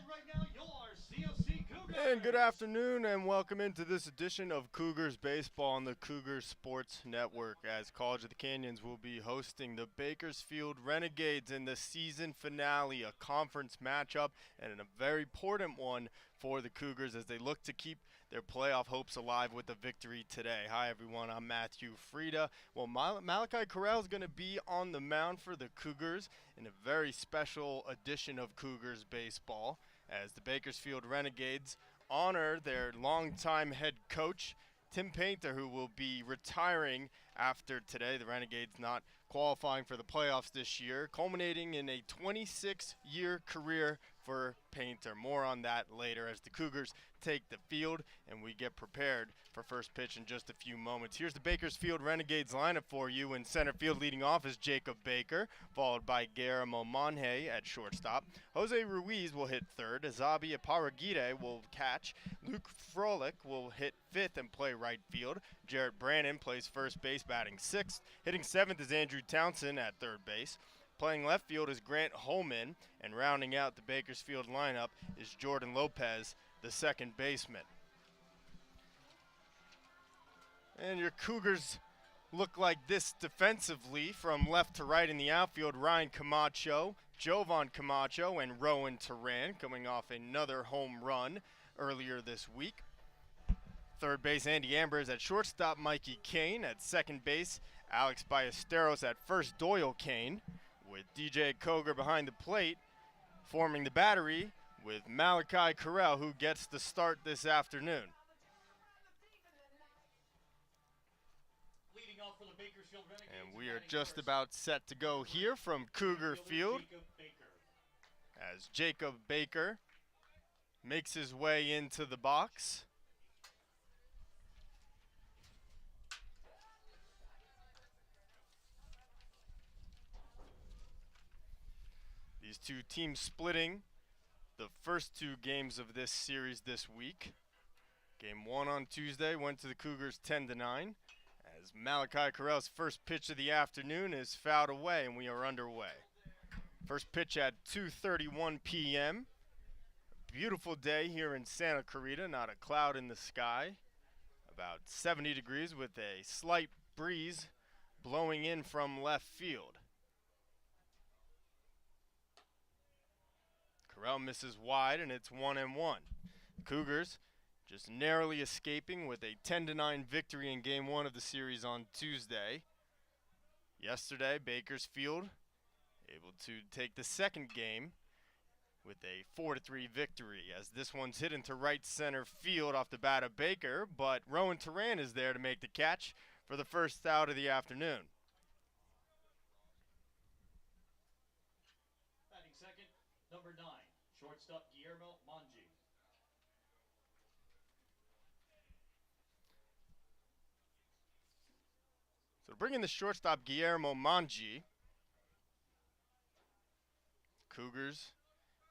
right now your COC Cougars. And good afternoon and welcome into this edition of Cougars Baseball on the Cougars Sports Network, as College of the Canyons will be hosting the Bakersfield Renegades in the season finale, a conference matchup and a very important one for the Cougars as they look to keep their playoff hopes alive with a victory today. Hi everyone, I'm Matthew Frieda. Well, Malachi Corral is going to be on the mound for the Cougars in a very special edition of Cougars Baseball, as the Bakersfield Renegades honor their longtime head coach, Tim Painter, who will be retiring after today. The Renegades not qualifying for the playoffs this year, culminating in a 26-year career for Painter. More on that later as the Cougars take the field and we get prepared for first pitch in just a few moments. Here's the Bakersfield Renegades lineup for you. In center field leading off is Jacob Baker, followed by Guillermo Monje at shortstop. Jose Ruiz will hit third. Azabi Aparagide will catch. Luke Froelich will hit fifth and play right field. Jarrett Brannon plays first base, batting sixth. Hitting seventh is Andrew Townsend at third base. Playing left field is Grant Holman, and rounding out the Bakersfield lineup is Jordan Lopez, the second baseman. And your Cougars look like this defensively from left to right in the outfield. Ryan Camacho, Jovan Camacho, and Rowan Turan coming off another home run earlier this week. Third base, Andy Ambers. At shortstop, Mikey Kane. At second base, Alex Ballesteros. At first, Doyle Kane. With DJ Cougar behind the plate, forming the battery with Malachi Corral, who gets the start this afternoon. Leading off for the Bakersfield Renegades. And we are just about set to go here from Cougar Field as Jacob Baker makes his way into the box. These two teams splitting the first two games of this series this week. Game one on Tuesday went to the Cougars 10-9, as Malachi Corral's first pitch of the afternoon is fouled away and we are underway. First pitch at 2:31 p.m. Beautiful day here in Santa Clarita, not a cloud in the sky. About 70 degrees with a slight breeze blowing in from left field. Corral misses wide, and it's 1-1. Cougars just narrowly escaping with a 10-9 victory in Game 1 of the series on Tuesday. Yesterday, Bakersfield able to take the second game with a 4-3 victory, as this one's hit into right center field off the bat of Baker, but Rowan Turan is there to make the catch for the first out of the afternoon. Batting second, number 9, shortstop Guillermo Monje. So to bring in the shortstop Guillermo Monje, Cougars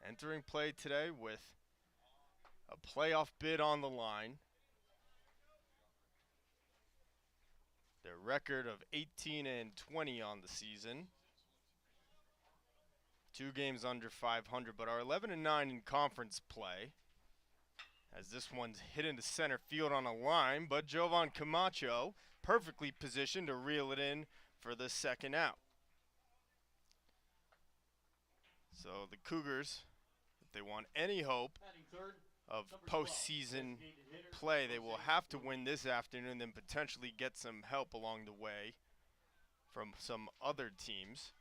entering play today with a playoff bid on the line. Their record of 18-20 on the season. 2 games under 500, but are 11-9 in conference play, as this one's hit into center field on a line, but Jovan Camacho perfectly positioned to reel it in for the second out. So the Cougars, if they want any hope of postseason play, they will have to win this afternoon, then potentially get some help along the way from some other teams.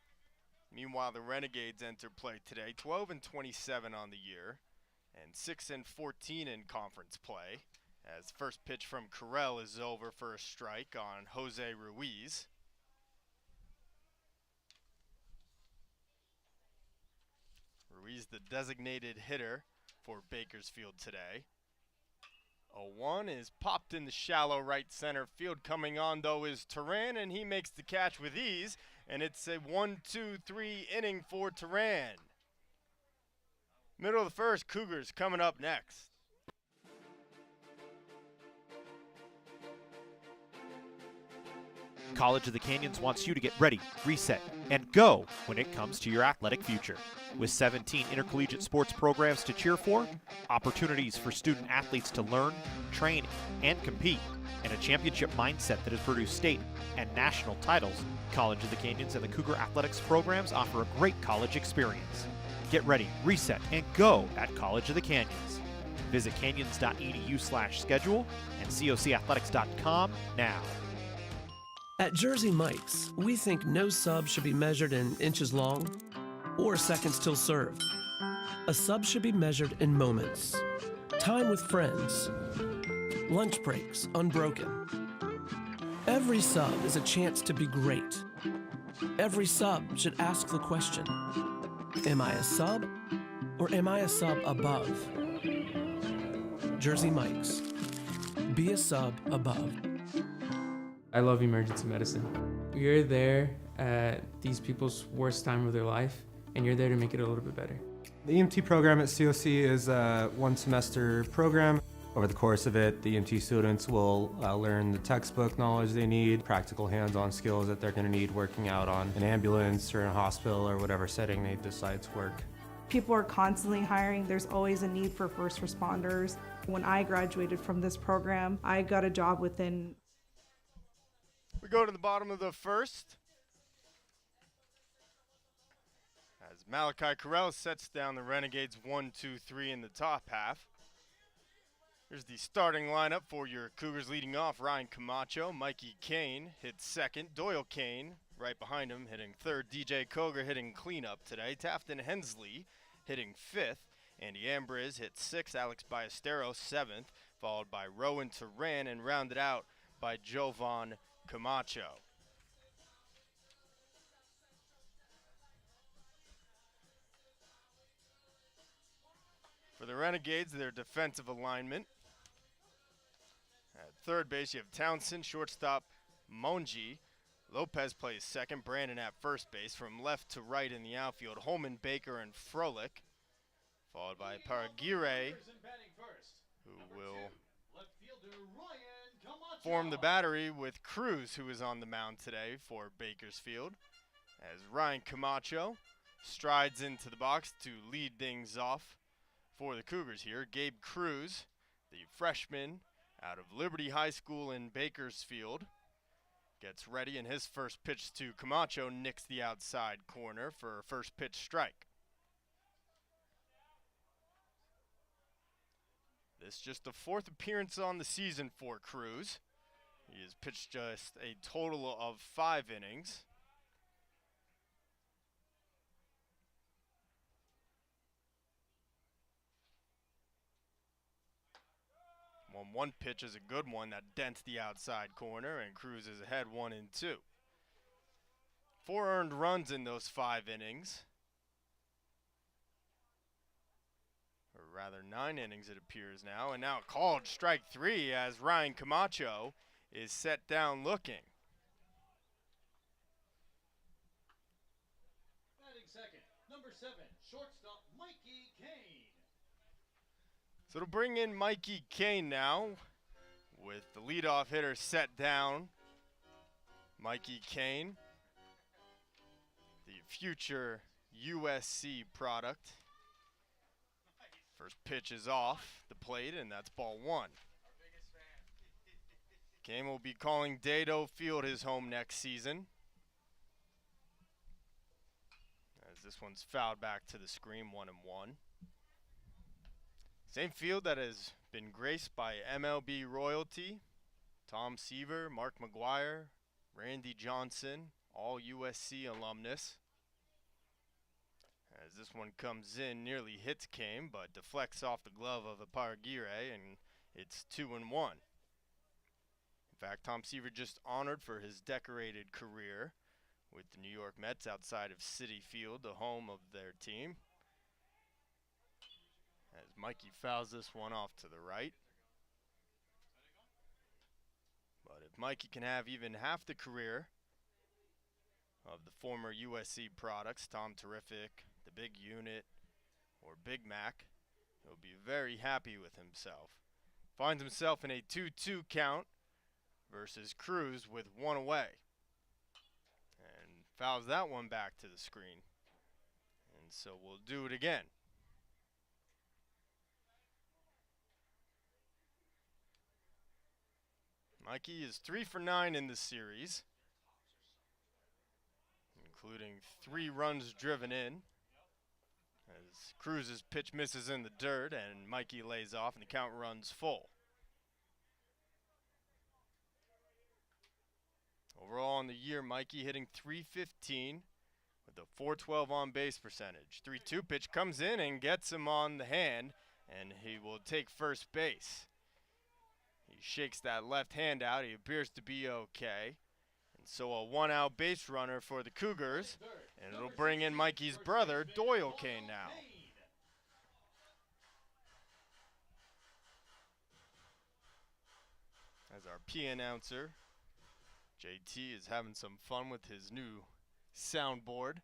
Meanwhile, the Renegades enter play today, 12-27 on the year, and 6-14 in conference play, as first pitch from Corral is over for a strike on Jose Ruiz. Ruiz, the designated hitter for Bakersfield today. 0-1 is popped in the shallow right center field. Coming on, though, is Turan, and he makes the catch with ease. And it's a 1-2-3 inning for Turan. Middle of the first, Cougars coming up next. College of the Canyons wants you to get ready, reset, and go when it comes to your athletic future. With 17 intercollegiate sports programs to cheer for, opportunities for student athletes to learn, train, and compete, and a championship mindset that has produced state and national titles, College of the Canyons and the Cougar athletics programs offer a great college experience. Get ready, reset, and go at College of the Canyons. Visit canyons.edu/schedule and cocathletics.com now. At Jersey Mike's, we think no sub should be measured in inches long or seconds till served. A sub should be measured in moments, time with friends, lunch breaks unbroken. Every sub is a chance to be great. Every sub should ask the question, am I a sub or am I a sub above? Jersey Mike's, be a sub above. I love emergency medicine. You're there at these people's worst time of their life, and you're there to make it a little bit better. The EMT program at COC is a one-semester program. Over the course of it, the EMT students will learn the textbook knowledge they need, practical hands-on skills that they're going to need working out on an ambulance or in a hospital or whatever setting they decide to work. People are constantly hiring. There's always a need for first responders. When I graduated from this program, I got a job within. We go to the bottom of the first as Malachi Carell sets down the Renegades 1-2-3 in the top half. Here's the starting lineup for your Cougars. Leading off, Ryan Camacho. Mikey Kane hits second. Doyle Kane right behind him hitting third. DJ Cougar hitting cleanup today. Tafton Hensley hitting fifth. Andy Ambriz hits sixth. Alex Ballesteros seventh, followed by Rowan Turan and rounded out by Jovan Camacho. For the Renegades, their defensive alignment. At third base, you have Townsend, shortstop Monji. Lopez plays second. Brandon at first base. From left to right in the outfield, Holman, Baker, and Froelich. Followed by Paraguirre, who will form the battery with Cruz, who is on the mound today for Bakersfield. As Ryan Camacho strides into the box to lead things off for the Cougars here. Gabe Cruz, the freshman out of Liberty High School in Bakersfield, gets ready, and his first pitch to Camacho nicks the outside corner for a first pitch strike. This just the fourth appearance on the season for Cruz. He has pitched just a total of 5 innings. One pitch is a good one that dents the outside corner, and Cruz is ahead 1-2. 4 earned runs in those 5 innings. Or rather 9 innings it appears now, and now called strike 3 as Ryan Camacho is set down looking. Batting second, number 7, shortstop Mikey Kane. So to bring in Mikey Kane now, with the leadoff hitter set down. Mikey Kane, the future USC product. First pitch is off the plate, and that's ball 1. Kane will be calling Dado Field his home next season, as this one's fouled back to the screen, 1-1. Same field that has been graced by MLB royalty, Tom Seaver, Mark McGuire, Randy Johnson, all USC alumnus. As this one comes in, nearly hits Kane, but deflects off the glove of Paraguirre, and it's 2-1. In fact, Tom Seaver just honored for his decorated career with the New York Mets outside of Citi Field, the home of their team. As Mikey fouls this one off to the right. But if Mikey can have even half the career of the former USC products, Tom Terrific, the Big Unit, or Big Mac, he'll be very happy with himself. Finds himself in a 2-2 count versus Cruz with 1 away. fouls that one back to the screen. And so we'll do it again. Mikey is 3 for 9 in the series, including 3 runs driven in. As Cruz's pitch misses in the dirt and Mikey lays off and the count runs full. Overall in the year, Mikey hitting .315 with a .412 on base percentage. 3-2 pitch comes in and gets him on the hand, and he will take first base. He shakes that left hand out. He appears to be okay. And so a 1-out base runner for the Cougars, and it'll bring in Mikey's brother, Doyle Kane, now. As our P announcer, JT is having some fun with his new soundboard.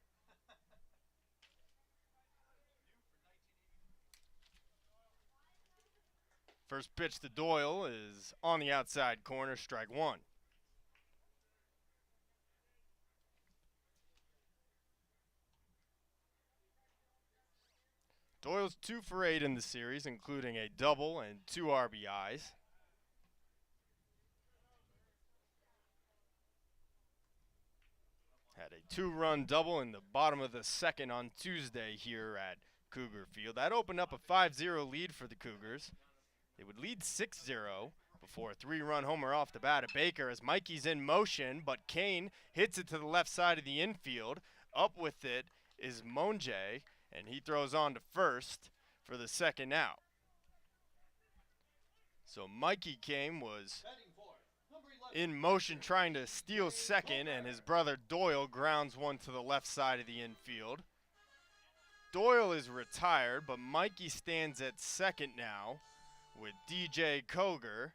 First pitch to Doyle is on the outside corner, strike 1. Doyle's 2 for 8 in the series, including a double and 2 RBIs. Had a 2-run double in the bottom of the second on Tuesday here at Cougar Field. That opened up a 5-0 lead for the Cougars. They would lead 6-0 before a 3-run homer off the bat of Baker as Mikey's in motion, but Kane hits it to the left side of the infield. Up with it is Monje, and he throws on to first for the second out. So Mikey Kane was in motion trying to steal second, and his brother Doyle grounds one to the left side of the infield. Doyle is retired, but Mikey stands at second now, with DJ Cougar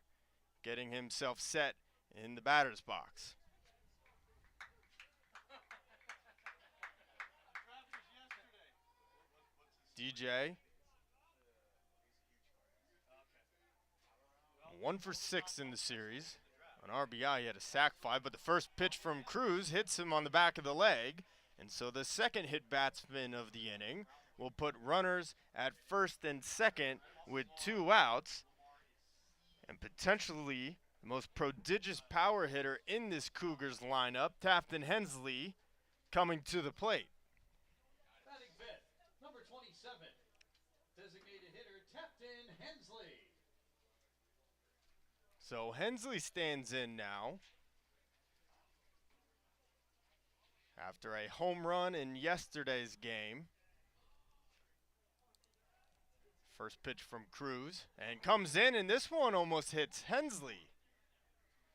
getting himself set in the batter's box. DJ, 1 for 6 in the series. On RBI, he had a sac fly, but the first pitch from Cruz hits him on the back of the leg, and so the second hit batsman of the inning will put runners at first and second with 2 outs, and potentially the most prodigious power hitter in this Cougars lineup, Tafton Hensley, coming to the plate. Batting fifth, number 27, designated hitter Tafton Hensley. So Hensley stands in now after a home run in yesterday's game. First pitch from Cruz, and comes in, and this one almost hits Hensley.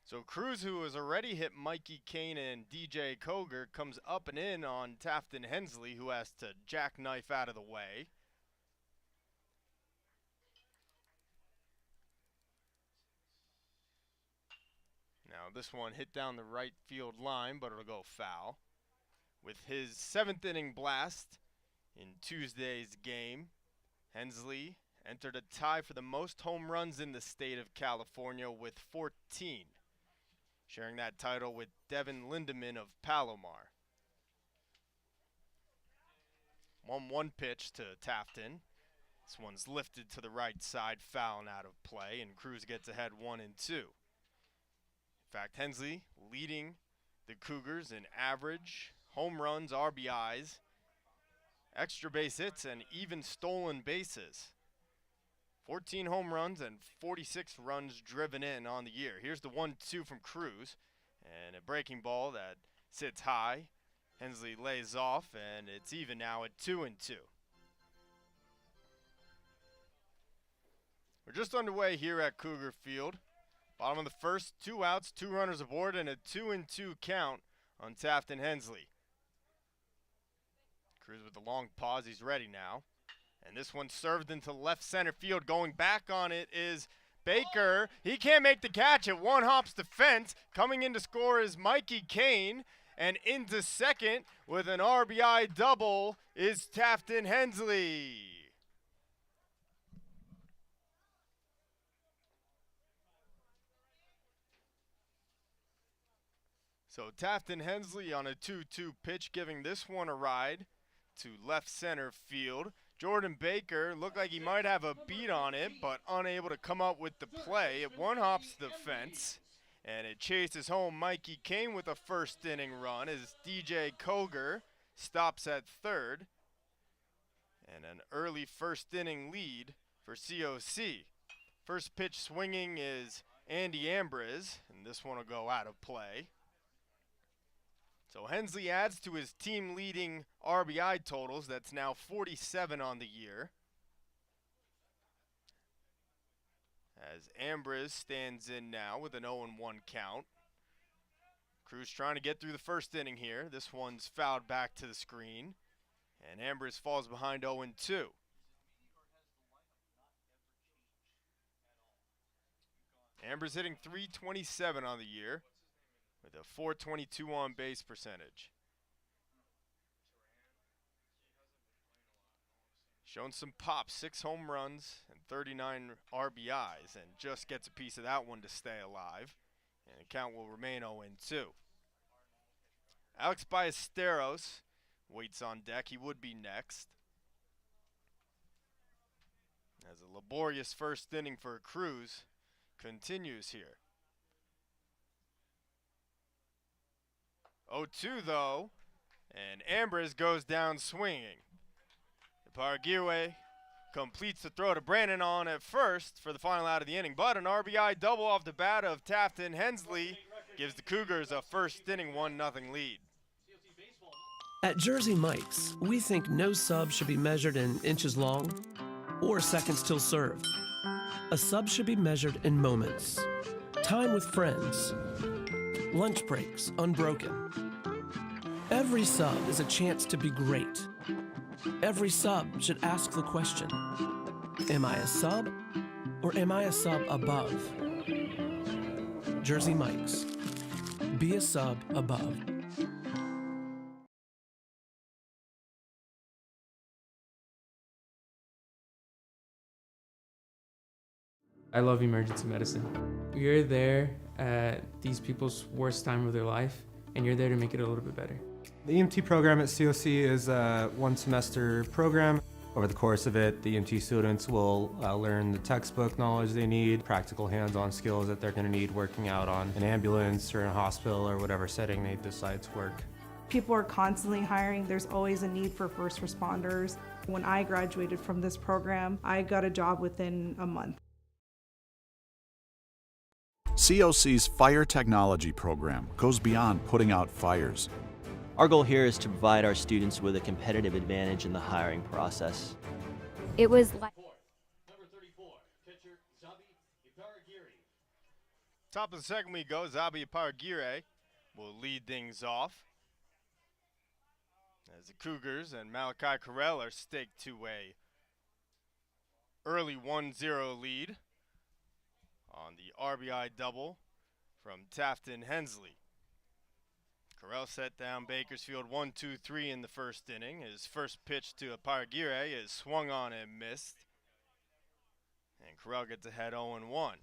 So Cruz, who has already hit Mikey Kane and DJ Cougar, comes up and in on Tafton Hensley, who has to jackknife out of the way. Now this one hit down the right field line, but it'll go foul. With his 7th inning blast in Tuesday's game, Hensley entered a tie for the most home runs in the state of California with 14, sharing that title with Devin Lindemann of Palomar. 1-1 pitch to Tafton. This one's lifted to the right side, foul and out of play, and Cruz gets ahead 1-2. In fact, Hensley leading the Cougars in average, home runs, RBIs, extra base hits, and even stolen bases. 14 home runs and 46 runs driven in on the year. Here's the 1-2 from Cruz, and a breaking ball that sits high. Hensley lays off, and it's even now at 2-2. We're just underway here at Cougar Field. Bottom of the first, 2 outs, 2 runners aboard, and a 2-2 count on Tafton Hensley. Cruz with the long pause, he's ready now. And this one served into left center field. Going back on it is Baker. He can't make the catch. It one-hops the fence. Coming in to score is Mikey Kane. And into second with an RBI double is Tafton Hensley. So Tafton Hensley on a 2-2 pitch, giving this one a ride to left center field. Jordan Baker looked like he might have a beat on it, but unable to come up with the play. It one-hops the fence, and it chases home Mikey Kane with a first inning run as DJ Cougar stops at third. And an early first inning lead for COC. First pitch swinging is Andy Ambriz, and this one will go out of play. So Hensley adds to his team-leading RBI totals. That's now 47 on the year. As Ambriz stands in now with an 0-1 count. Cruz trying to get through the first inning here. This one's fouled back to the screen. And Ambriz falls behind 0-2. Ambriz hitting .327 on the year with a .422 on base percentage. Shown some pop, 6 home runs and 39 RBIs, and just gets a piece of that one to stay alive. And the count will remain 0-2. Alex Ballesteros waits on deck. He would be next. As a laborious first inning for Cruz continues here. 0-2 though, and Ambriz goes down swinging. Paragirwe completes the throw to Brandon on at first for the final out of the inning, but an RBI double off the bat of Tafton Hensley gives the Cougars a first inning 1-0 lead. At Jersey Mike's, we think no sub should be measured in inches long or seconds till served. A sub should be measured in moments. Time with friends. Lunch breaks unbroken. Every sub is a chance to be great. Every sub should ask the question, am I a sub or am I a sub above? Jersey Mike's. Be a sub above. I love emergency medicine. You're there at these people's worst time of their life, and you're there to make it a little bit better. The EMT program at COC is a one-semester program. Over the course of it, the EMT students will learn the textbook knowledge they need, practical hands-on skills that they're going to need working out on an ambulance or in a hospital or whatever setting they decide to work. People are constantly hiring. There's always a need for first responders. When I graduated from this program, I got a job within a month. COC's Fire Technology program goes beyond putting out fires. Our goal here is to provide our students with a competitive advantage in the hiring process. It was like Number 34, pitcher Zabi Iparagiri. Top of the second we go, Zabi Paragire will lead things off. As the Cougars and Malachi Carell are staked to a early 1-0 lead on the RBI double from Tafton Hensley. Carell set down Bakersfield 1-2-3 in the first inning. His first pitch to Paragire is swung on and missed. And Carell gets ahead 0-1.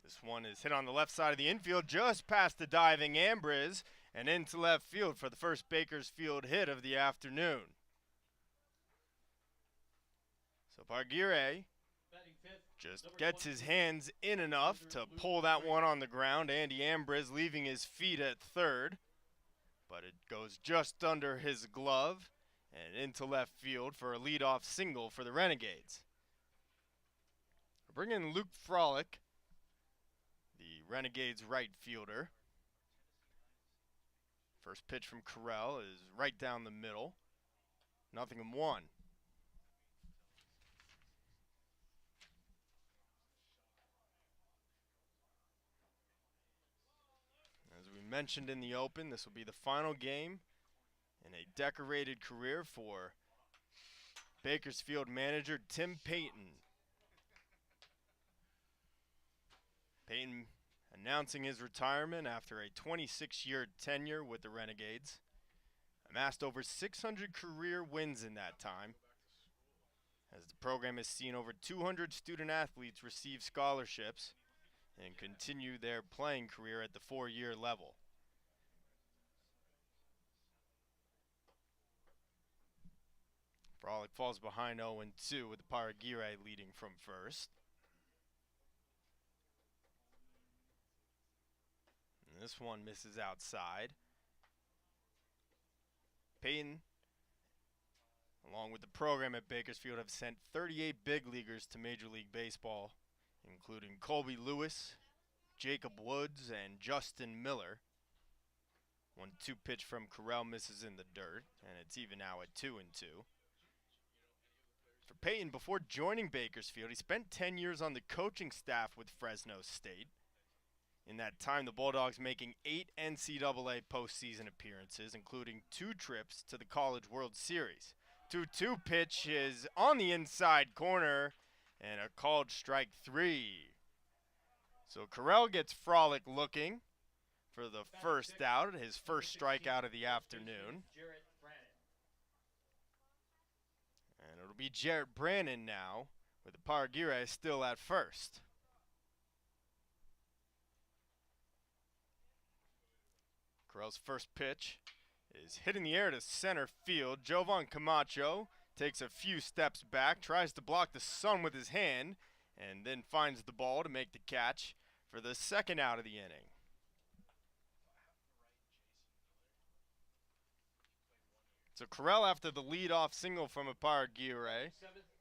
This one is hit on the left side of the infield, just past the diving Ambriz, and into left field for the first Bakersfield hit of the afternoon. So Paragire just gets his hands in enough to pull that one on the ground. Andy Ambriz leaving his feet at third, but it goes just under his glove and into left field for a leadoff single for the Renegades. We're bringing Luke Frolick, the Renegades right fielder. First pitch from Carell is right down the middle. 0-1. As we mentioned in the open, this will be the final game in a decorated career for Bakersfield manager Tim Payton. Payton announcing his retirement after a 26-year tenure with the Renegades. amassed over 600 career wins in that time, as the program has seen over 200 student athletes receive scholarships and continue their playing career at the 4-year level. Frolic falls behind 0-2 with the Paragire leading from first. And this one misses outside. Peyton, along with the program at Bakersfield, have sent 38 big leaguers to Major League Baseball, including Colby Lewis, Jacob Woods, and Justin Miller. 1-2 pitch from Corral misses in the dirt, and it's even now at 2-2. For Peyton, before joining Bakersfield, he spent 10 years on the coaching staff with Fresno State. In that time, the Bulldogs making 8 NCAA postseason appearances, including 2 trips to the College World Series. 2-2 pitch is on the inside corner, and a called strike 3. So Corral gets Frolic looking for the first out, his first strikeout of the afternoon. And it'll be Jarrett Brannon now, with the Paragire still at first. Corral's first pitch is hitting the air to center field. Jovan Camacho takes a few steps back, tries to block the sun with his hand, and then finds the ball to make the catch for the second out of the inning. So Corral, after the leadoff single from a Paragire,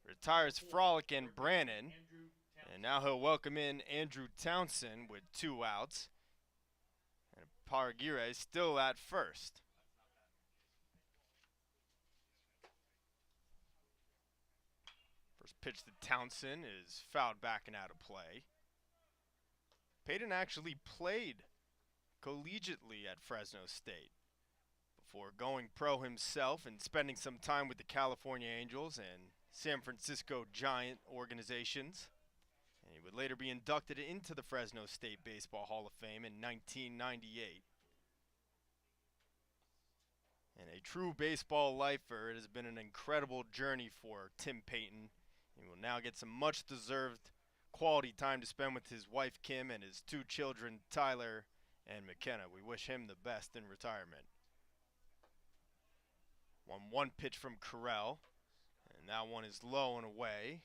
retires Frolic and Brannon, and now he'll welcome in Andrew Townsend with 2 outs. And Paragire still at first. First pitch to Townsend is fouled back and out of play. Peyton actually played collegiately at Fresno State before going pro himself and spending some time with the California Angels and San Francisco Giant organizations. And he would later be inducted into the Fresno State Baseball Hall of Fame in 1998. And a true baseball lifer, it has been an incredible journey for Tim Peyton. He will now get some much-deserved quality time to spend with his wife Kim and his 2 children, Tyler and McKenna. We wish him the best in retirement. 1-1 pitch from Corral, and that one is low and away.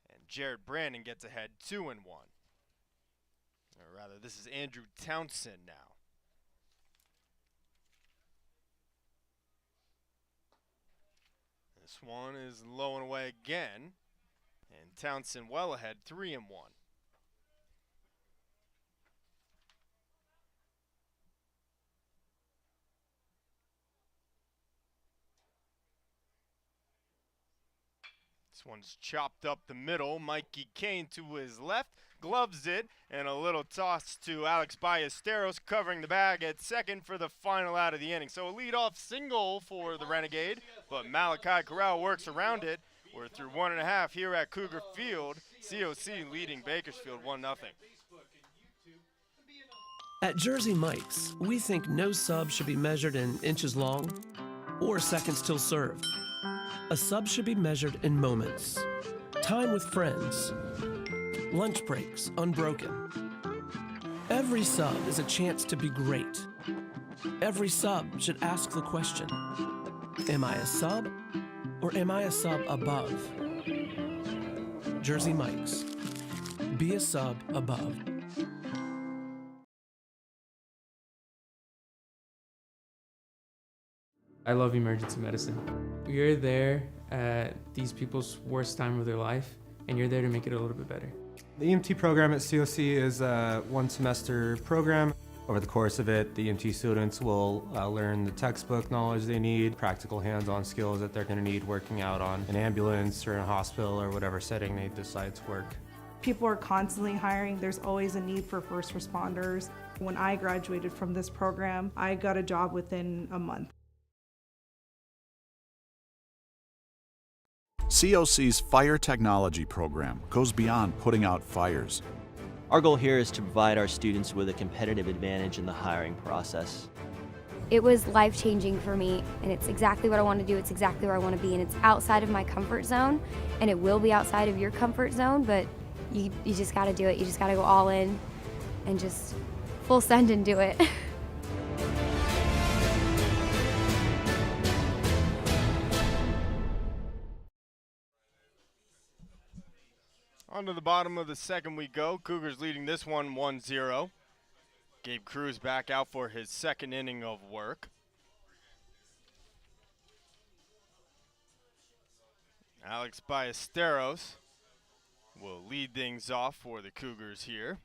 And Jarrett Brannon gets ahead 2-1. Or rather, this is Andrew Townsend now. This one is low and away again, and Townsend well ahead 3-1. This one's chopped up the middle. Mikey Kane to his left, gloves it, and a little toss to Alex Ballesteros covering the bag at second for the final out of the inning. So a leadoff single for the Renegade, but Malachi Corral works around it. We're through 1.5 here at Cougar Field. COC leading Bakersfield 1-0. At Jersey Mike's, we think no sub should be measured in inches long or seconds till served. A sub should be measured in moments. Time with friends. Lunch breaks unbroken. Every sub is a chance to be great. Every sub should ask the question, am I a sub or am I a sub above? Jersey Mike's. Be a sub above. I love emergency medicine. You're there at these people's worst time of their life, and you're there to make it a little bit better. The EMT program at COC is a 1-semester program. Over the course of it, the EMT students will learn the textbook knowledge they need, practical hands-on skills that they're going to need working out on an ambulance or in a hospital or whatever setting they decide to work. People are constantly hiring. There's always a need for first responders. When I graduated from this program, I got a job within a month. COC's Fire Technology program goes beyond putting out fires. Our goal here is to provide our students with a competitive advantage in the hiring process. It was life-changing for me, and it's exactly what I want to do. It's exactly where I want to be, and it's outside of my comfort zone, and it will be outside of your comfort zone, but you just got to do it. You just got to go all in and just full send and do it. On to the bottom of the second we go. Cougars leading this one 1-0. Gabe Cruz back out for his second inning of work. Alex Ballesteros will lead things off for the Cougars here,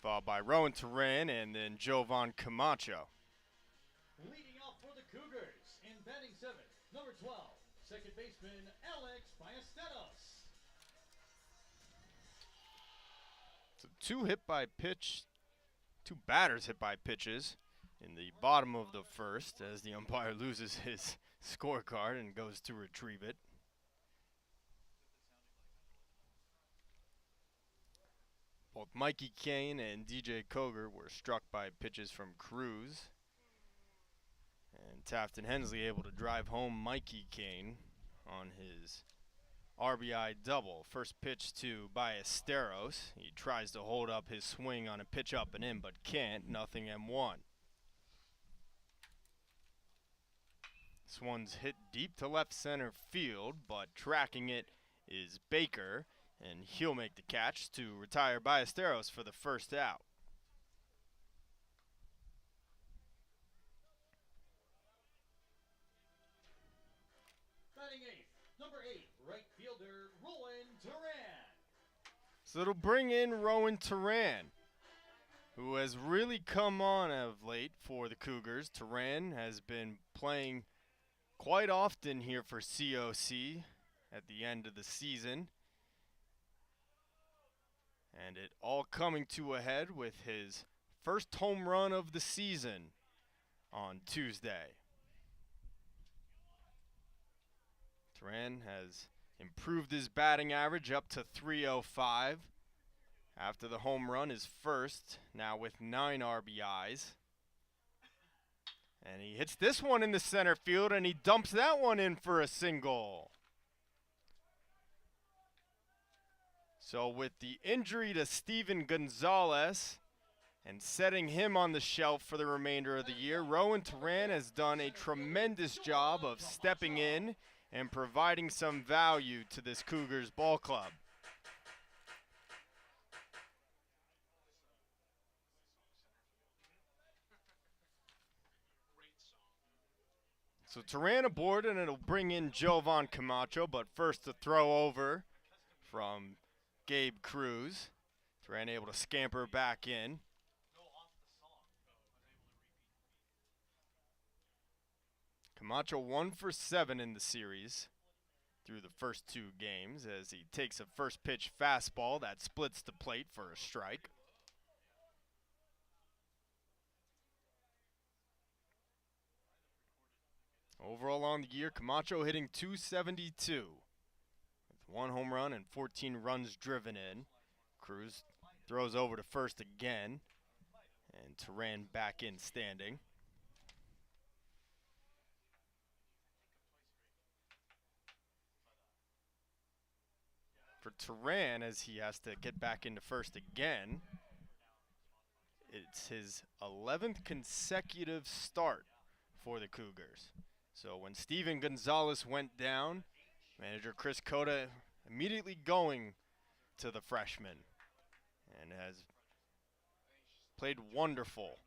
followed by Rowan Turan and then Jovan Camacho. Leading off for the Cougars in batting seventh, number 12, second baseman Alex Ballesteros. So two batters hit by pitches in the bottom of the first as the umpire loses his scorecard and goes to retrieve it. Both Mikey Kane and DJ Cougar were struck by pitches from Cruz. And Tafton Hensley able to drive home Mikey Kane on his RBI double. First pitch to Ballesteros. He tries to hold up his swing on a pitch up and in, but can't. Nothing M1. This one's hit deep to left center field, but tracking it is Baker, and he'll make the catch to retire Ballesteros for the first out. Batting eighth, number 8, right fielder Rowan Turan. So it'll bring in Rowan Turan, who has really come on of late for the Cougars. Turan has been playing quite often here for COC at the end of the season. And it all coming to a head with his first home run of the season on Tuesday. Turan has improved his batting average up to .305 after the home run, his first, now with 9 RBIs. And he hits this one in the center field, and he dumps that one in for a single. So with the injury to Steven Gonzalez and setting him on the shelf for the remainder of the year, Rowan Turan has done a tremendous job of stepping in and providing some value to this Cougars ball club. So Turan aboard, and it'll bring in Jovan Camacho, but first to throw over from Gabe Cruz. Turan able to scamper back in. Camacho 1 for 7 in the series through the first 2 games as he takes a first pitch fastball that splits the plate for a strike. Overall on the year, Camacho hitting .272 with 1 home run and 14 runs driven in. Cruz throws over to first again, and Turan back in standing. For Turan, as he has to get back into first again, it's his 11th consecutive start for the Cougars. So when Steven Gonzalez went down, manager Chris Cota immediately going to the freshman and has played wonderful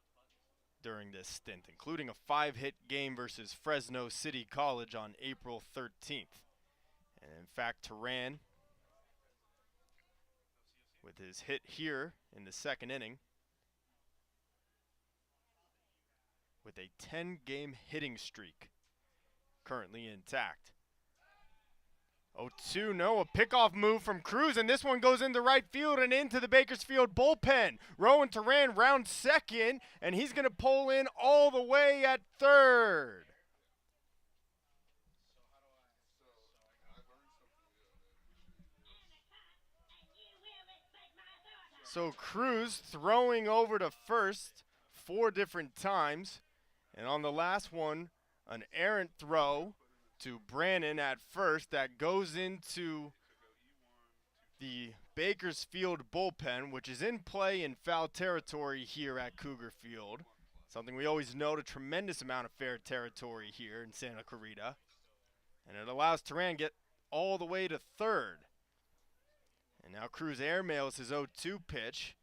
during this stint, including a 5-hit game versus Fresno City College on April 13th. And in fact, Turan, with his hit here in the second inning, with a 10-game hitting streak currently intact. 0-2, no, a pickoff move from Cruz, and this one goes into right field and into the Bakersfield bullpen. Rowan Turan rounds second, and he's going to pull in all the way at third. So Cruz throwing over to first 4 different times And on the last one, an errant throw to Brannon at first that goes into the Bakersfield bullpen, which is in play in foul territory here at Cougar Field. Something we always note, a tremendous amount of fair territory here in Santa Clarita. And it allows Turan get all the way to third. And now Cruz airmails his 0-2 pitch.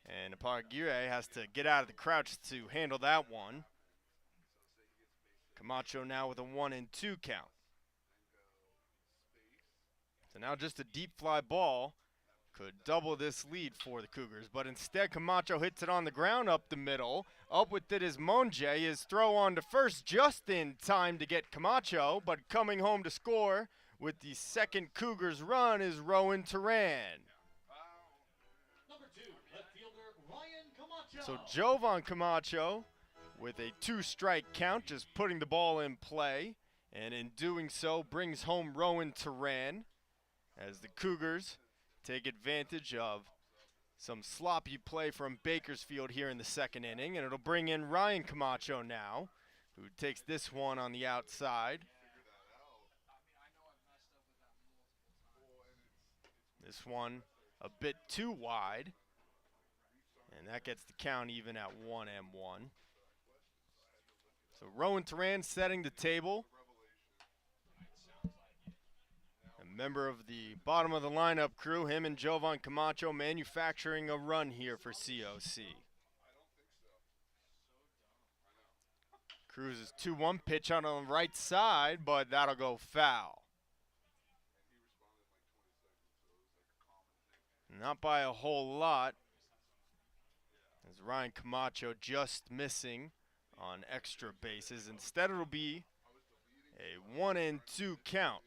And Aparaguirre has to get out of the crouch to handle that one. Camacho now with a 1-2 count. So now just a deep fly ball could double this lead for the Cougars. But instead Camacho hits it on the ground up the middle. Up with it is Monje. His throw on to first just in time to get Camacho. But coming home to score with the second Cougars run is Rowan Turan. Number 2, left fielder Ryan Camacho. So Jovan Camacho with a 2-strike count, just putting the ball in play. And in doing so brings home Rowan Turan as the Cougars take advantage of some sloppy play from Bakersfield here in the second inning. And it'll bring in Ryan Camacho now, who takes this one on the outside. This one a bit too wide. And that gets the count even at 1-1. So Rowan Turan setting the table. A member of the bottom of the lineup crew, him and Jovan Camacho manufacturing a run here for COC. Cruz's 2-1 pitch out on the right side, but that'll go foul. Not by a whole lot, as Ryan Camacho just missing on extra bases. Instead, it'll be a 1-2 count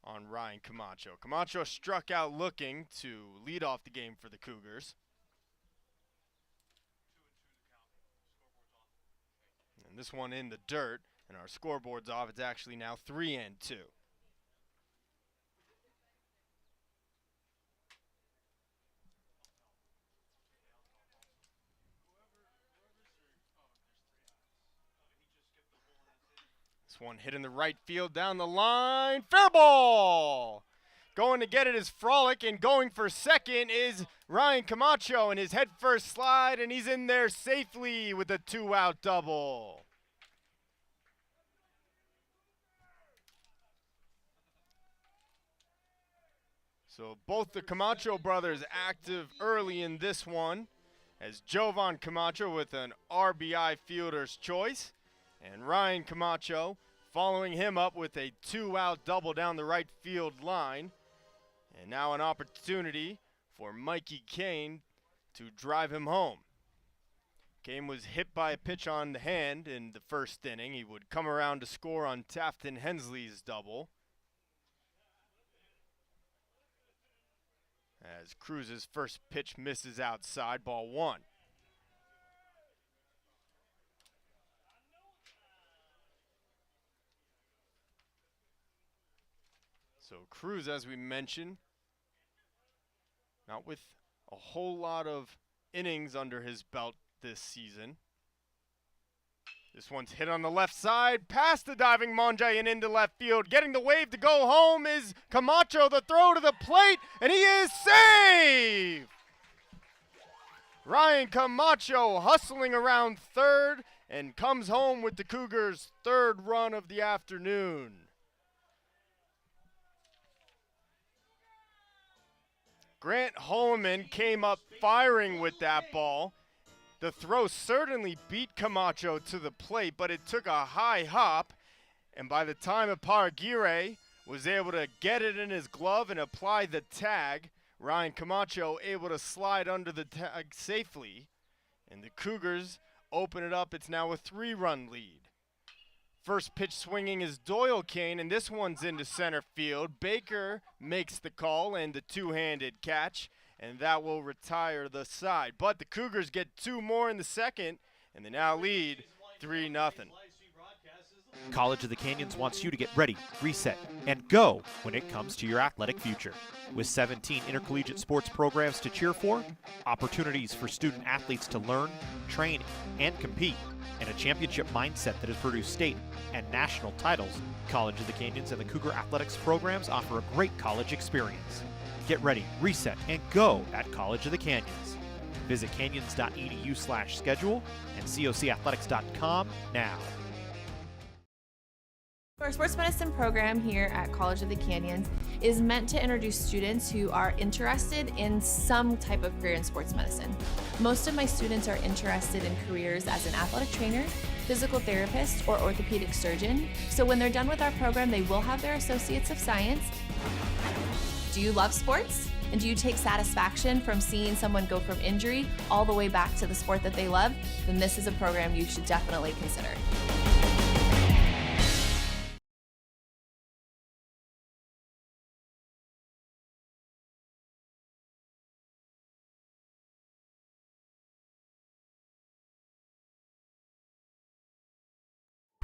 on Ryan Camacho. Camacho struck out looking to lead off the game for the Cougars. And this one in the dirt, and our scoreboard's off. It's actually now 3-2. One hit in the right field down the line. Fair ball! Going to get it is Frolic, and going for second is Ryan Camacho in his head first slide, and he's in there safely with a 2-out double. So both the Camacho brothers active early in this one, as Jovan Camacho with an RBI fielder's choice, and Ryan Camacho following him up with a 2-out double down the right field line. And now an opportunity for Mikey Kane to drive him home. Kane was hit by a pitch on the hand in the first inning. He would come around to score on Tafton Hensley's double. As Cruz's first pitch misses outside, ball 1. So Cruz, as we mentioned, not with a whole lot of innings under his belt this season. This one's hit on the left side, past the diving Monjay and into left field. Getting the wave to go home is Camacho, the throw to the plate, and he is safe! Ryan Camacho hustling around third and comes home with the Cougars' third run of the afternoon. Grant Holman came up firing with that ball. The throw certainly beat Camacho to the plate, but it took a high hop. And by the time Aparaguirre was able to get it in his glove and apply the tag, Ryan Camacho able to slide under the tag safely. And the Cougars open it up. It's now a 3-run lead. First pitch swinging is Doyle Kane, and this one's into center field. Baker makes the call and the two-handed catch, and that will retire the side. But the Cougars get 2 more in the second, and they now lead 3-0. College of the Canyons wants you to get ready, reset, and go when it comes to your athletic future. With 17 intercollegiate sports programs to cheer for, opportunities for student athletes to learn, train, and compete, and a championship mindset that has produced state and national titles, College of the Canyons and the Cougar athletics programs offer a great college experience. Get ready, reset, and go at College of the Canyons. Visit canyons.edu/schedule and cocathletics.com now. Our sports medicine program here at College of the Canyons is meant to introduce students who are interested in some type of career in sports medicine. Most of my students are interested in careers as an athletic trainer, physical therapist, or orthopedic surgeon. So when they're done with our program, they will have their Associates of Science. Do you love sports? And do you take satisfaction from seeing someone go from injury all the way back to the sport that they love? Then this is a program you should definitely consider.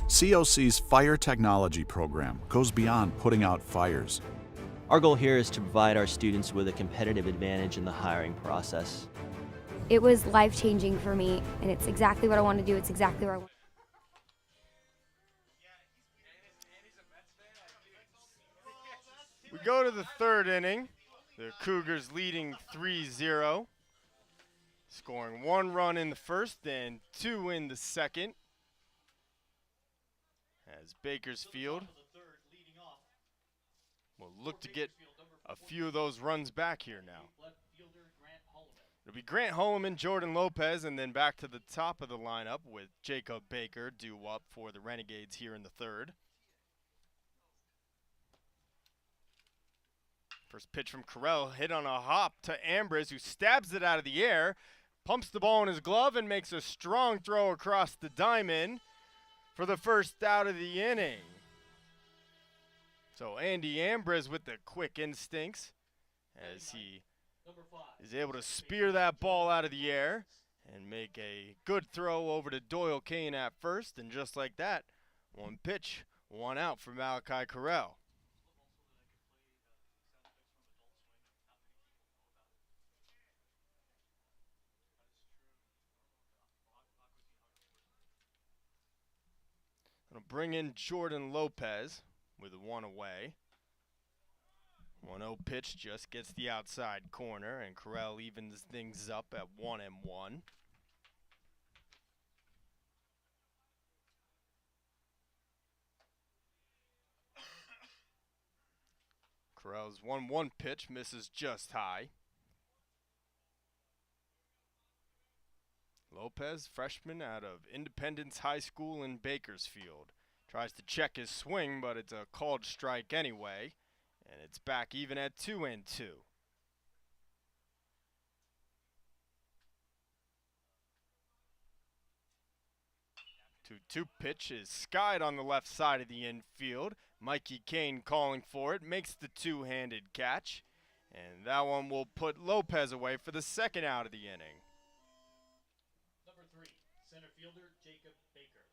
COC's Fire Technology program goes beyond putting out fires. Our goal here is to provide our students with a competitive advantage in the hiring process. It was life-changing for me, and it's exactly what I want to do. It's exactly where I want. We go to the third inning. The Cougars leading 3-0, scoring 1 run in the first and 2 in the second. As Bakersfield will look to get a few of those runs back here now. It'll be Grant Holloman, Jordan Lopez, and then back to the top of the lineup with Jacob Baker due up for the Renegades here in the third. First pitch from Carell, hit on a hop to Ambrose, who stabs it out of the air, pumps the ball in his glove, and makes a strong throw across the diamond for the first out of the inning. So Andy Ambrose with the quick instincts as he is able to spear that ball out of the air and make a good throw over to Doyle Kane at first. And just like that, 1 pitch, 1 out for Malachi Carell. It'll bring in Jordan Lopez with a 1 away. 1-0 pitch just gets the outside corner, and Carell evens things up at 1-1. Carell's 1-1 pitch misses just high. Lopez, freshman out of Independence High School in Bakersfield, tries to check his swing, but it's a called strike anyway, and it's back even at 2-2. 2-2 pitch is skied on the left side of the infield. Mikey Kane calling for it, makes the two-handed catch, and that one will put Lopez away for the second out of the inning. Number 3, center fielder Jacob Baker.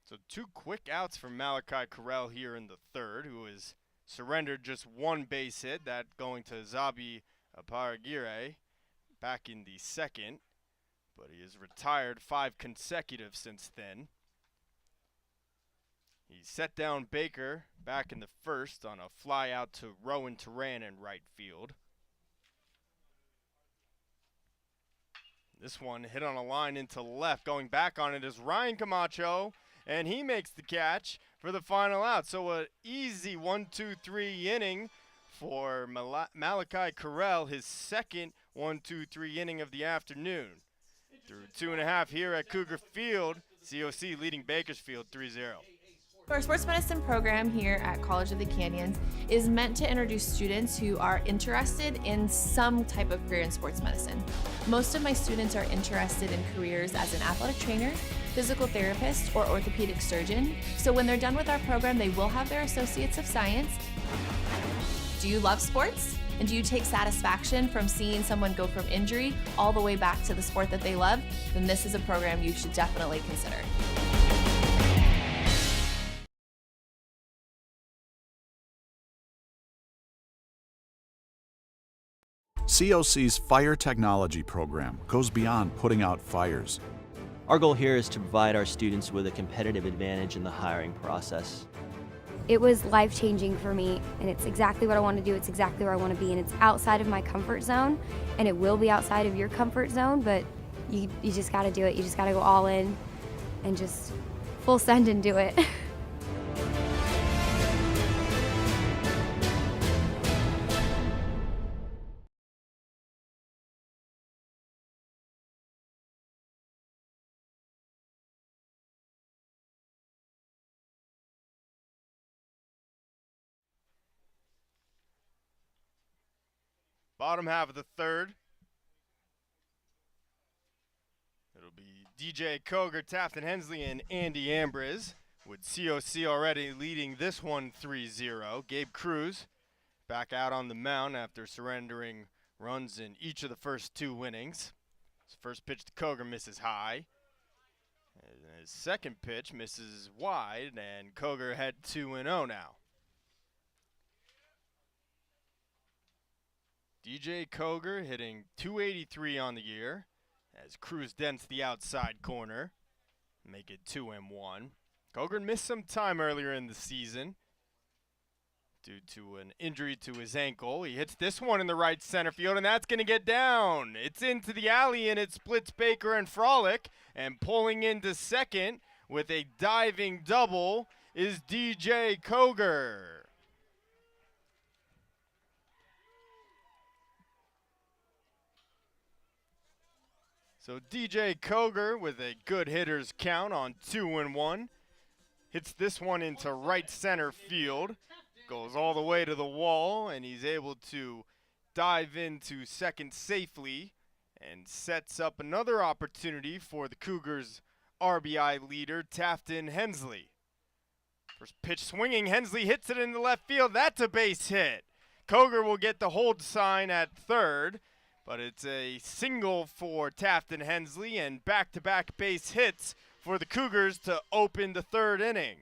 So 2 quick outs from Malachi Carell here in the third, who has surrendered just 1 base hit, that going to Zabi Aparagire back in the second, but he has retired 5 consecutive since then. He set down Baker back in the first on a fly out to Rowan Turan in right field. This one hit on a line into left. Going back on it is Ryan Camacho, and he makes the catch for the final out. So an easy 1-2-3 inning for Malachi Carell, his second 1-2-3 inning of the afternoon. Through 2.5 here at Cougar Field, COC leading Bakersfield 3-0. Our sports medicine program here at College of the Canyons is meant to introduce students who are interested in some type of career in sports medicine. Most of my students are interested in careers as an athletic trainer, physical therapist, or orthopedic surgeon. So when they're done with our program, they will have their Associates of Science. Do you love sports? And do you take satisfaction from seeing someone go from injury all the way back to the sport that they love? Then this is a program you should definitely consider. COC's fire technology program goes beyond putting out fires. Our goal here is to provide our students with a competitive advantage in the hiring process. It was life-changing for me, and it's exactly what I want to do. It's exactly where I want to be, and it's outside of my comfort zone, and it will be outside of your comfort zone, but you just got to do it. You just got to go all in and just full send and do it. Bottom half of the third. It'll be DJ Cougar, Tafton Hensley, and Andy Ambriz, with COC already leading this one 3-0. Gabe Cruz back out on the mound after surrendering runs in each of the first 2 innings. His first pitch to Cougar misses high. And his second pitch misses wide, and Cougar head 2-0 now. DJ Cougar hitting .283 on the year as Cruz dents the outside corner, make it 2-1. Cougar missed some time earlier in the season due to an injury to his ankle. He hits this one in the right center field, and that's going to get down. It's into the alley, and it splits Baker and Frolic, and pulling into second with a diving double is DJ Cougar. So DJ Cougar with a good hitter's count on 2-1. Hits this one into right center field. Goes all the way to the wall, and he's able to dive into second safely and sets up another opportunity for the Cougars' RBI leader, Tafton Hensley. First pitch swinging, Hensley hits it into left field. That's a base hit. Cougar will get the hold sign at third. But it's a single for Tafton Hensley and back-to-back base hits for the Cougars to open the third inning.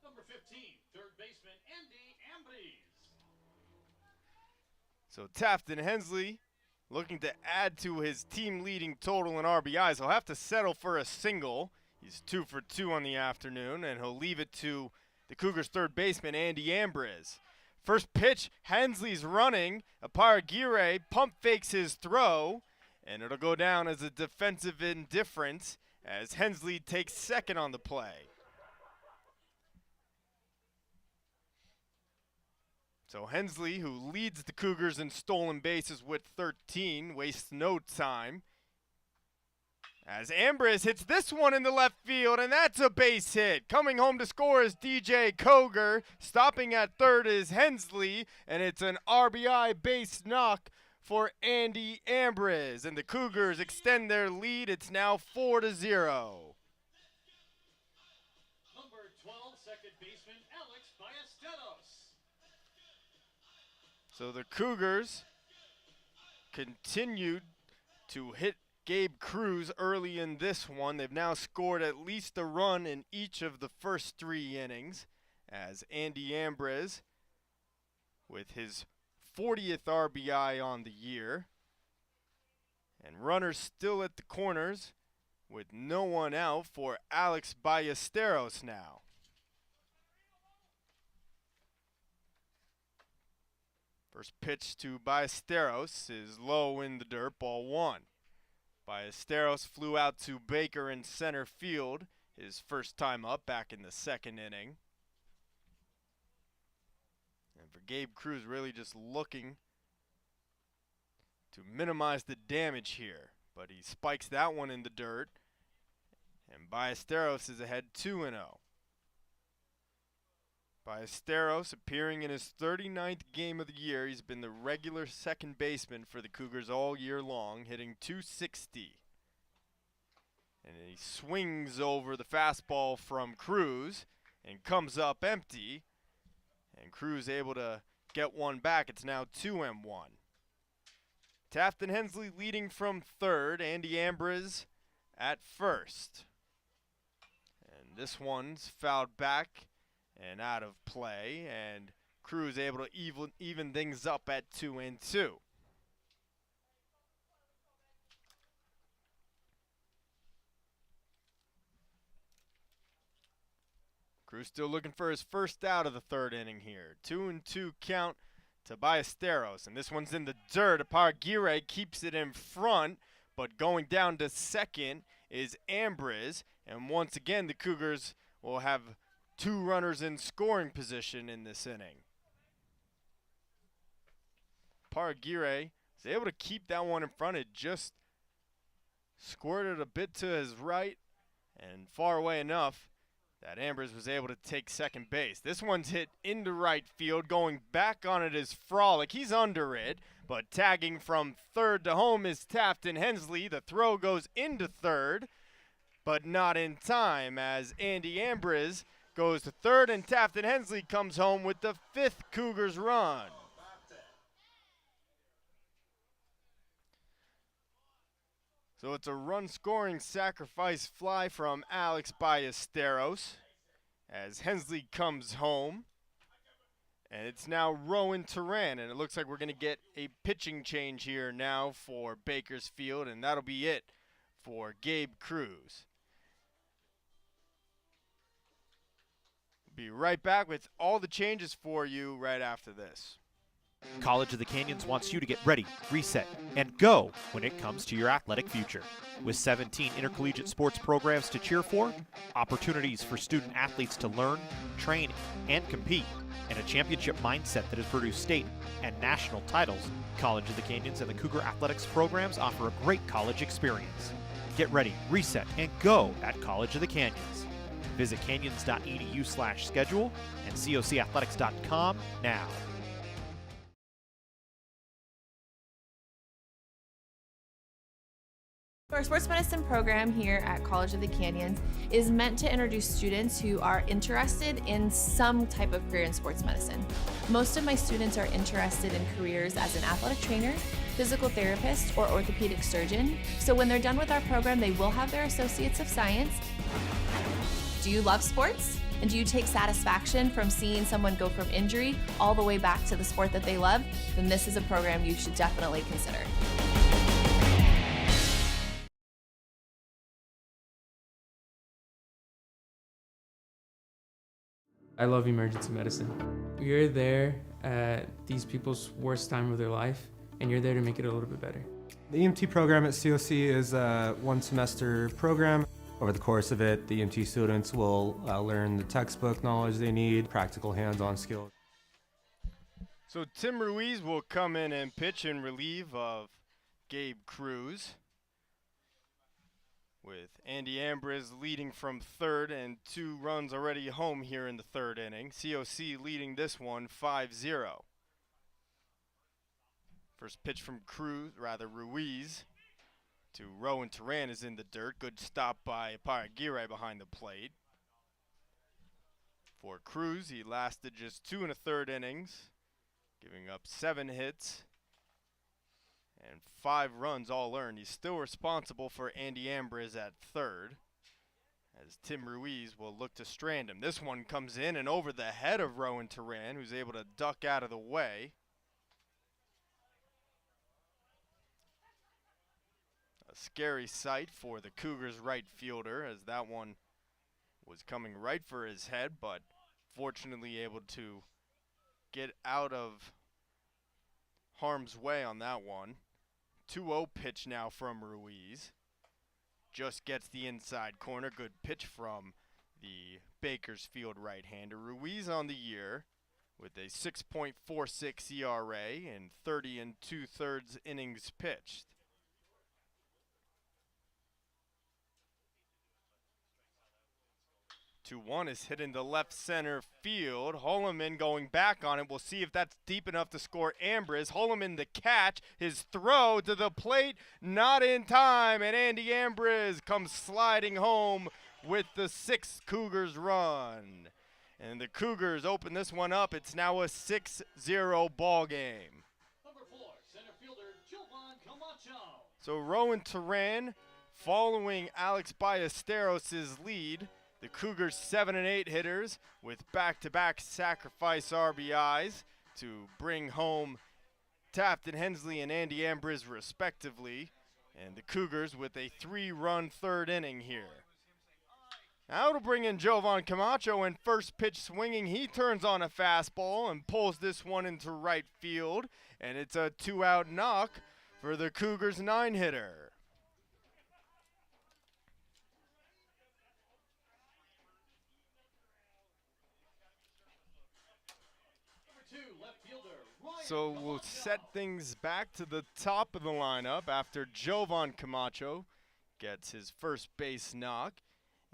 Number 15, third baseman Andy Ambriz. So Tafton Hensley looking to add to his team-leading total in RBIs. He'll have to settle for a single. He's 2 for 2 on the afternoon, and he'll leave it to the Cougars' third baseman, Andy Ambriz. First pitch, Hensley's running. Aparaguirre pump fakes his throw, and it'll go down as a defensive indifference as Hensley takes second on the play. So Hensley, who leads the Cougars in stolen bases with 13, wastes no time. As Ambriz hits this one in the left field, and that's a base hit. Coming home to score is DJ Cougar. Stopping at third is Hensley, and it's an RBI base knock for Andy Ambriz. And the Cougars extend their lead. It's now 4-0. Number 12, second baseman Alex Ballesteros. So the Cougars continued to hit Gabe Cruz early in this one. They've now scored at least a run in each of the first 3 innings as Andy Ambriz with his 40th RBI on the year. And runners still at the corners with no one out for Alex Ballesteros now. First pitch to Ballesteros is low in the dirt, ball 1. Ballesteros flew out to Baker in center field, his first time up back in the second inning. And for Gabe Cruz, really just looking to minimize the damage here. But he spikes that one in the dirt, and Ballesteros is ahead 2-0. Ballesteros appearing in his 39th game of the year. He's been the regular second baseman for the Cougars all year long, hitting .260. And he swings over the fastball from Cruz and comes up empty. And Cruz able to get one back. It's now 2-1. Tafton Hensley leading from third. Andy Ambriz at first. And this one's fouled back and out of play, and Cruz able to even things up at 2-2. Cruz still looking for his first out of the third inning here. 2-2 count to Ballesteros, and this one's in the dirt. Aparaguirre keeps it in front, but going down to second is Ambriz, and once again the Cougars will have 2 runners in scoring position in this inning. Aparaguirre is able to keep that one in front. It just squirted a bit to his right and far away enough that Ambriz was able to take second base. This one's hit into right field. Going back on it is Frolic. He's under it, but tagging from third to home is Tafton Hensley. The throw goes into third, but not in time as Andy Ambriz goes to third, and Tafton Hensley comes home with the 5th Cougars run. So it's a run-scoring sacrifice fly from Alex Ballesteros as Hensley comes home. And it's now Rowan Turan, and it looks like we're going to get a pitching change here now for Bakersfield, and that'll be it for Gabe Cruz. Be right back with all the changes for you right after this. College of the Canyons wants you to get ready, reset, and go when it comes to your athletic future. With 17 intercollegiate sports programs to cheer for, opportunities for student athletes to learn, train, and compete, and a championship mindset that has produced state and national titles, College of the Canyons and the Cougar athletics programs offer a great college experience. Get ready, reset, and go at College of the Canyons. Visit canyons.edu/schedule and cocathletics.com now. Our sports medicine program here at College of the Canyons is meant to introduce students who are interested in some type of career in sports medicine. Most of my students are interested in careers as an athletic trainer, physical therapist, or orthopedic surgeon. So when they're done with our program, they will have their Associates of Science. Do you love sports? And do you take satisfaction from seeing someone go from injury all the way back to the sport that they love? Then this is a program you should definitely consider. I love emergency medicine. You're there at these people's worst time of their life, and you're there to make it a little bit better. The EMT program at COC is a 1-semester program. Over the course of it, the EMT students will learn the textbook knowledge they need, practical hands-on skills. So Tim Ruiz will come in and pitch in relief of Gabe Cruz, with Andy Ambriz leading from third and 2 runs already home here in the third inning. COC leading this one 5-0. First pitch from Ruiz to Rowan Turan is in the dirt. Good stop by Aparaguirre behind the plate. For Cruz, he lasted just 2 1/3 innings, giving up 7 hits and 5 runs all earned. He's still responsible for Andy Ambriz at third, as Tim Ruiz will look to strand him. This one comes in and over the head of Rowan Turan, who's able to duck out of the way. A scary sight for the Cougars right fielder, as that one was coming right for his head, but fortunately able to get out of harm's way on that one. 2-0 pitch now from Ruiz. Just gets the inside corner. Good pitch from the Bakersfield right-hander. Ruiz on the year with a 6.46 ERA and 30 2/3 innings pitched. 2-1 is hit into left center field. Holloman going back on it. We'll see if that's deep enough to score Ambriz. Holloman the catch. His throw to the plate, not in time. And Andy Ambriz comes sliding home with the 6th Cougars run. And the Cougars open this one up. It's now a 6-0 ball game. Number 4, center fielder Jovan Camacho. So Rowan Turan following Alex Ballesteros' lead. The Cougars 7 and 8 hitters with back-to-back sacrifice RBIs to bring home Tafton Hensley and Andy Ambriz respectively. And the Cougars with a 3-run third inning here. Now it'll bring in Jovan Camacho, and first pitch swinging. He turns on a fastball and pulls this one into right field, and it's a 2-out knock for the Cougars 9-hitter. So we'll set things back to the top of the lineup after Jovan Camacho gets his first base knock.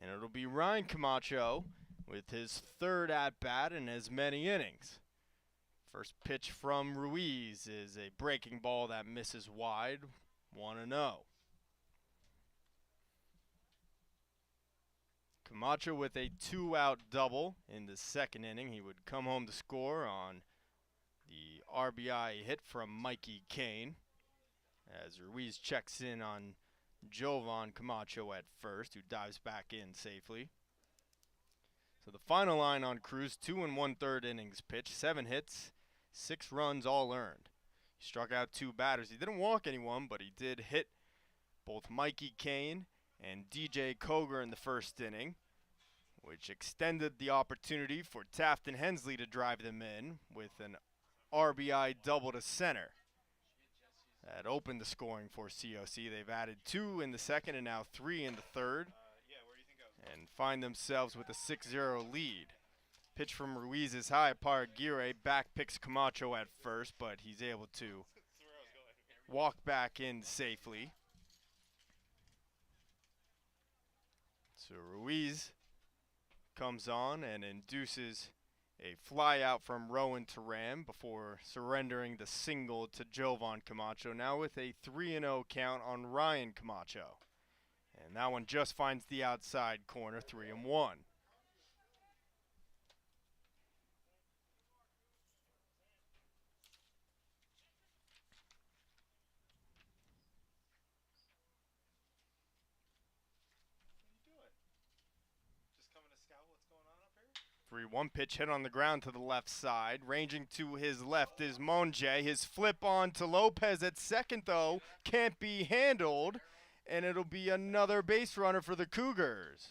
And it'll be Ryan Camacho with his third at-bat in as many innings. First pitch from Ruiz is a breaking ball that misses wide, 1-0. Camacho with a 2-out double in the second inning. He would come home to score on the RBI hit from Mikey Kane as Ruiz checks in on Jovan Camacho at first, who dives back in safely. So the final line on Cruz, 2 1/3 innings pitched, 7 hits, 6 runs all earned. He struck out 2 batters. He didn't walk anyone, but he did hit both Mikey Kane and DJ Cougar in the first inning, which extended the opportunity for Taft and Hensley to drive them in with an RBI double to center. That opened the scoring for COC. They've added 2 in the second and now 3 in the third, and find themselves with a 6-0 lead. Pitch from Ruiz is high. Paraguirre back picks Camacho at first, but he's able to walk back in safely. So Ruiz comes on and induces a fly out from Rowan Turan before surrendering the single to Jovan Camacho, now with a 3-0 count on Ryan Camacho. And that one just finds the outside corner, 3-1. Just coming to scout what's going on up here? 3-1 pitch hit on the ground to the left side. Ranging to his left is Monje. His flip on to Lopez at second, though, can't be handled, and it'll be another base runner for the Cougars.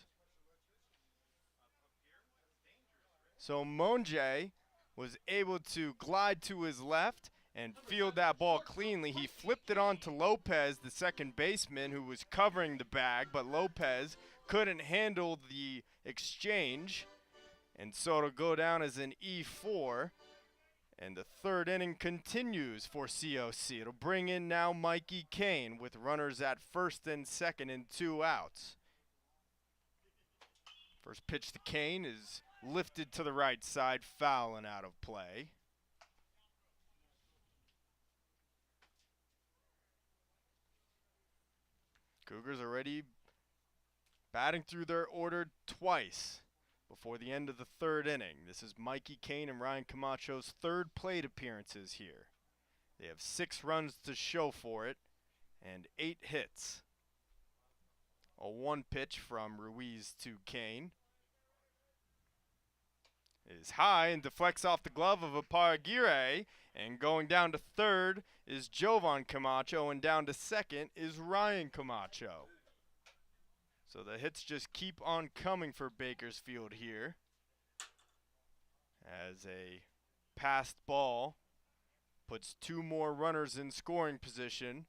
So Monje was able to glide to his left and field that ball cleanly. He flipped it on to Lopez, the second baseman, who was covering the bag, but Lopez couldn't handle the exchange. And so it'll go down as an E4, and the third inning continues for COC. It'll bring in now Mikey Kane with runners at first and second and 2 outs. First pitch to Kane is lifted to the right side, foul and out of play. Cougars already batting through their order twice before the end of the third inning. This is Mikey Kane and Ryan Camacho's third plate appearances here. They have 6 runs to show for it and 8 hits. A 1 pitch from Ruiz to Kane is high and deflects off the glove of Paraguirre, and going down to third is Jovan Camacho, and down to second is Ryan Camacho. So the hits just keep on coming for Bakersfield here, as a passed ball puts 2 more runners in scoring position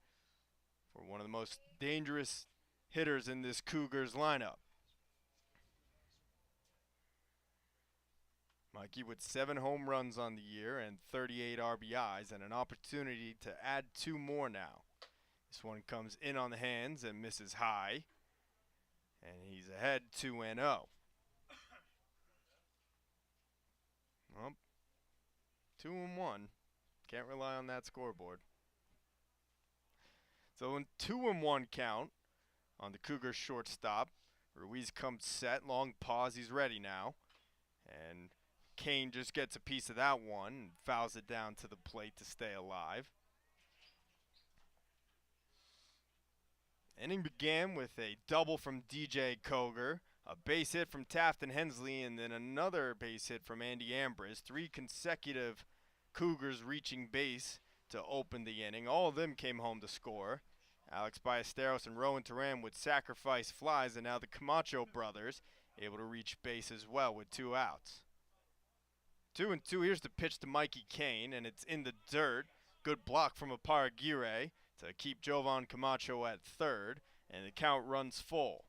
for one of the most dangerous hitters in this Cougars lineup. Mikey with 7 home runs on the year and 38 RBIs, and an opportunity to add 2 more now. This one comes in on the hands and misses high, and he's ahead 2-0. Well, 2-1. Can't rely on that scoreboard. So in 2-1 count on the Cougars shortstop, Ruiz comes set, long pause, he's ready now. And Kane just gets a piece of that one and fouls it down to the plate to stay alive. Inning began with a double from DJ Cougar, a base hit from Taft and Hensley, and then another base hit from Andy Ambrose. 3 consecutive Cougars reaching base to open the inning. All of them came home to score. Alex Ballesteros and Rowan Turan would sacrifice flies, and now the Camacho brothers able to reach base as well with 2 outs. 2-2. Here's the pitch to Mikey Kane, and it's in the dirt. Good block from Aguirre to keep Jovan Camacho at third, and the count runs full.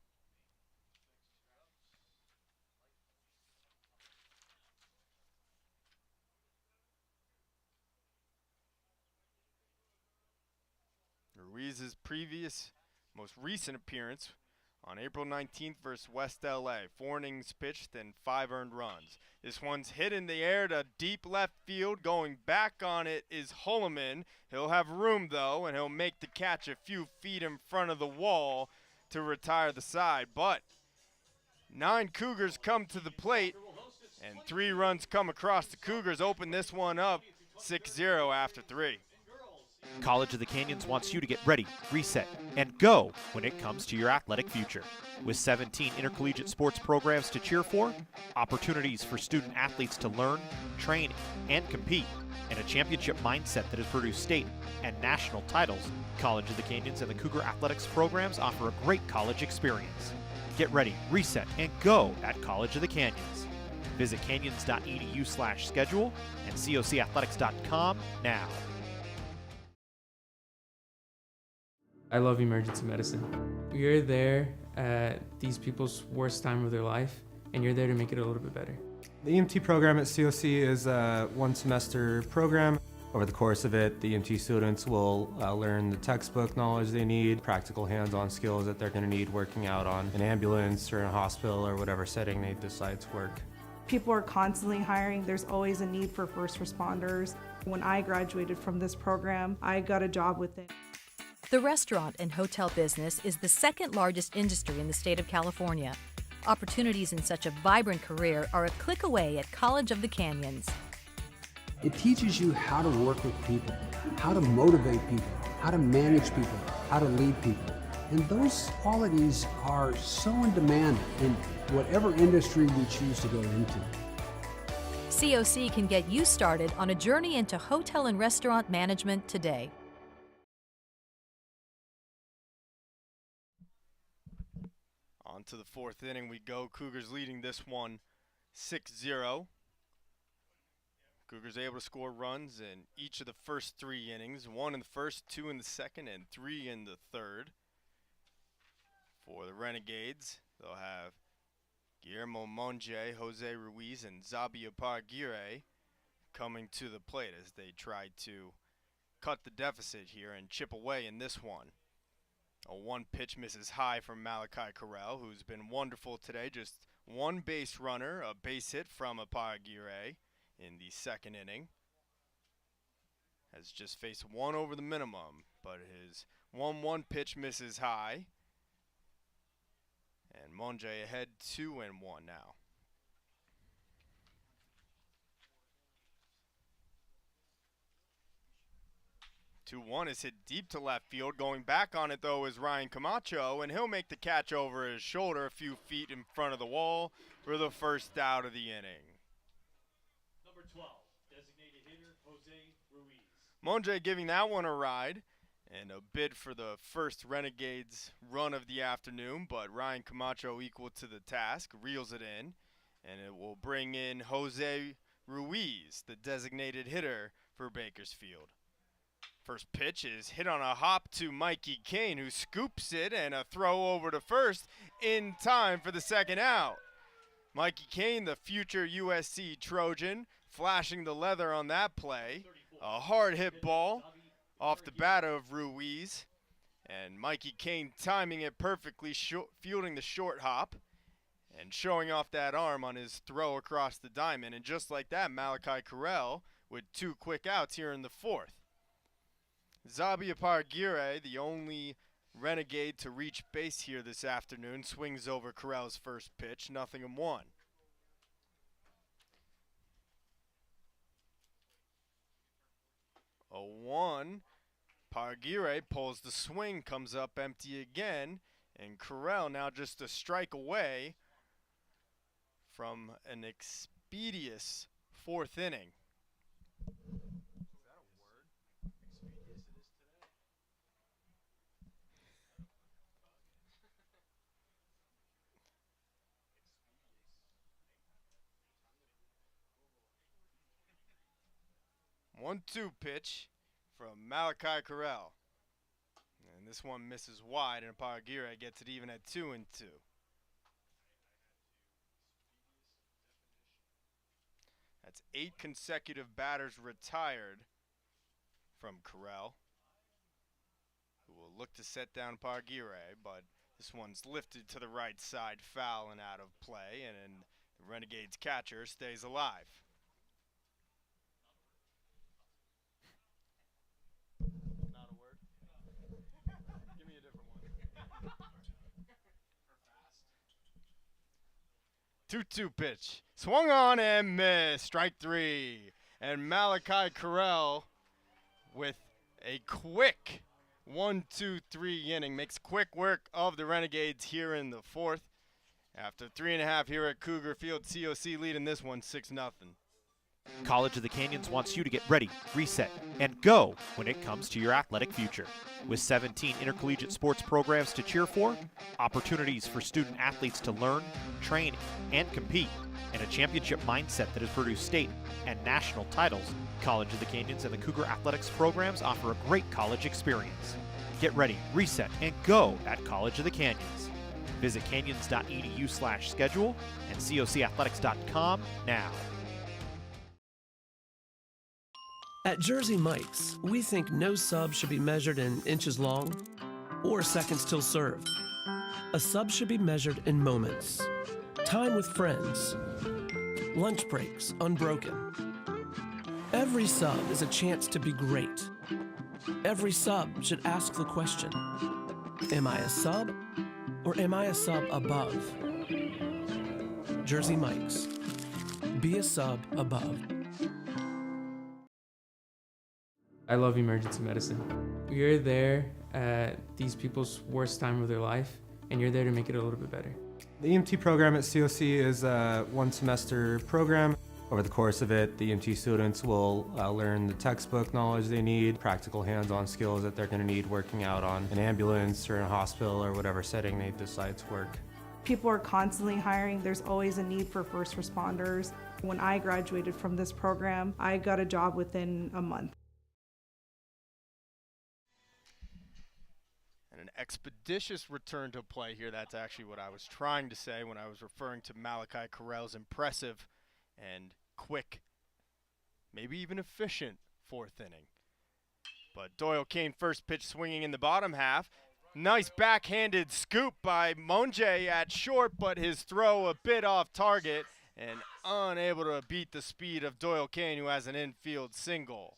Ruiz's most recent appearance on April 19th versus West LA. 4 innings pitched and 5 earned runs. This one's hit in the air to deep left field. Going back on it is Hulleman. He'll have room though, and he'll make the catch a few feet in front of the wall to retire the side. But 9 Cougars come to the plate, and 3 runs come across. The Cougars open this one up 6-0 after 3. College of the Canyons wants you to get ready, reset, and go when it comes to your athletic future. With 17 intercollegiate sports programs to cheer for, opportunities for student athletes to learn, train, and compete, and a championship mindset that has produced state and national titles, College of the Canyons and the Cougar athletics programs offer a great college experience. Get ready, reset, and go at College of the Canyons. Visit canyons.edu/schedule and cocathletics.com now. I love emergency medicine. You're there at these people's worst time of their life, and you're there to make it a little bit better. The EMT program at COC is a 1-semester program. Over the course of it, the EMT students will learn the textbook knowledge they need, practical hands-on skills that they're going to need working out on an ambulance or in a hospital or whatever setting they decide to work. People are constantly hiring. There's always a need for first responders. When I graduated from this program, I got a job within. The restaurant and hotel business is the second largest industry in the state of California. Opportunities in such a vibrant career are a click away at College of the Canyons. It teaches you how to work with people, how to motivate people, how to manage people, how to lead people. And those qualities are so in demand in whatever industry we choose to go into. COC can get you started on a journey into hotel and restaurant management today. On to the 4th inning we go. Cougars leading this one 6-0. Cougars able to score runs in each of the first 3 innings. 1 in the first, 2 in the second, and 3 in the third. For the Renegades, they'll have Guillermo Monge, Jose Ruiz, and Zabia Aguirre coming to the plate as they try to cut the deficit here and chip away in this one. A 1 pitch misses high from Malachi Carell, who's been wonderful today. Just 1 base runner, a base hit from Aguirre in the 2nd inning. Has just faced 1 over the minimum, but his 1-1 pitch misses high. And Monge ahead 2-1 now. 2-1 is hit deep to left field. Going back on it, though, is Ryan Camacho, and he'll make the catch over his shoulder a few feet in front of the wall for the first out of the inning. Number 12, designated hitter Jose Ruiz. Monge giving that one a ride, and a bid for the first Renegades run of the afternoon, but Ryan Camacho equal to the task, reels it in, and it will bring in Jose Ruiz, the designated hitter for Bakersfield. First pitch is hit on a hop to Mikey Kane, who scoops it, and a throw over to first in time for the 2nd out. Mikey Kane, the future USC Trojan, flashing the leather on that play. A hard hit ball off the bat of Ruiz, and Mikey Kane timing it perfectly, fielding the short hop and showing off that arm on his throw across the diamond. And just like that, Malachi Carell with 2 quick outs here in the 4th. Zabia Aguirre, the only Renegade to reach base here this afternoon, swings over Carell's first pitch, 0-1. A 1. Aguirre pulls the swing, comes up empty again, and Carell now just a strike away from an expeditious 4th inning. 1-2 pitch from Malachi Carell. And this one misses wide, and Paragira gets it even at 2-2. That's 8 consecutive batters retired from Carell, who will look to set down Paragira, but this one's lifted to the right side, foul and out of play, and the Renegades catcher stays alive. Not a word. Give me a different one. 2-2 pitch. Swung on and missed. Strike 3. And Malachi Carell with a quick 1-2-3 inning makes quick work of the Renegades here in the 4th. After 3.5 here at Cougar Field, COC leading this one 6-0. College of the Canyons wants you to get ready, reset, and go when it comes to your athletic future. With 17 intercollegiate sports programs to cheer for, opportunities for student athletes to learn, train, and compete, and a championship mindset that has produced state and national titles, College of the Canyons and the Cougar Athletics programs offer a great college experience. Get ready, reset, and go at College of the Canyons. Visit canyons.edu/schedule and cocathletics.com now. At Jersey Mike's, we think no sub should be measured in inches long or seconds till served. A sub should be measured in moments. Time with friends. Lunch breaks unbroken. Every sub is a chance to be great. Every sub should ask the question, am I a sub or am I a sub above? Jersey Mike's. Be a sub above. I love emergency medicine. You're there at these people's worst time of their life, and you're there to make it a little bit better. The EMT program at COC is a one-semester program. Over the course of it, the EMT students will learn the textbook knowledge they need, practical hands-on skills that they're going to need working out on an ambulance or in a hospital or whatever setting they decide to work. People are constantly hiring. There's always a need for first responders. When I graduated from this program, I got a job within a month. An expeditious return to play here. That's actually what I was trying to say when I was referring to Malachi Carell's impressive and quick, maybe even efficient 4th inning. But Doyle Kane first pitch swinging in the bottom half. Nice backhanded scoop by Monge at short, but his throw a bit off target and unable to beat the speed of Doyle Kane, who has an infield single.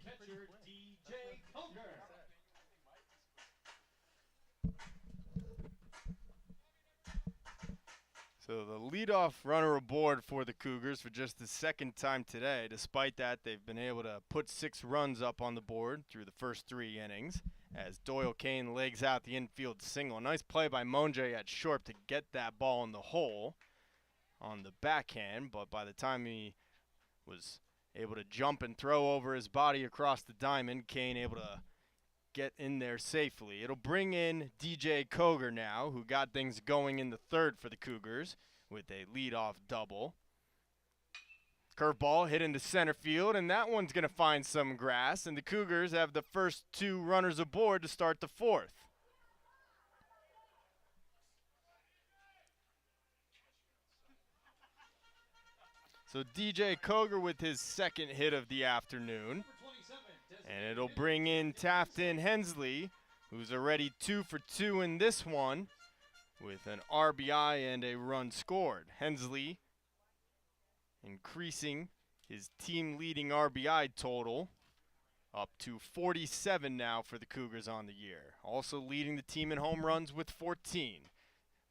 Catcher DJ Cougar. So the leadoff runner aboard for the Cougars for just the 2nd time today. Despite that, they've been able to put 6 runs up on the board through the first 3 innings as Doyle Kane legs out the infield single. Nice play by Monge at short to get that ball in the hole on the backhand, but by the time he was able to jump and throw over his body across the diamond, Kane able to get in there safely. It'll bring in DJ Cougar now, who got things going in the 3rd for the Cougars with a leadoff double. Curveball hit into center field, and that one's going to find some grass, and the Cougars have the first 2 runners aboard to start the 4th. So DJ Cougar with his 2nd hit of the afternoon. And it'll bring in Tafton Hensley, who's already 2 for 2 in this one with an RBI and a run scored. Hensley increasing his team-leading RBI total up to 47 now for the Cougars on the year. Also leading the team in home runs with 14.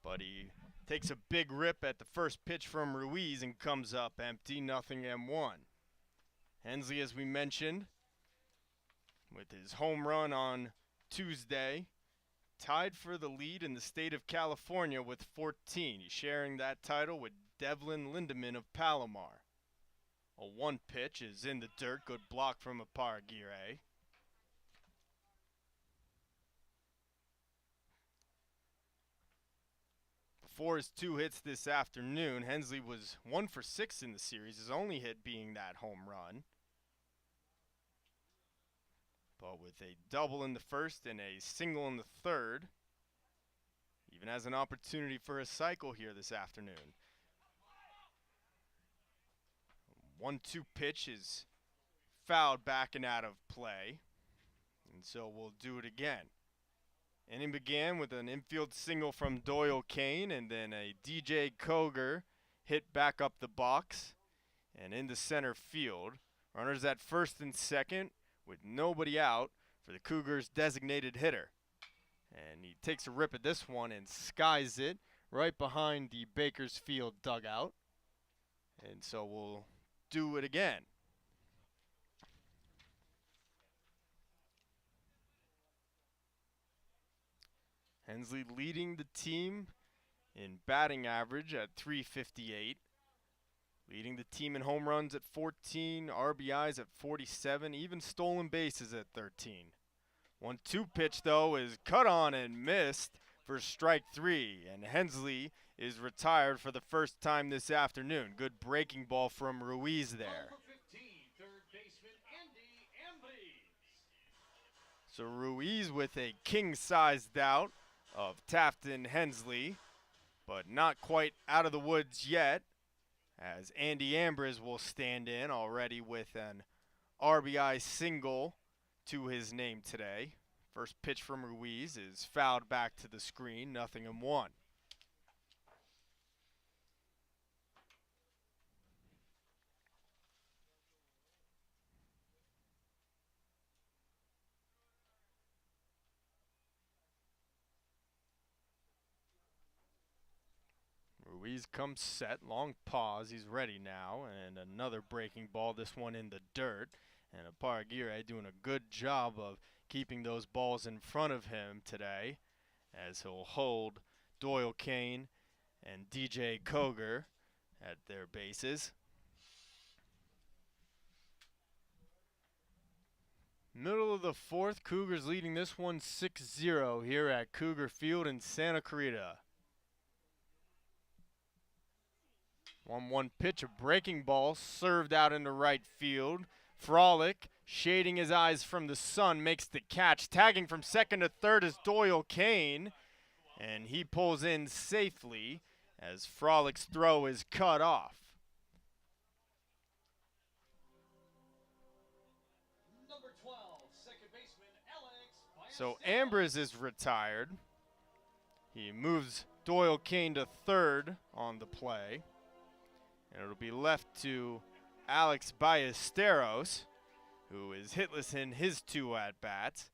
But he takes a big rip at the first pitch from Ruiz and comes up empty, nothing M1. Hensley, as we mentioned, with his home run on Tuesday, tied for the lead in the state of California with 14. He's sharing that title with Devlin Lindemann of Palomar. A 1 pitch is in the dirt. Good block from Aparaguirre. for his 2 hits this afternoon. Hensley was 1 for 6 in the series, his only hit being that home run. But with a double in the first and a single in the third, even has an opportunity for a cycle here this afternoon. 1-2 pitch is fouled back and out of play, and so we'll do it again. Inning began with an infield single from Doyle Kane, and then a DJ Cougar hit back up the box and into center field. Runners at first and second with nobody out for the Cougars' designated hitter. And he takes a rip at this one and skies it right behind the Bakersfield dugout. And so we'll do it again. Hensley leading the team in batting average at .358. Leading the team in home runs at 14, RBIs at 47, even stolen bases at 13. 1-2 pitch, though, is cut on and missed for strike 3, and Hensley is retired for the first time this afternoon. Good breaking ball from Ruiz there. So Ruiz with a king-sized out of Taft and Hensley, but not quite out of the woods yet, as Andy Ambrose will stand in already with an RBI single to his name today. First pitch from Ruiz is fouled back to the screen, 0-1. Ruiz comes set, long pause, he's ready now, and another breaking ball, this one in the dirt. And Aparaguirre doing a good job of keeping those balls in front of him today, as he'll hold Doyle Kane and DJ Cougar at their bases. Middle of the fourth, Cougars leading this one 6-0 here at Cougar Field in Santa Clarita. 1-1 pitch, a breaking ball served out into right field. Frolic, shading his eyes from the sun, makes the catch. Tagging from second to third is Doyle Kane, and he pulls in safely as Frolic's throw is cut off. Number 12, second baseman Alex. So Ambrose is retired. He moves Doyle Kane to third on the play. And it'll be left to Alex Ballesteros, who is hitless in his 2 at-bats.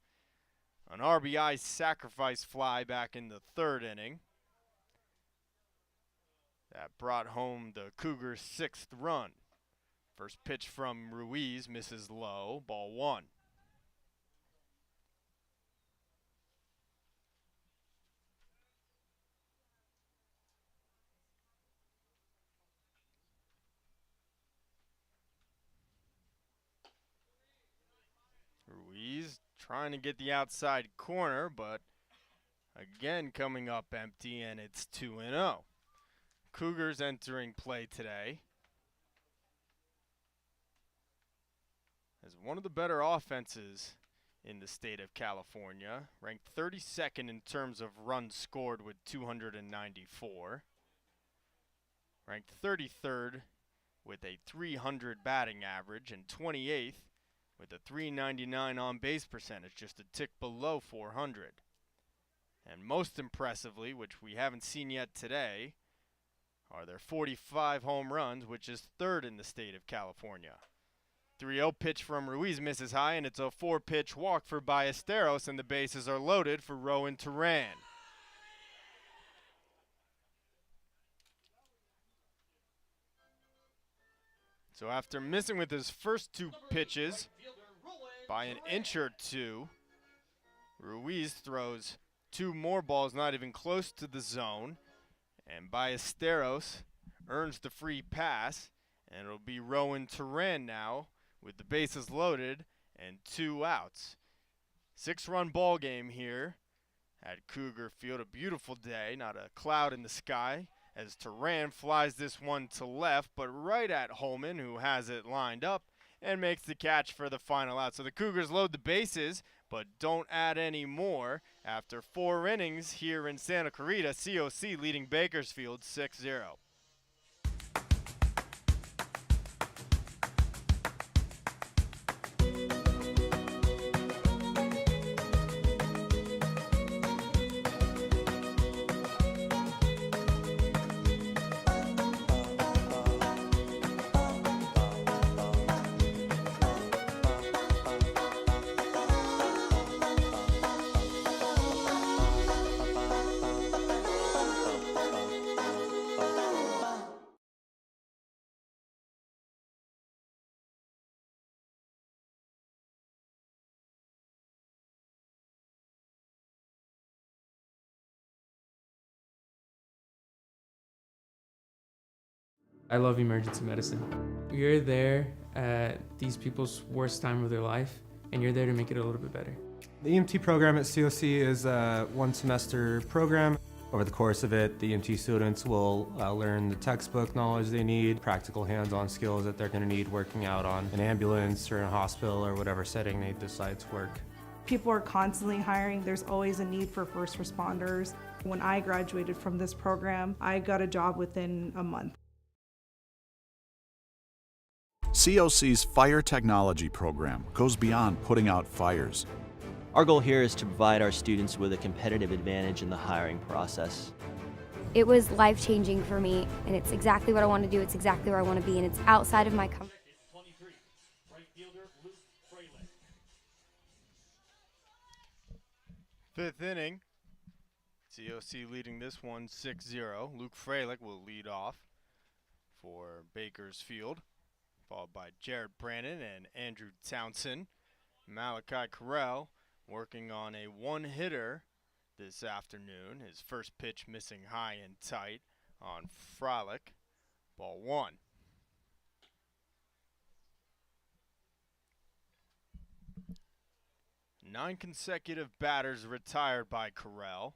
An RBI sacrifice fly back in the third inning. That brought home the Cougars' 6th run. First pitch from Ruiz misses low, ball 1. Ruiz trying to get the outside corner, but again coming up empty, and it's 2-0. Cougars entering play today as one of the better offenses in the state of California, ranked 32nd in terms of runs scored with 294. Ranked 33rd with a 300 batting average, and 28th with a 399 on-base percentage, just a tick below 400. And most impressively, which we haven't seen yet today, are their 45 home runs, which is 3rd in the state of California. 3-0 pitch from Ruiz misses high, and it's a 4-pitch walk for Ballesteros, and the bases are loaded for Rowan Turan. So after missing with his first 2 pitches by an inch or 2, Ruiz throws 2 more balls not even close to the zone, and Ballesteros earns the free pass, and it'll be Rowan Turan now with the bases loaded and 2 outs. 6-run ball game here at Cougar Field. A beautiful day, not a cloud in the sky, as Turan flies this one to left, but right at Holman, who has it lined up and makes the catch for the final out. So the Cougars load the bases, but don't add any more. After 4 innings here in Santa Clarita, COC leading Bakersfield 6-0. I love emergency medicine. You're there at these people's worst time of their life, and you're there to make it a little bit better. The EMT program at COC is a 1-semester program. Over the course of it, the EMT students will learn the textbook knowledge they need, practical hands-on skills that they're going to need working out on an ambulance or in a hospital or whatever setting they decide to work. People are constantly hiring. There's always a need for first responders. When I graduated from this program, I got a job within a month. COC's Fire Technology program goes beyond putting out fires. Our goal here is to provide our students with a competitive advantage in the hiring process. It was life-changing for me, and it's exactly what I want to do. It's exactly where I want to be, and it's outside of my comfort. 23, right fielder Luke Fralick. 5th inning, COC leading this one 6-0. Luke Fralick will lead off for Bakersfield, followed by Jared Brandon and Andrew Townsend. Malachi Carell working on a one-hitter this afternoon. His first pitch missing high and tight on Frolic. Ball 1. Nine consecutive batters retired by Carell,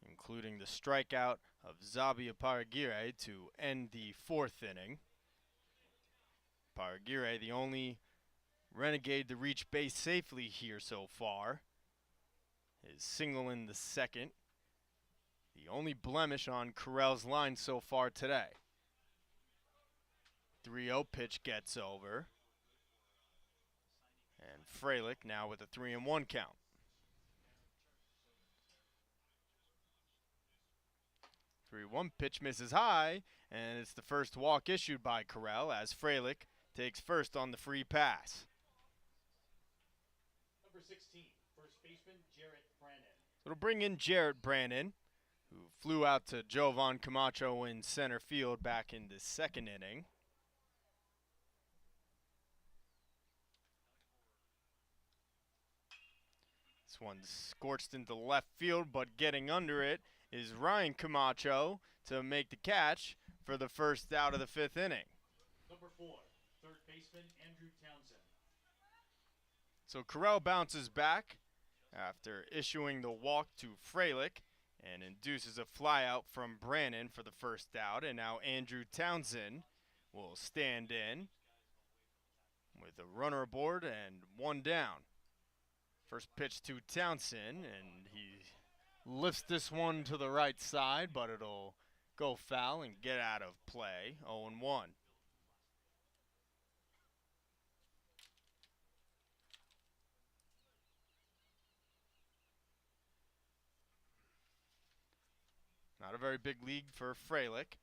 including the strikeout of Zabia Paraguirre to end the 4th inning. Paraguirre, the only Renegade to reach base safely here so far, is single in the 2nd. The only blemish on Carell's line so far today. 3-0 pitch gets over. And Fralick now with a 3-1 count. 3-1 pitch misses high, and it's the first walk issued by Carell as Fralick takes first on the free pass. Number 16, first baseman Jarrett Brandon. It'll bring in Jarrett Brandon, who flew out to Jovan Camacho in center field back in the 2nd inning. This one's scorched into left field, but getting under it is Ryan Camacho to make the catch for the first out of the 5th inning. Number 4, third baseman Andrew Townsend. So Carell bounces back after issuing the walk to Fralick and induces a flyout from Brannon for the first out. And now Andrew Townsend will stand in with a runner aboard and 1 down. First pitch to Townsend, and he lifts this one to the right side, but it'll go foul and get out of play. 0-1. Not a very big league for Fralick,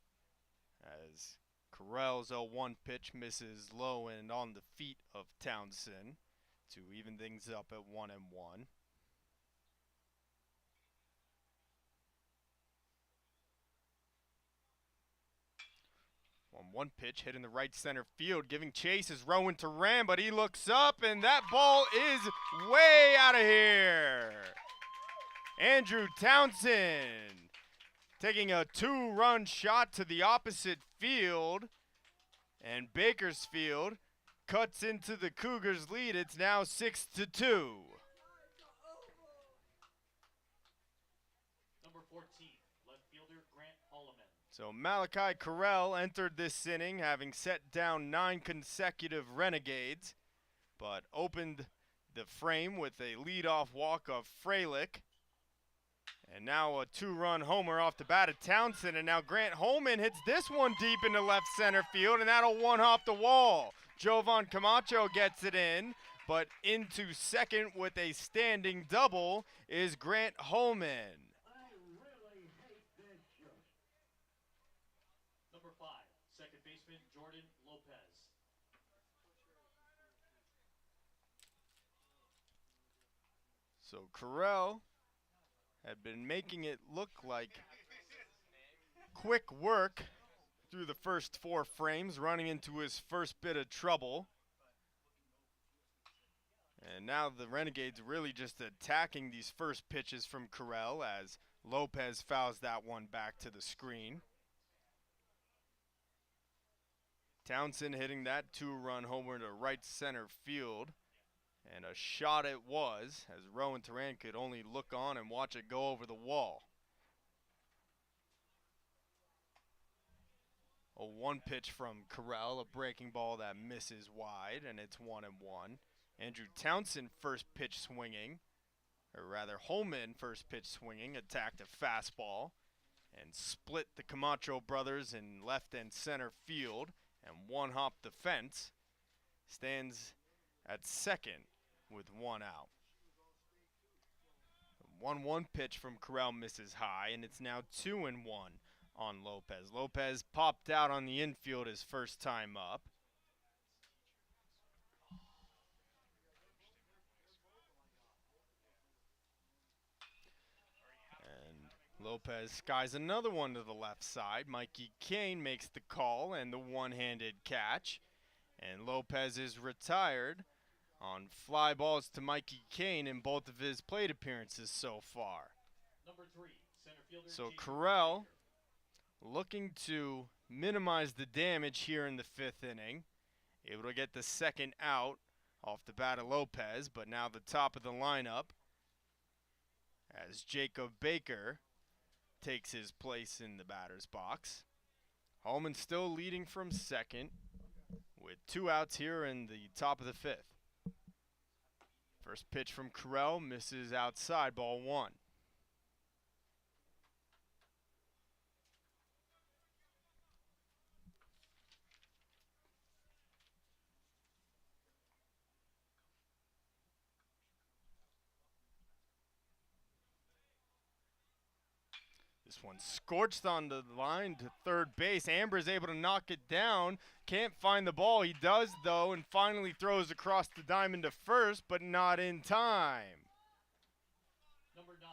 as Carell's 0-1 pitch misses low and on the feet of Townsend to even things up at 1-1. 1-1 pitch hit in the right center field, giving chase is Rowan Turan, but he looks up and that ball is way out of here. Andrew Townsend taking a 2-run shot to the opposite field, and Bakersfield cuts into the Cougars' lead. It's now 6-2. 14, left fielder Grant Holloman. So Malachi Carell entered this inning having set down 9 consecutive Renegades, but opened the frame with a leadoff walk of Freilich. And now a 2-run homer off the bat of Townsend, and now Grant Holman hits this one deep into left center field, and that'll one-hop the wall. Jovan Camacho gets it in, but into second with a standing double is Grant Holman. Number 5, second baseman Jordan Lopez. So Carell had been making it look like quick work through the first 4 frames, running into his first bit of trouble. And now the Renegades really just attacking these first pitches from Carell as Lopez fouls that one back to the screen. Townsend hitting that 2-run homer to right center field. And a shot it was, as Rowan Turan could only look on and watch it go over the wall. A 1 pitch from Carell, a breaking ball that misses wide, and it's 1-1. Andrew Townsend first pitch swinging, or rather Holman first pitch swinging, attacked a fastball and split the Camacho brothers in left and center field and one-hop the fence. Stands at second with 1 out. 1-1 pitch from Carell misses high, and it's now 2-1 on Lopez. Lopez popped out on the infield his first time up. And Lopez skies another one to the left side. Mikey Kane makes the call and the one-handed catch. And Lopez is retired on fly balls to Mikey Kane in both of his plate appearances so far. Number 3, center fielder So Jacob Carell Baker. looking to minimize the damage here in the 5th inning. Able to get the second out off the bat of Lopez, but now the top of the lineup as Jacob Baker takes his place in the batter's box. Holman still leading from second with 2 outs here in the top of the 5th. First pitch from Carell misses outside, ball 1. This one scorched on the line to third base. Amber is able to knock it down. Can't find the ball. He does, though, and finally throws across the diamond to first, but not in time. Number 9,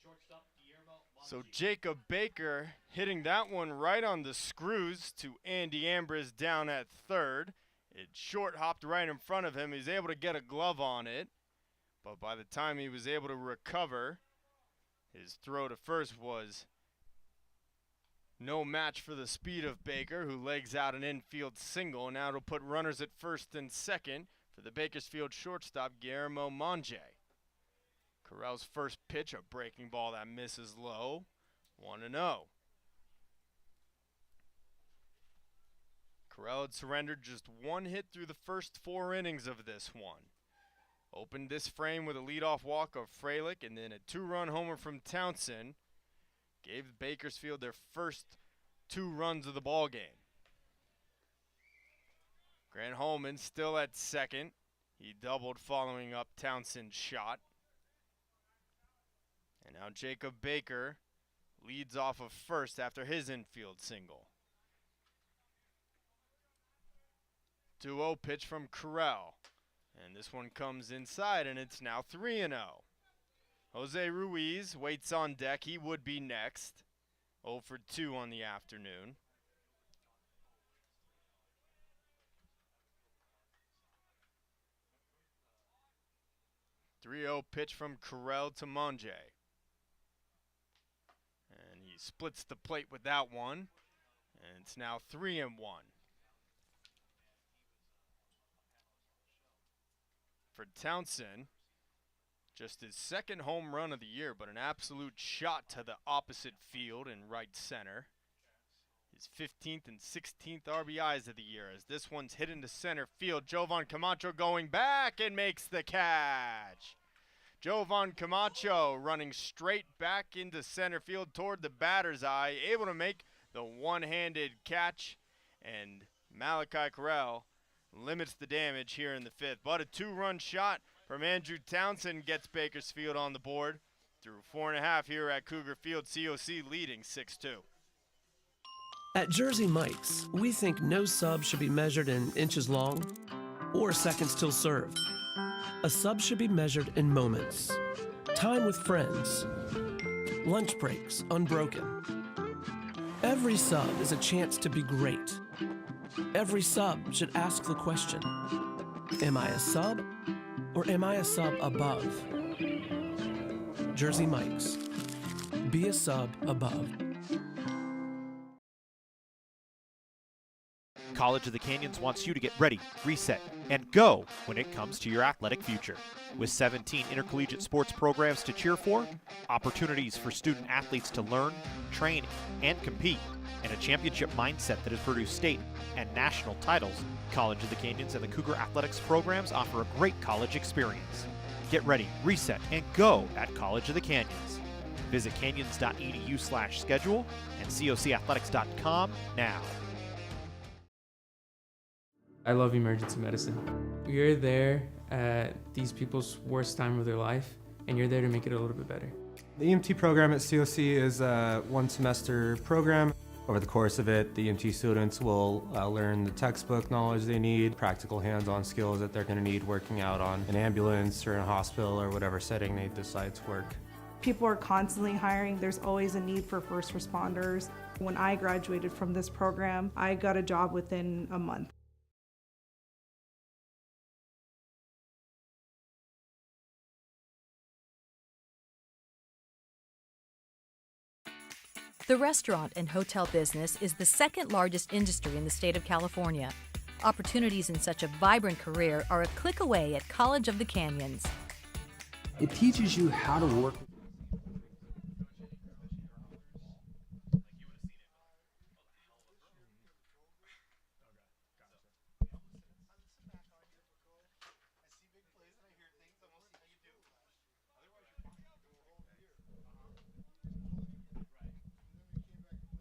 shortstop Guillermo Monge. So Jacob Baker hitting that one right on the screws to Andy Ambrose down at third. It short hopped right in front of him. He was able to get a glove on it, but by the time he was able to recover, his throw to first was no match for the speed of Baker, who legs out an infield single. Now it'll put runners at first and second for the Bakersfield shortstop, Guillermo Monge. Carell's first pitch, a breaking ball that misses low, 1-0. Carell had surrendered just 1 hit through the first 4 innings of this one. Opened this frame with a leadoff walk of Freilich and then a 2-run homer from Townsend. Gave Bakersfield their first 2 runs of the ball game. Grant Holman still at second. He doubled following up Townsend's shot. And now Jacob Baker leads off of first after his infield single. 2-0 pitch from Carell. And this one comes inside, and it's now 3-0. Jose Ruiz waits on deck. He would be next. 0 for 2 on the afternoon. .3-0 pitch from Carell to Monge. And he splits the plate with that one. And it's now 3-1. For Townsend, Just his second home run of the year, but an absolute shot to the opposite field in right center. His 15th and 16th RBIs of the year, as this one's hit into center field. Jovan Camacho going back and makes the catch. Jovan Camacho running straight back into center field toward the batter's eye, able to make the one-handed catch, and Malachi Corral limits the damage here in the fifth. But a two-run shot from Andrew Townsend gets Bakersfield on the board through 4.5 here at Cougar Field. COC leading 6-2. At Jersey Mike's, we think no sub should be measured in inches long or seconds till served. A sub should be measured in moments. Time with friends. Lunch breaks unbroken. Every sub is a chance to be great. Every sub should ask the question, am I a sub or am I a sub above? Jersey Mike's. Be a sub above. College of the Canyons wants you to get ready, reset, and go when it comes to your athletic future. With 17 intercollegiate sports programs to cheer for, opportunities for student athletes to learn, train, and compete, and a championship mindset that has produced state and national titles, College of the Canyons and the Cougar athletics programs offer a great college experience. Get ready, reset, and go at College of the Canyons. Visit canyons.edu/schedule and cocathletics.com now. I love emergency medicine. You're there at these people's worst time of their life, and you're there to make it a little bit better. The EMT program at COC is a one-semester program. Over the course of it, the EMT students will learn the textbook knowledge they need, practical hands-on skills that they're going to need working out on an ambulance or in a hospital or whatever setting they decide to work. People are constantly hiring. There's always a need for first responders. When I graduated from this program, I got a job within a month. The restaurant and hotel business is the second largest industry in the state of California. Opportunities in such a vibrant career are a click away at College of the Canyons. It teaches you how to work.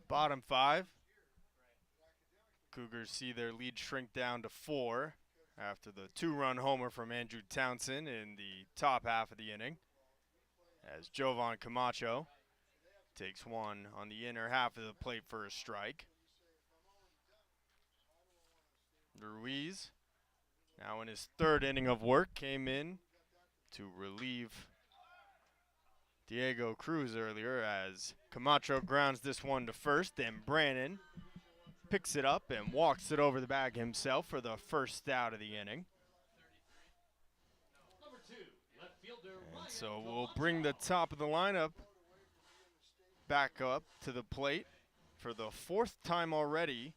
Bottom 5. Cougars see their lead shrink down to 4 after the 2-run homer from Andrew Townsend in the top half of the inning, as Jovan Camacho takes one on the inner half of the plate for a strike. Ruiz, now in his 3rd inning of work, came in to relieve Diego Cruz earlier, as Camacho grounds this one to first, and Brannon picks it up and walks it over the bag himself for the first out of the inning. And so we'll bring the top of the lineup back up to the plate for the 4th time already,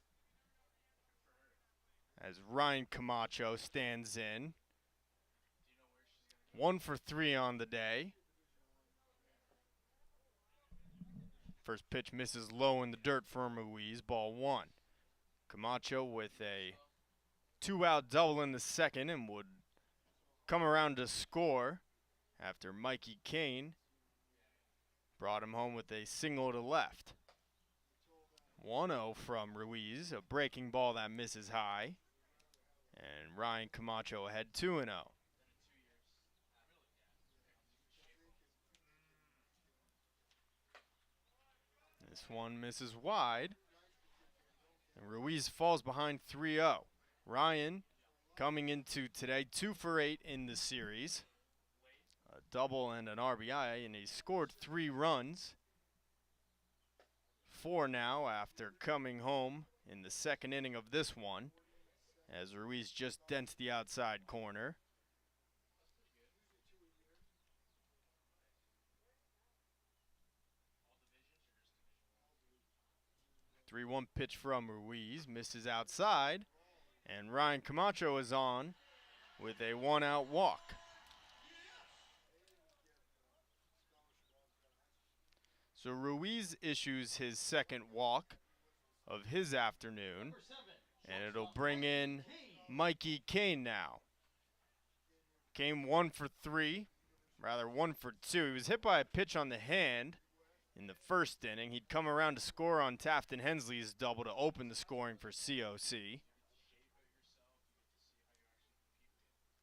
as Ryan Camacho stands in. 1 for 3 on the day. First pitch misses low in the dirt for Ruiz, ball 1. Camacho with a 2-out double in the second and would come around to score after Mikey Kane brought him home with a single to left. 1-0 from Ruiz, a breaking ball that misses high, and Ryan Camacho ahead 2-0. This one misses wide, and Ruiz falls behind 3-0. Ryan coming into today 2 for 8 in the series, a double and an RBI, and he scored 3 runs. 4 now after coming home in the 2nd inning of this one, as Ruiz just dents the outside corner. The 3-1 pitch from Ruiz misses outside, and Ryan Camacho is on with a 1-out walk. So Ruiz issues his second walk of his afternoon, and it'll bring in Mikey Kane now. Kane 1 for 3, rather 1 for 2. He was hit by a pitch on the hand in the first inning. He'd come around to score on Tafton Hensley's double to open the scoring for COC.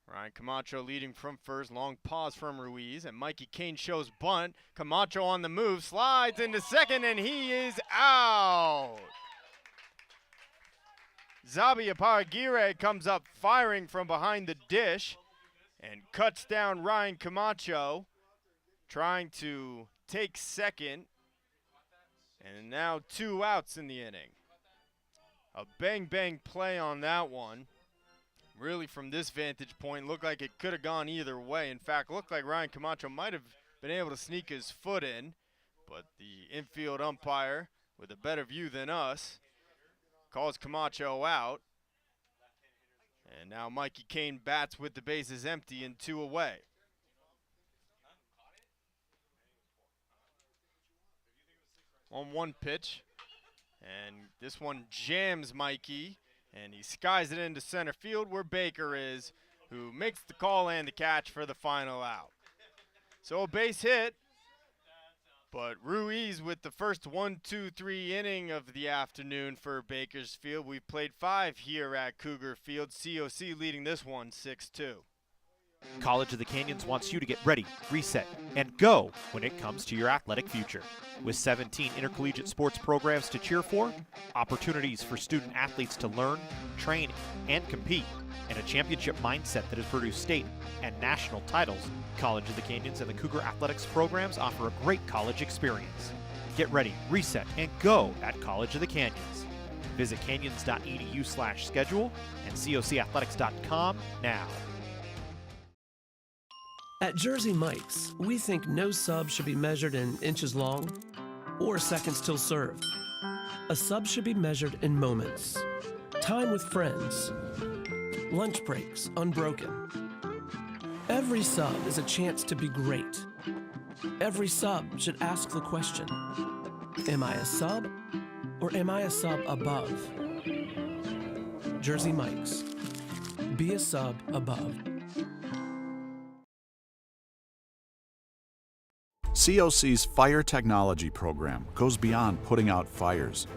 Ryan Camacho leading from first. Long pause from Ruiz, and Mikey Kane shows bunt. Camacho on the move, slides into second, and he is out. Zabia Paraguirre comes up firing from behind the dish and cuts down Ryan Camacho, trying to take second. And now 2 outs in the inning. A bang-bang play on that one. Really, from this vantage point, looked like it could have gone either way. In fact, looked like Ryan Camacho might have been able to sneak his foot in, but the infield umpire, with a better view than us, calls Camacho out. And now Mikey Kane bats with the bases empty and 2 away. On 1 pitch, and this one jams Mikey, and he skies it into center field where Baker is, who makes the call and the catch for the final out. So a base hit, but Ruiz with the first 1-2-3 inning of the afternoon for Bakersfield. We've played 5 here at Cougar Field. COC leading this one 6-2. College of the Canyons wants you to get ready, reset, and go when it comes to your athletic future. With 17 intercollegiate sports programs to cheer for, opportunities for student athletes to learn, train, and compete, and a championship mindset that has produced state and national titles, College of the Canyons and the Cougar Athletics programs offer a great college experience. Get ready, reset, and go at College of the Canyons. Visit canyons.edu/schedule and cocathletics.com now. At Jersey Mike's, we think no sub should be measured in inches long or seconds till served. A sub should be measured in moments. Time with friends. Lunch breaks unbroken. Every sub is a chance to be great. Every sub should ask the question, am I a sub or am I a sub above? Jersey Mike's. Be a sub above. COC's Fire Technology program goes beyond putting out fires.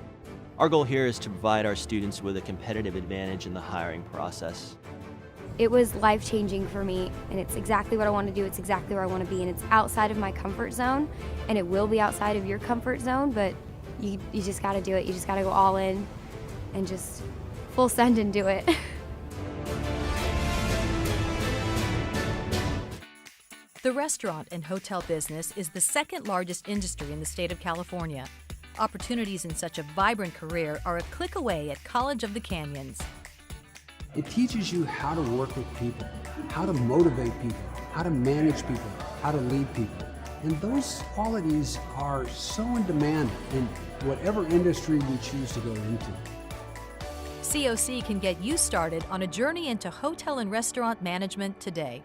Our goal here is to provide our students with a competitive advantage in the hiring process. It was life-changing for me, and it's exactly what I want to do. It's exactly where I want to be, and it's outside of my comfort zone, and it will be outside of your comfort zone, but you just got to do it. You just got to go all in and just full send and do it. The restaurant and hotel business is the second largest industry in the state of California. Opportunities in such a vibrant career are a click away at College of the Canyons. It teaches you how to work with people, how to motivate people, how to manage people, how to lead people. And those qualities are so in demand in whatever industry we choose to go into. COC can get you started on a journey into hotel and restaurant management today.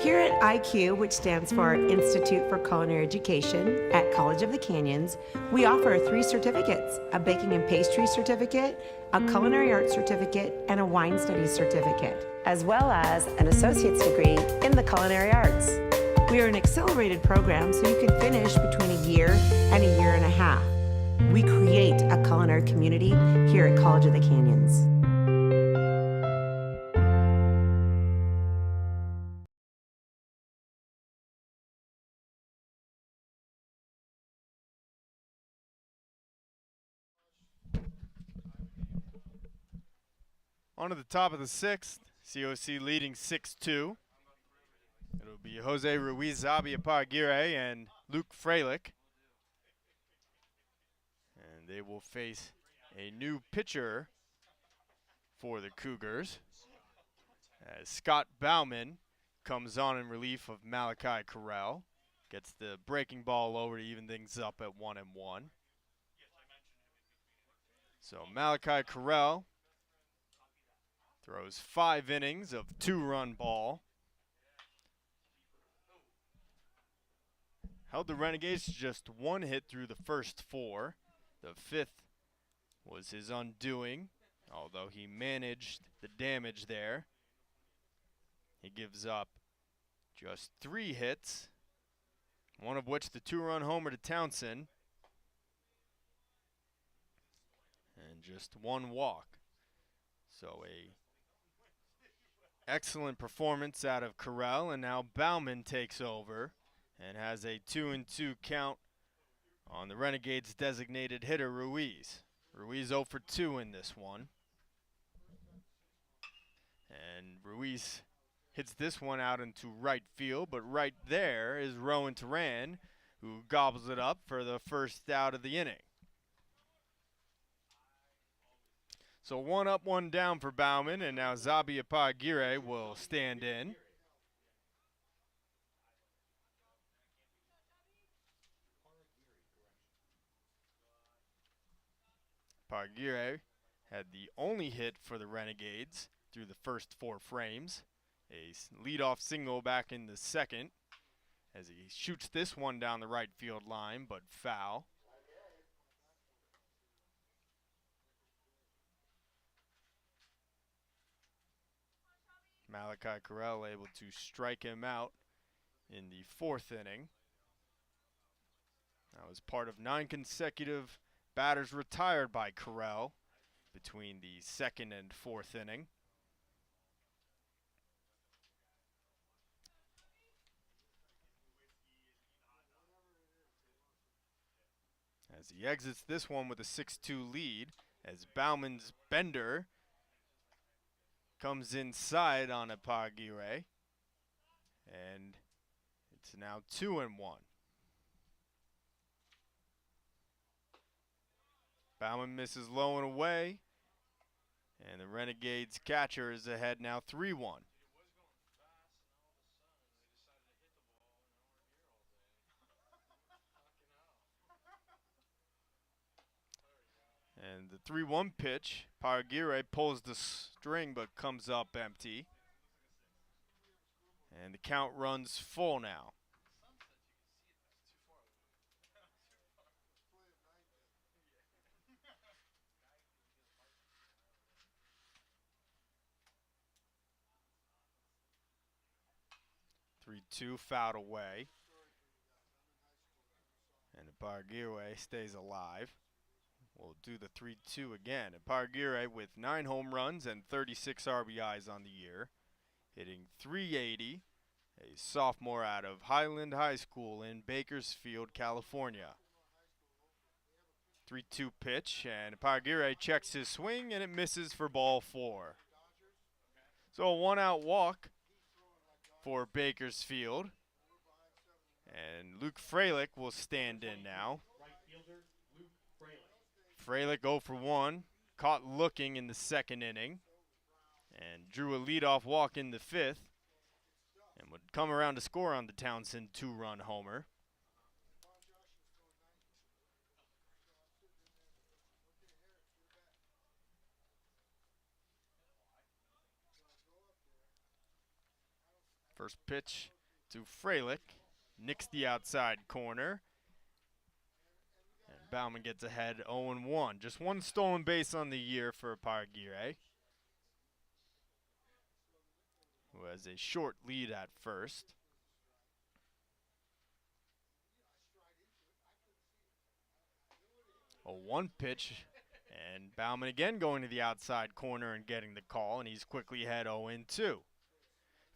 Here at IQ, which stands for Institute for Culinary Education at College of the Canyons, we offer 3 certificates, a baking and pastry certificate, a culinary arts certificate, and a wine studies certificate, as well as an associate's degree in the culinary arts. We are an accelerated program, so you can finish between a year and a year and a half. We create a culinary community here at College of the Canyons. On to the top of the 6th, COC leading 6-2. It'll be Jose Ruiz, Zabia Paraguirre, and Luke Freilich. And they will face a new pitcher for the Cougars, as Scott Bauman comes on in relief of Malachi Carell. Gets the breaking ball over to even things up at 1-1. So Malachi Carell throws 5 innings of 2-run ball. held the Renegades to just one hit through the first 4. The 5th was his undoing, although he managed the damage there. He gives up just 3 hits, one of which the 2-run homer to Townsend, and just 1 walk. So a excellent performance out of Carell, and now Bauman takes over and has a 2-2 count on the Renegades' designated hitter, Ruiz. Ruiz 0 for 2 in this one. And Ruiz hits this one out into right field, but right there is Rowan Turan, who gobbles it up for the first out of the inning. So 1 up, 1 down for Bauman, and now Zabia Pagire will stand in. Pagire had the only hit for the Renegades through the first 4 frames. A leadoff single back in the second as he shoots this one down the right field line, but foul. Malachi Carell able to strike him out in the 4th inning. That was part of 9 consecutive batters retired by Carell between the 2nd and 4th inning. As he exits this one with a 6-2 lead, as Bauman's bender comes inside on Pagire, and it's now 2-1. Bauman misses low and away, and the Renegades catcher is ahead now 3-1. And the 3-1 pitch, Pagire pulls the string but comes up empty. And the count runs full now. Three-two fouled away. And Pagire stays alive. We'll do the 3-2 again. And Pagire with 9 home runs and 36 RBIs on the year, hitting .380, a sophomore out of Highland High School in Bakersfield, California. 3-2 pitch, and Pagire checks his swing, and it misses for ball 4. So a 1-out walk for Bakersfield. And Luke Freilich will stand in now. Freilich 0 for 1, caught looking in the 2nd inning, and drew a leadoff walk in the 5th, and would come around to score on the Townsend 2-run homer. First pitch to Freilich, nicks the outside corner. Bauman gets ahead 0-1. Just 1 stolen base on the year for Pagire, who has a short lead at first. A 1 pitch, and Bauman again going to the outside corner and getting the call, and he's quickly ahead 0-2.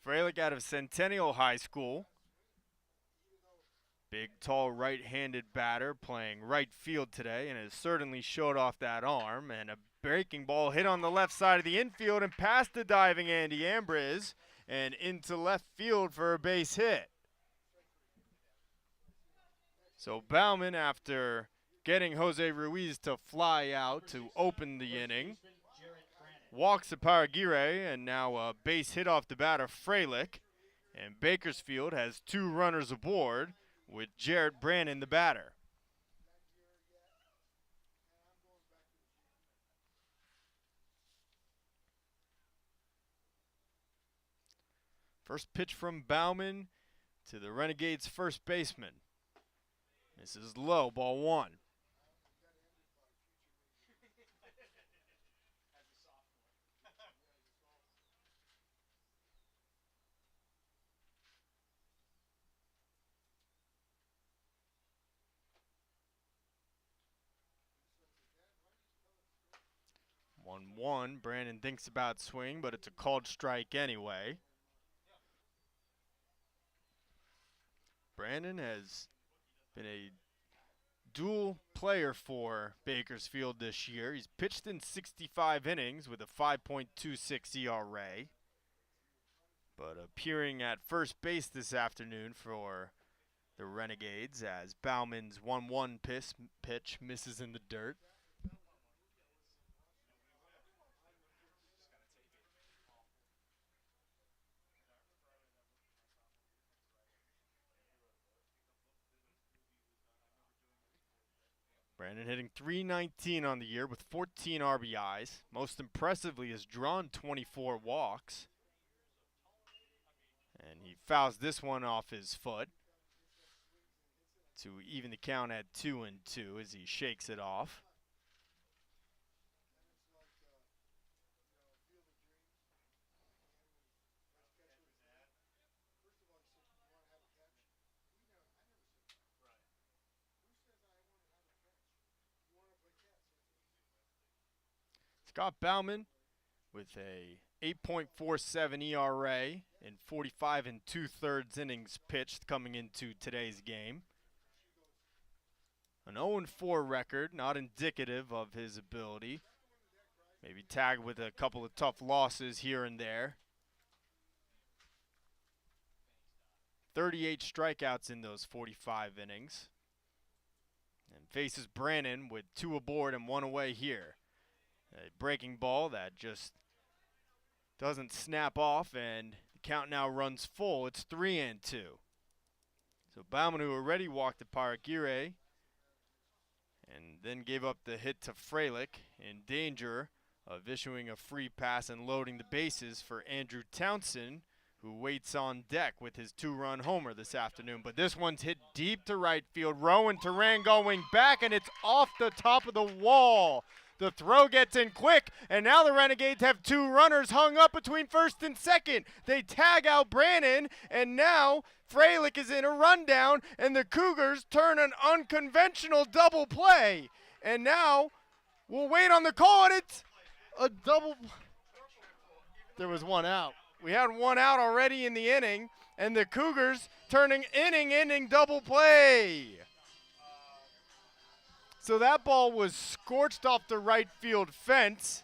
Freilich out of Centennial High School. Big, tall, right-handed batter playing right field today, and has certainly showed off that arm. And a breaking ball hit on the left side of the infield and past the diving Andy Ambriz and into left field for a base hit. So Bauman, after getting Jose Ruiz to fly out to open the inning, walks to Pagire, and now a base hit off the batter Freilich. And Bakersfield has 2 runners aboard, with Jarrett Brannon the batter. First pitch from Bauman to the Renegades' first baseman. This is low, ball 1. 1-1. Brandon thinks about swing, but it's a called strike anyway. Brandon has been a dual player for Bakersfield this year. He's pitched in 65 innings with a 5.26 ERA. But appearing at first base this afternoon for the Renegades as Bauman's 1-1 pitch misses in the dirt. Brandon hitting .319 on the year with 14 RBIs. Most impressively has drawn 24 walks. And he fouls this one off his foot to even the count at 2-2 as he shakes it off. Scott Bauman with a 8.47 ERA in 45 2/3 innings pitched coming into today's game. An 0-4 record, not indicative of his ability. Maybe tagged with a couple of tough losses here and there. 38 strikeouts in those 45 innings. And faces Brandon with 2 aboard and 1 away here. A breaking ball that just doesn't snap off, and the count now runs full. It's 3-2. So Bauman, who already walked at Paraguay and then gave up the hit to Freilich, in danger of issuing a free pass and loading the bases for Andrew Townsend, who waits on deck with his 2-run homer this afternoon. But this one's hit deep to right field. Rowan Turan going back, and it's off the top of the wall. The throw gets in quick, and now the Renegades have 2 runners hung up between first and second. They tag out Brandon, and now Freilich is in a rundown, and the Cougars turn an unconventional double play. And now we'll wait on the call, and it's a double. There was 1 out. We had 1 out already in the inning, and the Cougars turning inning double play. So that ball was scorched off the right field fence.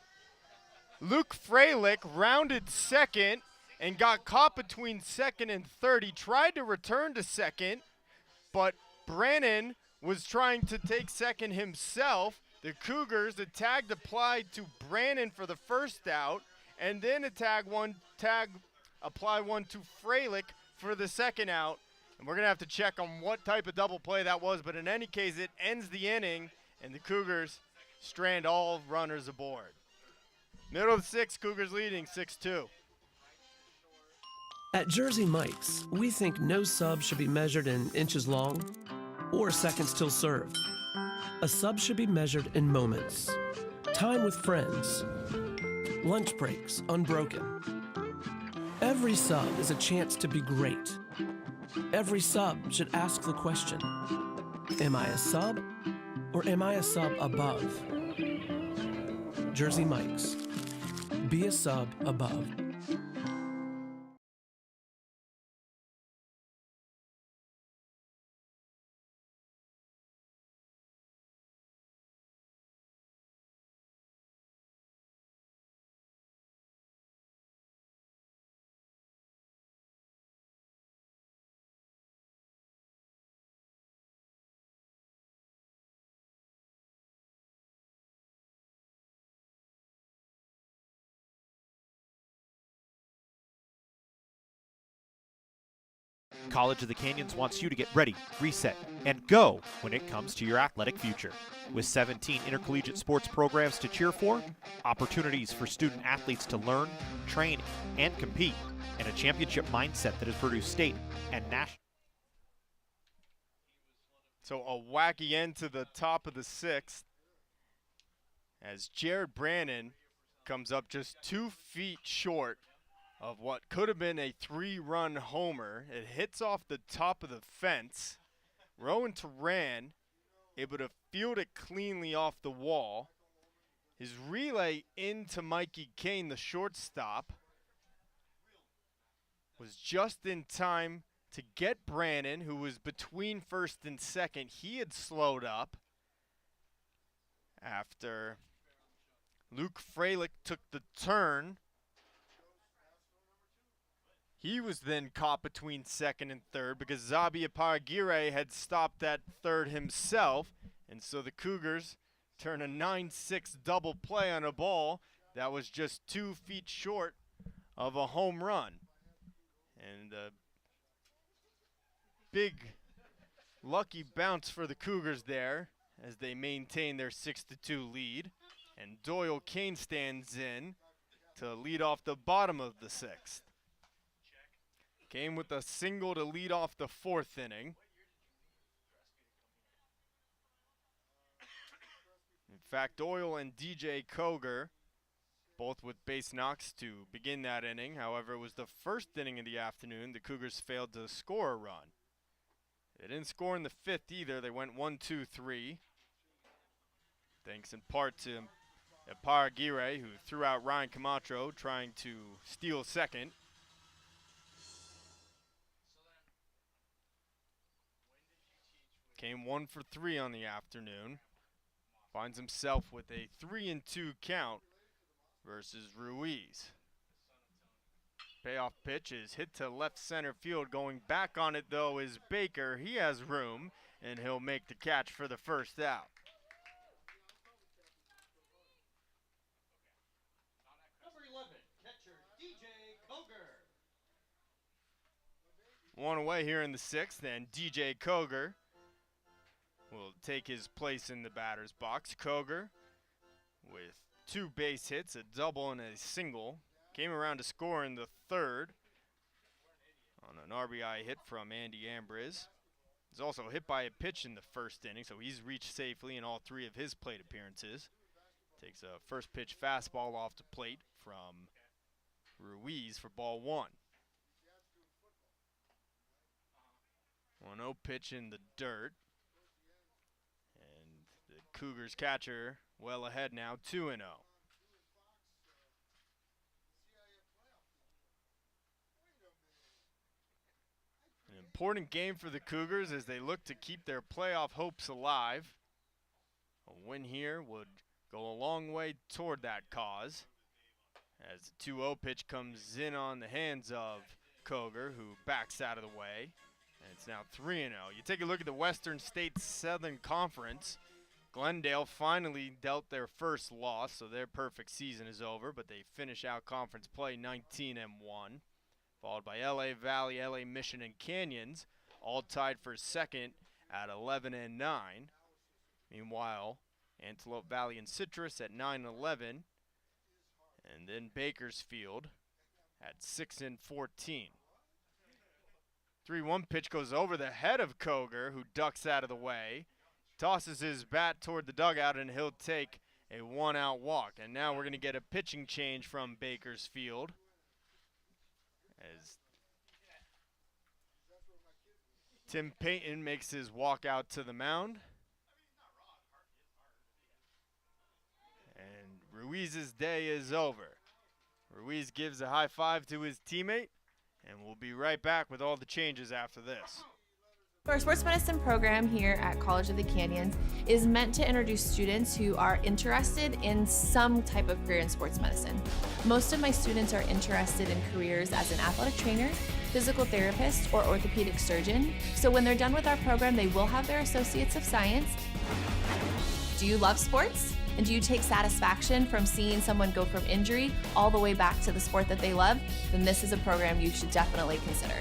Luke Freilich rounded second and got caught between second and third. He tried to return to second, but Brannon was trying to take second himself. The Cougars, the tag applied to Brannon for the first out, and then apply one to Freilich for the second out. And we're going to have to check on what type of double play that was, but in any case, it ends the inning, and the Cougars strand all runners aboard. Middle of the 6th, Cougars leading 6-2. At Jersey Mike's, we think no sub should be measured in inches long or seconds till served. A sub should be measured in moments. Time with friends. Lunch breaks unbroken. Every sub is a chance to be great. Every sub should ask the question, am I a sub or am I a sub above? Jersey Mike's. Be a sub above. College of the Canyons wants you to get ready, reset, and go when it comes to your athletic future. With 17 intercollegiate sports programs to cheer for, opportunities for student athletes to learn, train, and compete, and a championship mindset that has produced state and national. So a wacky end to the top of the 6th as Jared Brannon comes up just 2 feet short of what could have been a 3-run homer. It hits off the top of the fence. Rowan Turan able to field it cleanly off the wall. His relay into Mikey Kane, the shortstop, was just in time to get Brannon, who was between first and second. He had slowed up after Luke Freilich took the turn. He was then caught between second and third because Zabi Aparagire had stopped at third himself. And so the Cougars turn a 9-6 double play on a ball that was just 2 feet short of a home run. And a big lucky bounce for the Cougars there as they maintain their 6-2 lead. And Doyle Kane stands in to lead off the bottom of the 6th. Kane with a single to lead off the 4th inning. In fact, Doyle and DJ Cougar both with base knocks to begin that inning. However, it was the first inning of the afternoon. The Cougars failed to score a run. They didn't score in the 5th either. They went 1-2-3. Thanks in part to Aparagire, who threw out Ryan Camacho trying to steal second. Came 1 for 3 on the afternoon. Finds himself with a 3-2 count versus Ruiz. Payoff pitch is hit to left center field. Going back on it, though, is Baker. He has room, and he'll make the catch for the first out. Number 11, catcher DJ Cougar. One away here in the 6th, and DJ Cougar will take his place in the batter's box. Cougar with 2 base hits, a double and a single. Came around to score in the 3rd on an RBI hit from Andy Ambriz. He's also hit by a pitch in the 1st inning, so he's reached safely in all 3 of his plate appearances. Takes a first pitch fastball off the plate from Ruiz for ball 1. 1-0 pitch in the dirt. And the Cougars catcher well ahead now, 2-0. An important game for the Cougars as they look to keep their playoff hopes alive. A win here would go a long way toward that cause, as the 2-0 pitch comes in on the hands of Cougar, who backs out of the way. And it's now 3-0. You take a look at the Western States Southern Conference. Glendale finally dealt their first loss, so their perfect season is over, but they finish out conference play 19-1. Followed by LA Valley, LA Mission, and Canyons, all tied for second at 11-9. Meanwhile, Antelope Valley and Citrus at 9-11. And then Bakersfield at 6-14. 3-1 pitch goes over the head of Cougar, who ducks out of the way. Tosses his bat toward the dugout, and he'll take a 1-out walk. And now we're going to get a pitching change from Bakersfield, as Tim Payton makes his walk out to the mound. And Ruiz's day is over. Ruiz gives a high five to his teammate, and we'll be right back with all the changes after this. Our sports medicine program here at College of the Canyons is meant to introduce students who are interested in some type of career in sports medicine. Most of my students are interested in careers as an athletic trainer, physical therapist, or orthopedic surgeon. So when they're done with our program, they will have their Associates of Science. Do you love sports? And do you take satisfaction from seeing someone go from injury all the way back to the sport that they love? Then this is a program you should definitely consider.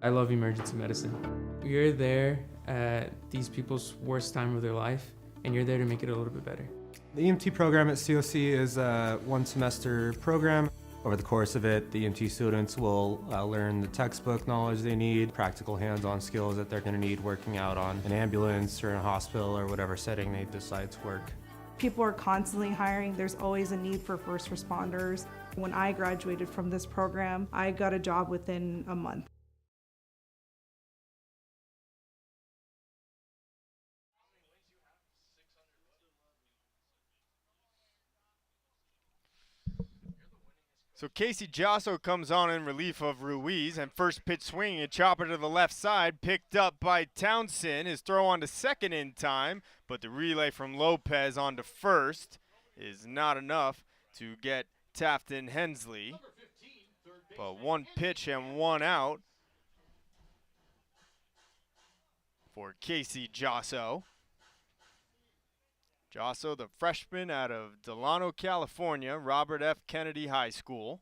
I love emergency medicine. You're there at these people's worst time of their life, and you're there to make it a little bit better. The EMT program at COC is a one-semester program. Over the course of it, the EMT students will learn the textbook knowledge they need, practical hands-on skills that they're going to need working out on an ambulance or in a hospital or whatever setting they decide to work. People are constantly hiring. There's always a need for first responders. When I graduated from this program, I got a job within a month. So Casey Josso comes on in relief of Ruiz, and first pitch swinging, a chopper to the left side, picked up by Townsend. His throw on to second in time, but the relay from Lopez on to first is not enough to get Tafton Hensley. But one pitch and one out for Casey Josso. Josso, the freshman out of Delano, California, Robert F. Kennedy High School.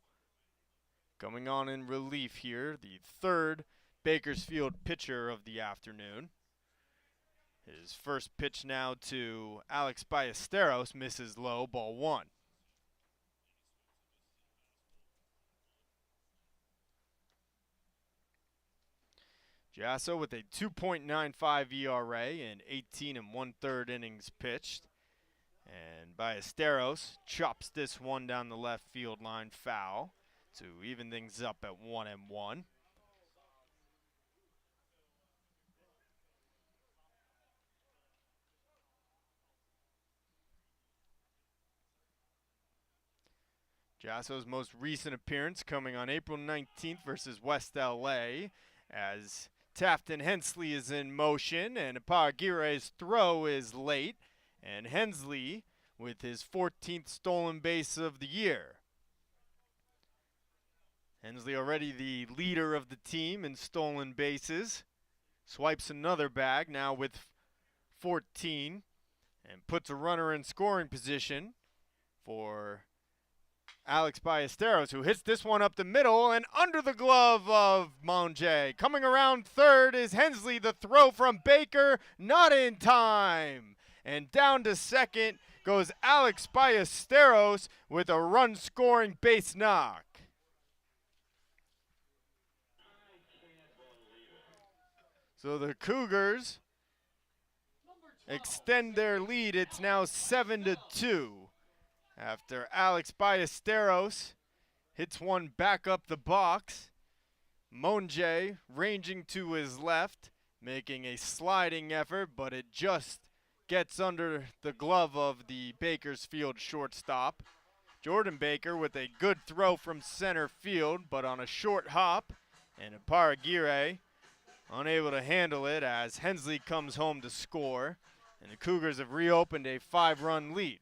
Coming on in relief here, the third Bakersfield pitcher of the afternoon. His first pitch now to Alex Ballesteros, misses low, ball one. Josso with a 2.95 ERA in 18 1/3 innings pitched. And Ballesteros chops this one down the left field line foul to even things up at 1-1. Josso's most recent appearance coming on April 19th versus West LA, as Tafton Hensley is in motion and Aparagire's throw is late. And Hensley with his 14th stolen base of the year. Hensley already the leader of the team in stolen bases. Swipes another bag now with 14 and puts a runner in scoring position for Alex Ballesteros, who hits this one up the middle and under the glove of Monge. Coming around third is Hensley. The throw from Baker, not in time. And down to second goes Alex Ballesteros with a run-scoring base knock. So the Cougars extend their lead. It's now 7-2 after Alex Ballesteros hits one back up the box. Monge ranging to his left, making a sliding effort, but it just gets under the glove of the Bakersfield shortstop. Jordan Baker with a good throw from center field, but on a short hop, and Aparaguirre unable to handle it as Hensley comes home to score, and the Cougars have reopened a 5-run lead.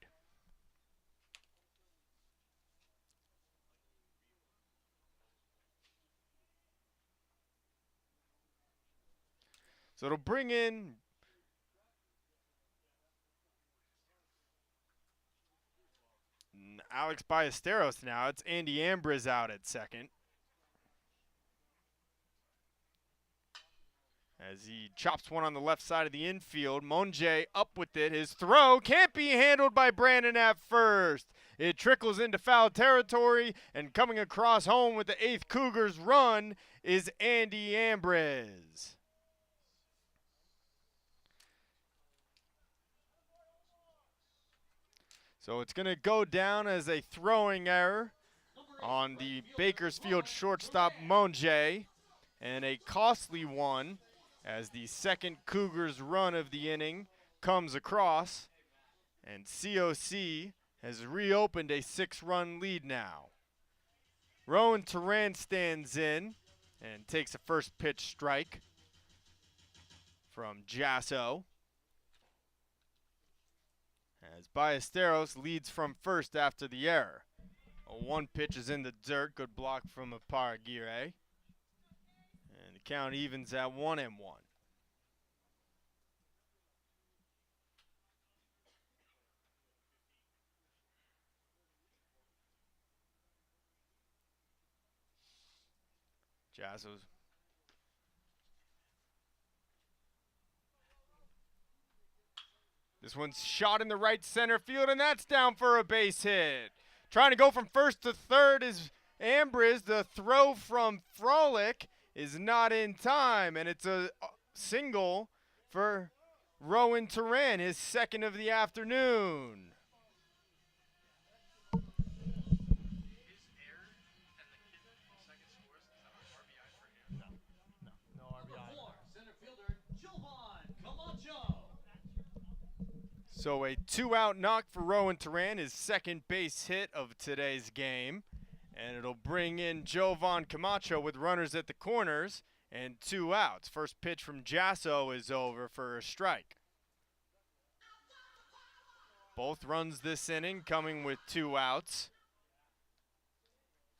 So it'll bring in Alex Ballesteros now. It's Andy Ambriz out at second, as he chops one on the left side of the infield. Monge up with it. His throw can't be handled by Brandon at first. It trickles into foul territory, and coming across home with the 8th Cougars run is Andy Ambriz. So it's going to go down as a throwing error on the Bakersfield shortstop Monge, and a costly one as the second Cougars run of the inning comes across, and COC has reopened a 6-run lead now. Rowan Turan stands in and takes a first pitch strike from Josso, as Ballesteros leads from first after the error. One pitch is in the dirt. Good block from Aparaguirre. And the count evens at 1-1. Josso's This one's shot in the right center field, and that's down for a base hit. Trying to go from first to third is Ambriz. The throw from Frolic is not in time, and it's a single for Rowan Turan, his second of the afternoon. So a 2-out knock for Rowan Turan, his second base hit of today's game. And it'll bring in Jovan Camacho with runners at the corners and 2 outs. First pitch from Jasso is over for a strike. Both runs this inning coming with 2 outs.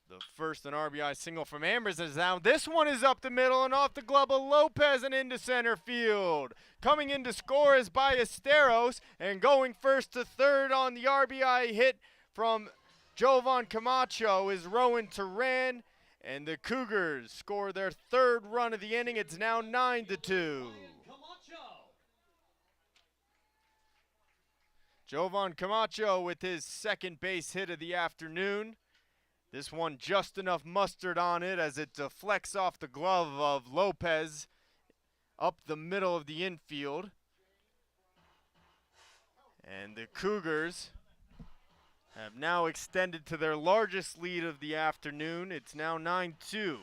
The first an RBI single from Ambriz is down. This one is up the middle and off the glove of Lopez and into center field. Coming in to score is Ballesteros, and going first to third on the RBI hit from Jovan Camacho is Rowan Turan, and the Cougars score their 3rd run of the inning. It's now 9-2. Jovan Camacho with his second base hit of the afternoon. This one just enough mustard on it as it deflects off the glove of Lopez up the middle of the infield. And the Cougars have now extended to their largest lead of the afternoon. It's now 9-2.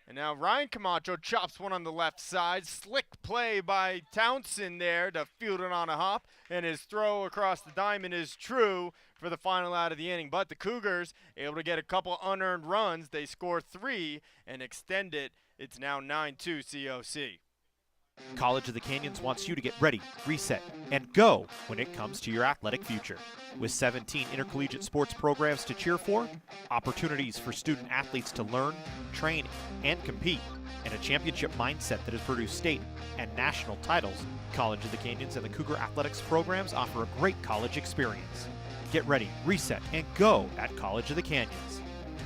And now Ryan Camacho chops one on the left side. Slick play by Townsend there to field it on a hop. And his throw across the diamond is true for the final out of the inning. But the Cougars able to get a couple unearned runs. They score 3 and extend it. It's now 9-2 COC. College of the Canyons wants you to get ready, reset, and go when it comes to your athletic future. With 17 intercollegiate sports programs to cheer for, opportunities for student athletes to learn, train, and compete, and a championship mindset that has produced state and national titles, College of the Canyons and the Cougar athletics programs offer a great college experience. Get ready, reset, and go at College of the Canyons.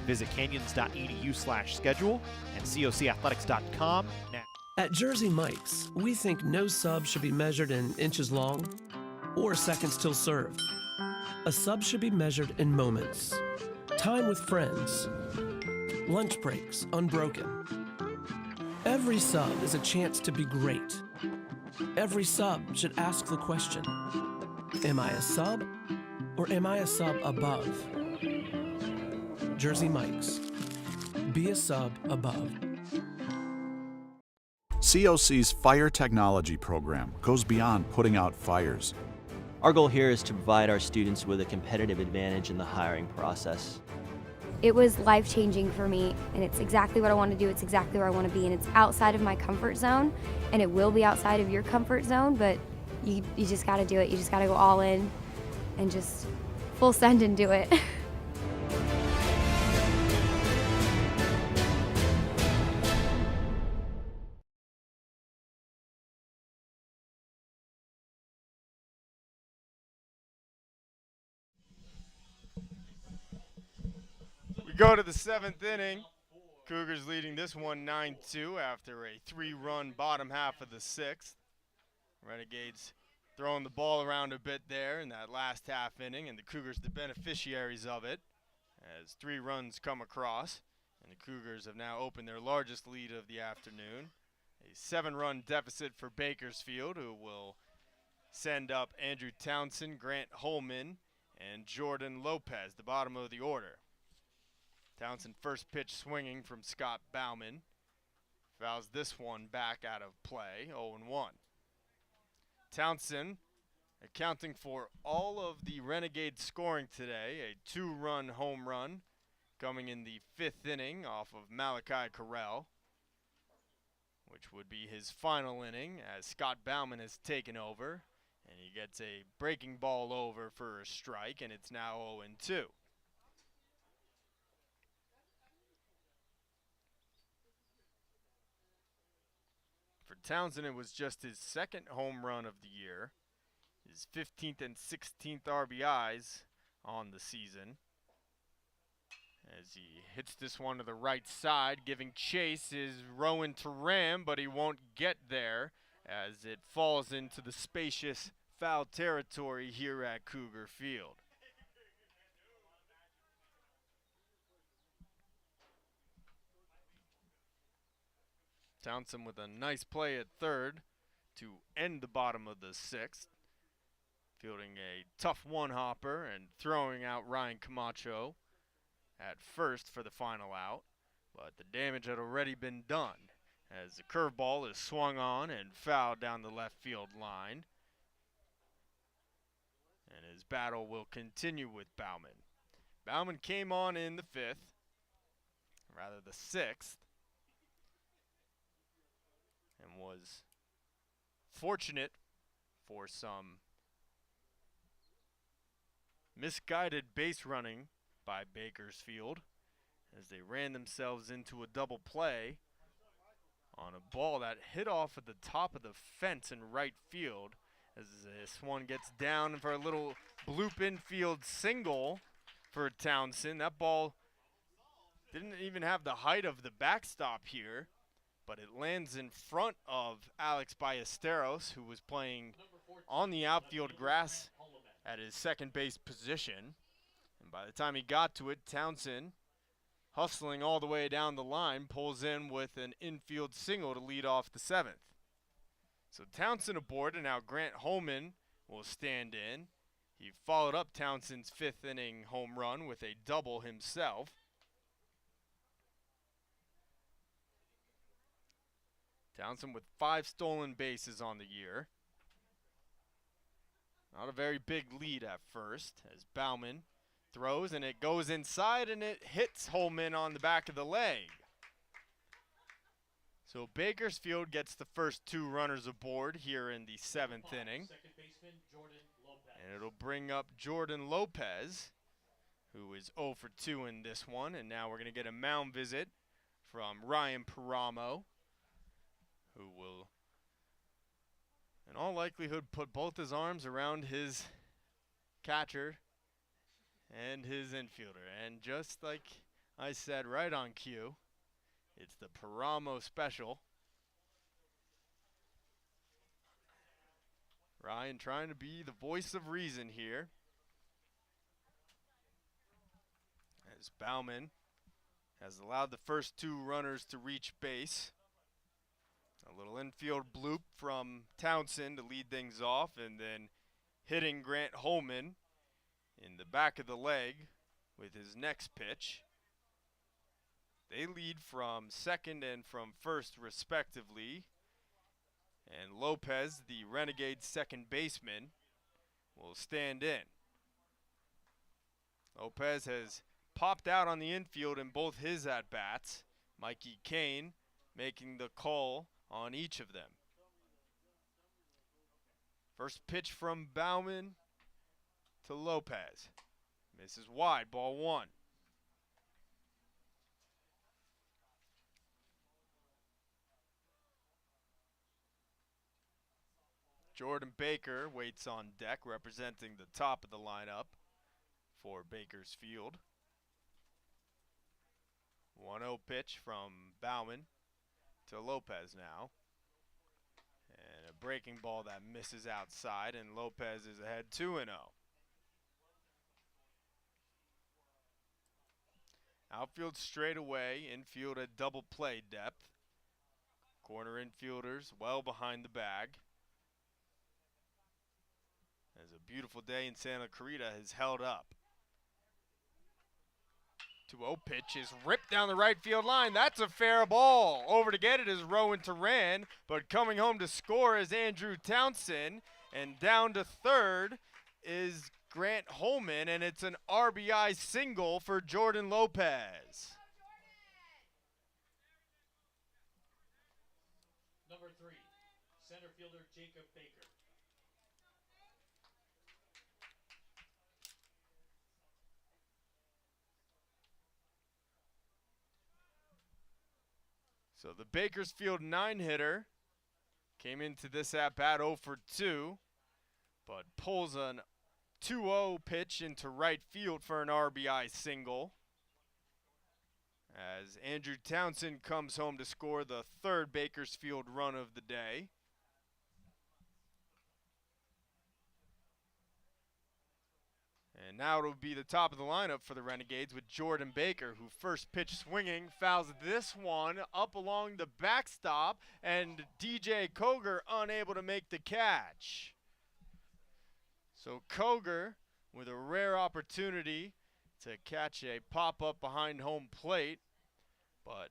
Visit canyons.edu/schedule and cocathletics.com now. At Jersey Mike's, we think no sub should be measured in inches long or seconds till served. A sub should be measured in moments, time with friends, lunch breaks unbroken. Every sub is a chance to be great. Every sub should ask the question, am I a sub or am I a sub above? Jersey Mike's, be a sub above. COC's Fire Technology program goes beyond putting out fires. Our goal here is to provide our students with a competitive advantage in the hiring process. It was life-changing for me, and it's exactly what I want to do. It's exactly where I want to be, and it's outside of my comfort zone, and it will be outside of your comfort zone, but you just got to do it. You just got to go all in and just full send and do it. We go to the 7th inning. Cougars leading this one 9-2 after a 3-run bottom half of the 6th. Renegades throwing the ball around a bit there in that last half inning, and the Cougars the beneficiaries of it as 3 runs come across. And the Cougars have now opened their largest lead of the afternoon. A 7-run deficit for Bakersfield, who will send up Andrew Townsend, Grant Holman, and Jordan Lopez, the bottom of the order. Townsend first pitch swinging from Scott Bauman. Fouls this one back out of play, 0-1. Townsend accounting for all of the Renegade scoring today, a 2-run home run coming in the 5th inning off of Malachi Carell, which would be his final inning as Scott Bauman has taken over, and he gets a breaking ball over for a strike, and it's now 0-2. Townsend, it was just his 2nd home run of the year, his 15th and 16th RBIs on the season. as he hits this one to the right side. Giving chase is Rowan Turan, but he won't get there as it falls into the spacious foul territory here at Cougar Field. Townsend with a nice play at third to end the bottom of the sixth. Fielding a tough one-hopper and throwing out Ryan Camacho at first for the final out. But the damage had already been done as the curveball is swung on and fouled down the left field line. And his battle will continue with Bauman. Bauman came on in the fifth, rather the sixth, and was fortunate for some misguided base running by Bakersfield as they ran themselves into a double play on a ball that hit off at the top of the fence in right field as this one gets down for a little bloop infield single for Townsend. That ball didn't even have the height of the backstop here, but it lands in front of Alex Ballesteros, who was playing on the outfield grass at his second base position. And by the time he got to it, Townsend, hustling all the way down the line, pulls in with an infield single to lead off the seventh. So Townsend aboard, and now Grant Holman will stand in. He followed up Townsend's fifth inning home run with a double himself. Townsend with 5 stolen bases on the year. Not a very big lead at first as Bauman throws, and it goes inside, and it hits Holman on the back of the leg. So Bakersfield gets the first 2 runners aboard here in the 7th inning. And it'll bring up Jordan Lopez, who is 0 for 2 in this one. And now we're going to get a mound visit from Ryan Paramo, who will, in all likelihood, put both his arms around his catcher and his infielder. And just like I said right on cue, it's the Paramo special. Ryan trying to be the voice of reason here, as Bauman has allowed the first 2 runners to reach base. A little infield bloop from Townsend to lead things off, and then hitting Grant Holman in the back of the leg with his next pitch. They lead from second and from first respectively. And Lopez, the Renegade second baseman, will stand in. Lopez has popped out on the infield in both his at-bats. Mikey Kane making the call on each of them. First pitch from Bauman to Lopez. Misses wide, ball 1. Jordan Baker waits on deck, representing the top of the lineup for Bakersfield. 1-0 pitch from Bauman to Lopez now. And a breaking ball that misses outside, and Lopez is ahead 2-0. Outfield straight away, infield at double play depth. Corner infielders well behind the bag. As a beautiful day in Santa Clarita has held up. 2-0 pitch is ripped down the right field line. That's a fair ball. Over to get it is Rowan Turan, but coming home to score is Andrew Townsend. And down to third is Grant Holman, and it's an RBI single for Jordan Lopez. Number 3, center fielder Jacob Baker. So the Bakersfield 9-hitter came into this at-bat 0 for 2, but pulls a 2-0 pitch into right field for an RBI single. as Andrew Townsend comes home to score the third Bakersfield run of the day. And now it'll be the top of the lineup for the Renegades with Jordan Baker, who first pitch swinging, fouls this one up along the backstop, and DJ Cougar unable to make the catch. So Cougar with a rare opportunity to catch a pop-up behind home plate, but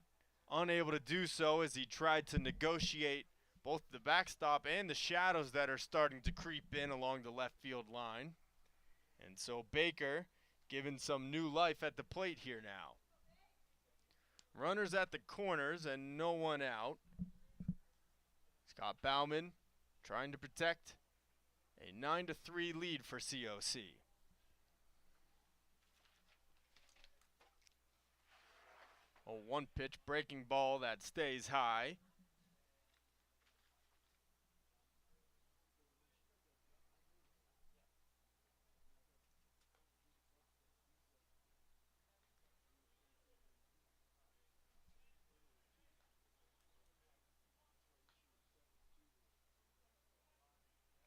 unable to do so as he tried to negotiate both the backstop and the shadows that are starting to creep in along the left field line. And so Baker given some new life at the plate here now. Runners at the corners and no one out. Scott Bauman trying to protect a 9-3 lead for COC. A one-pitch breaking ball that stays high.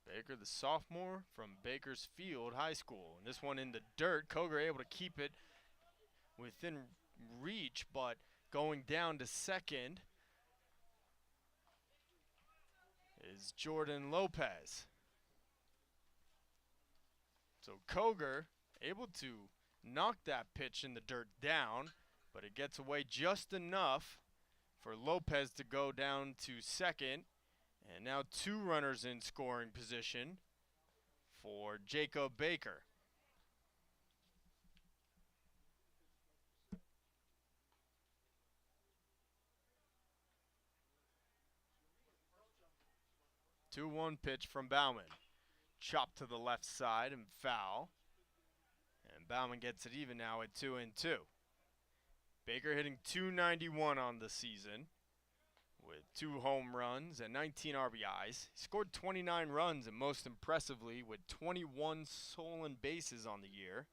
Baker, the sophomore from Bakersfield High School. And this one in the dirt. Cougar able to keep it within reach, but going down to second is Jordan Lopez. So Cougar able to knock that pitch in the dirt down, but it gets away just enough for Lopez to go down to second. And now two runners in scoring position for Jacob Baker. Two-one pitch from Bauman. Chopped to the left side and foul. And Bauman gets it even now at 2-2. Baker hitting .291 on the season, with 2 home runs and 19 RBIs. He scored 29 runs, and most impressively, with 21 stolen bases on the year.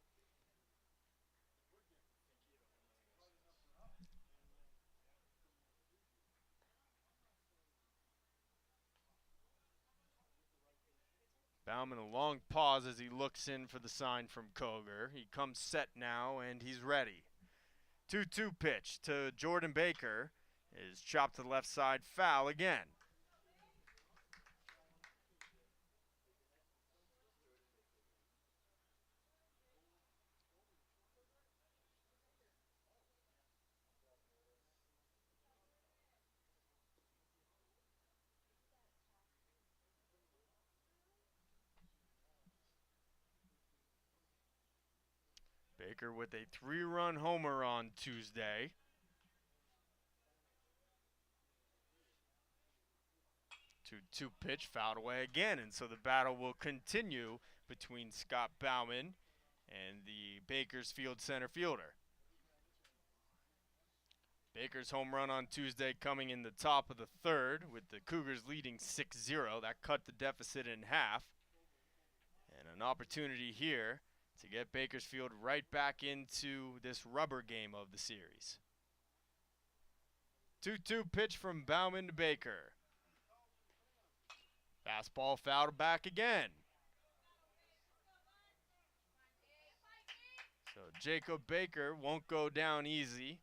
Bauman a long pause as he looks in for the sign from Cougar. He comes set now, and he's ready. 2-2 pitch to Jordan Baker is chopped to the left side, foul again. Baker with a 3-run homer on Tuesday. 2-2 pitch, fouled away again, and so the battle will continue between Scott Bauman and the Bakersfield center fielder. Baker's home run on Tuesday coming in the top of the third, with the Cougars leading 6-0. That cut the deficit in half. And an opportunity here to get Bakersfield right back into this rubber game of the series. 2-2 pitch from Bauman to Baker. Fastball fouled back again. So Jacob Baker won't go down easy,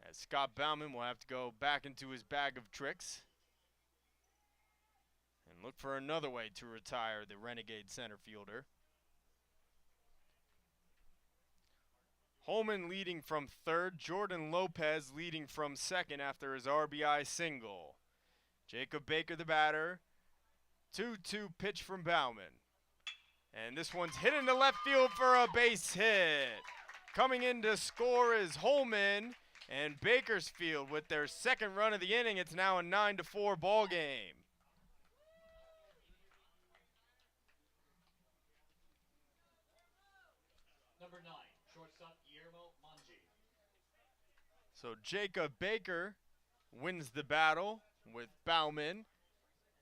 as Scott Bauman will have to go back into his bag of tricks and look for another way to retire the Renegade center fielder. Holman leading from third, Jordan Lopez leading from second after his RBI single. Jacob Baker the batter. 2-2 pitch from Bauman. And this one's hit into left field for a base hit. Coming in to score is Holman, and Bakersfield with their second run of the inning. It's now a 9-4 ball game. Number 9, shortstop Guillermo Manji. So Jacob Baker wins the battle with Bauman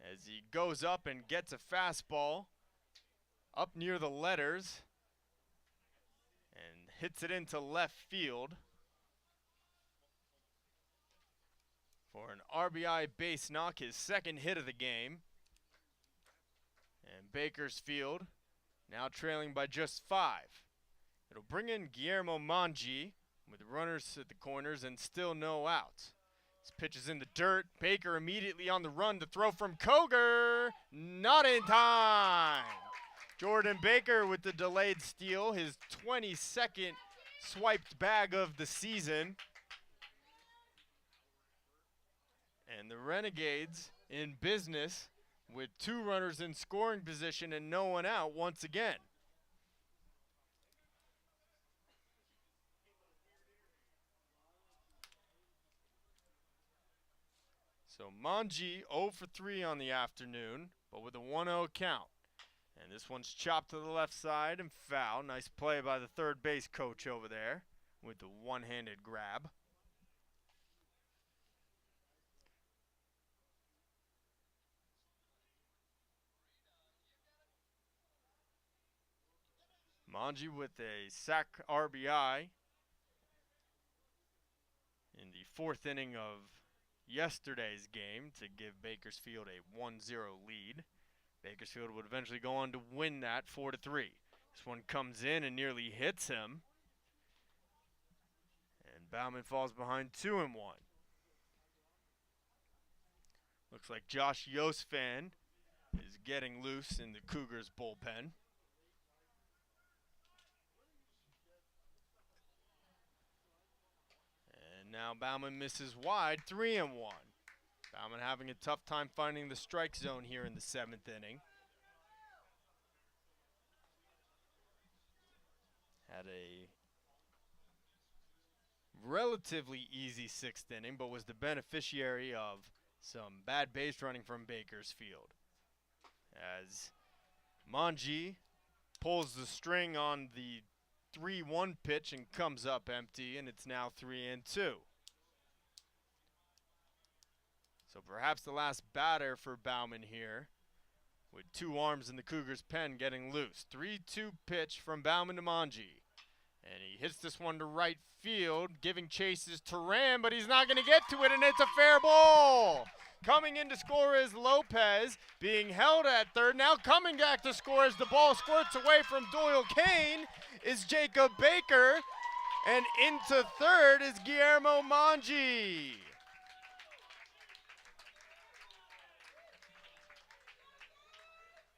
as he goes up and gets a fastball up near the letters and hits it into left field. for an RBI base knock, his second hit of the game. And Bakersfield now trailing by just 5. It'll bring in Guillermo Mangi with runners at the corners and still no outs. This pitch is in the dirt. Baker immediately on the run to throw from Cougar. Not in time. Jordan Baker with the delayed steal, his 22nd swiped bag of the season. And the Renegades in business with 2 runners in scoring position and no one out once again. So Mangi 0 for 3 on the afternoon, but with a 1-0 count. And this one's chopped to the left side and foul. Nice play by the third base coach over there with the one-handed grab. Mangi with a sac RBI in the 4th inning of yesterday's game to give Bakersfield a 1-0 lead. Bakersfield would eventually go on to win that 4-3. This one comes in and nearly hits him. And Bauman falls behind 2-1. Looks like Josh Yosfan is getting loose in the Cougars bullpen. And now Bauman misses wide, 3-1. Bauman having a tough time finding the strike zone here in the 7th inning. Had a relatively easy 6th inning, but was the beneficiary of some bad base running from Bakersfield. As Mangi pulls the string on the 3-1 pitch and comes up empty, and it's now 3-2. So perhaps the last batter for Bauman here, with 2 arms in the Cougars' pen getting loose. 3-2 pitch from Bauman to Mangi. And he hits this one to right field, giving chases to Ram, but he's not going to get to it, and it's a fair ball. Coming in to score is Lopez, being held at third. Now coming back to score as the ball squirts away from Doyle Kane is Jacob Baker, and into third is Guillermo Mangi.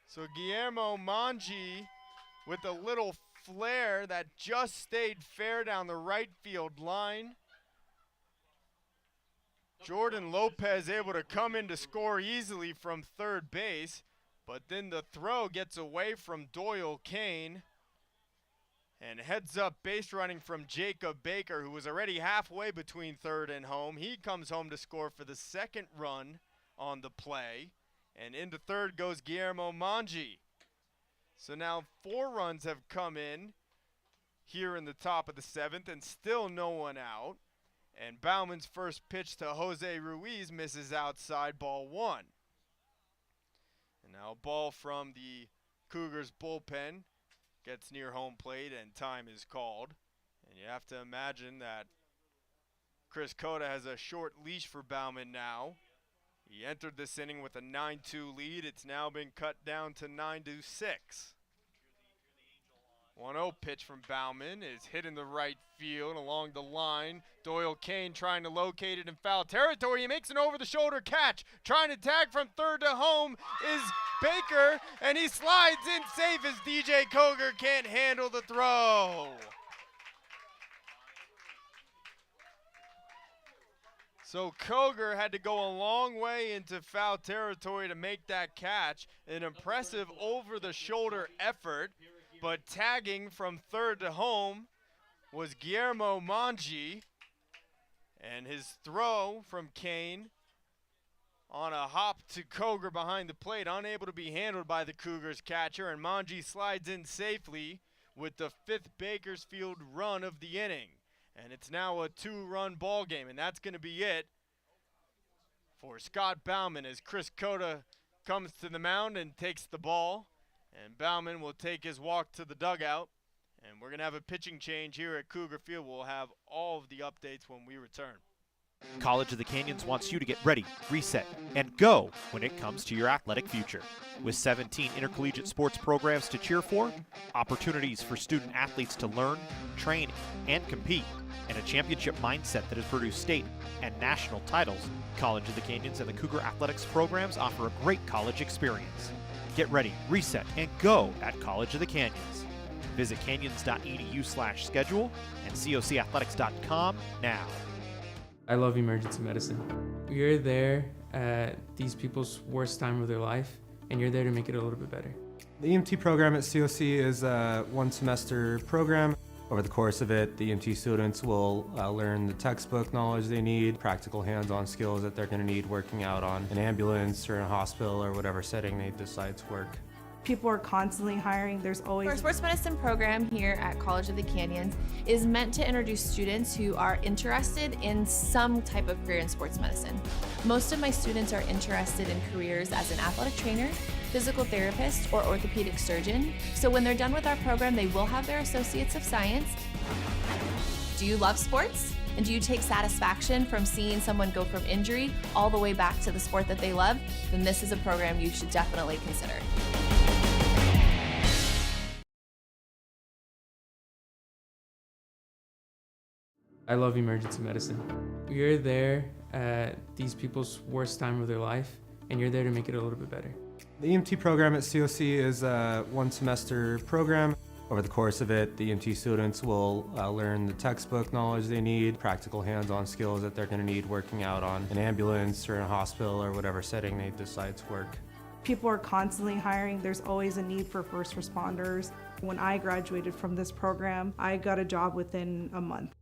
So Guillermo Mangi with a little flare that just stayed fair down the right field line. Jordan Lopez able to come in to score easily from third base, but then the throw gets away from Doyle Kane and heads up base running from Jacob Baker, who was already halfway between third and home. He comes home to score for the 2nd run on the play. And into third goes Guillermo Mangi. So now 4 runs have come in here in the top of the 7th and still no one out. And Bauman's first pitch to Jose Ruiz misses outside, ball 1. And now a ball from the Cougars bullpen gets near home plate and time is called. And you have to imagine that Chris Cota has a short leash for Bauman now. He entered this inning with a 9-2 lead. It's now been cut down to 9-6. 1-0 pitch from Bauman is hit in the right field along the line. Doyle Kane trying to locate it in foul territory. He makes an over-the-shoulder catch. Trying to tag from third to home is Baker, and he slides in safe as DJ Cougar can't handle the throw. So Cougar had to go a long way into foul territory to make that catch. An impressive over-the-shoulder effort, but tagging from third to home was Guillermo Mangi. And his throw from Kane on a hop to Cougar behind the plate, unable to be handled by the Cougars catcher, and Mangi slides in safely with the 5th Bakersfield run of the inning. And it's now a 2-run ball game, and that's going to be it for Scott Bauman as Chris Cota comes to the mound and takes the ball. And Bauman will take his walk to the dugout. And we're going to have a pitching change here at Cougar Field. We'll have all of the updates when we return. College of the Canyons wants you to get ready, reset, and go when it comes to your athletic future. With 17 intercollegiate sports programs to cheer for, opportunities for student athletes to learn, train, and compete, and a championship mindset that has produced state and national titles, College of the Canyons and the Cougar athletics programs offer a great college experience. Get ready, reset, and go at College of the Canyons. Visit canyons.edu/schedule and cocathletics.com now. I love emergency medicine. You're there at these people's worst time of their life, and you're there to make it a little bit better. The EMT program at COC is a one-semester program. Over the course of it, the EMT students will learn the textbook knowledge they need, practical hands-on skills that they're going to need working out on an ambulance or in a hospital or whatever setting they decide to work. People are constantly hiring. There's always... Our sports medicine program here at College of the Canyons is meant to introduce students who are interested in some type of career in sports medicine. Most of my students are interested in careers as an athletic trainer, physical therapist, or orthopedic surgeon. So when they're done with our program, they will have their Associates of Science. Do you love sports? And do you take satisfaction from seeing someone go from injury all the way back to the sport that they love? Then this is a program you should definitely consider. I love emergency medicine. You're there at these people's worst time of their life, and you're there to make it a little bit better. The EMT program at COC is a one-semester program. Over the course of it, the EMT students will learn the textbook knowledge they need, practical hands-on skills that they're going to need working out on an ambulance or in a hospital or whatever setting they decide to work. People are constantly hiring. There's always a need for first responders. When I graduated from this program, I got a job within a month.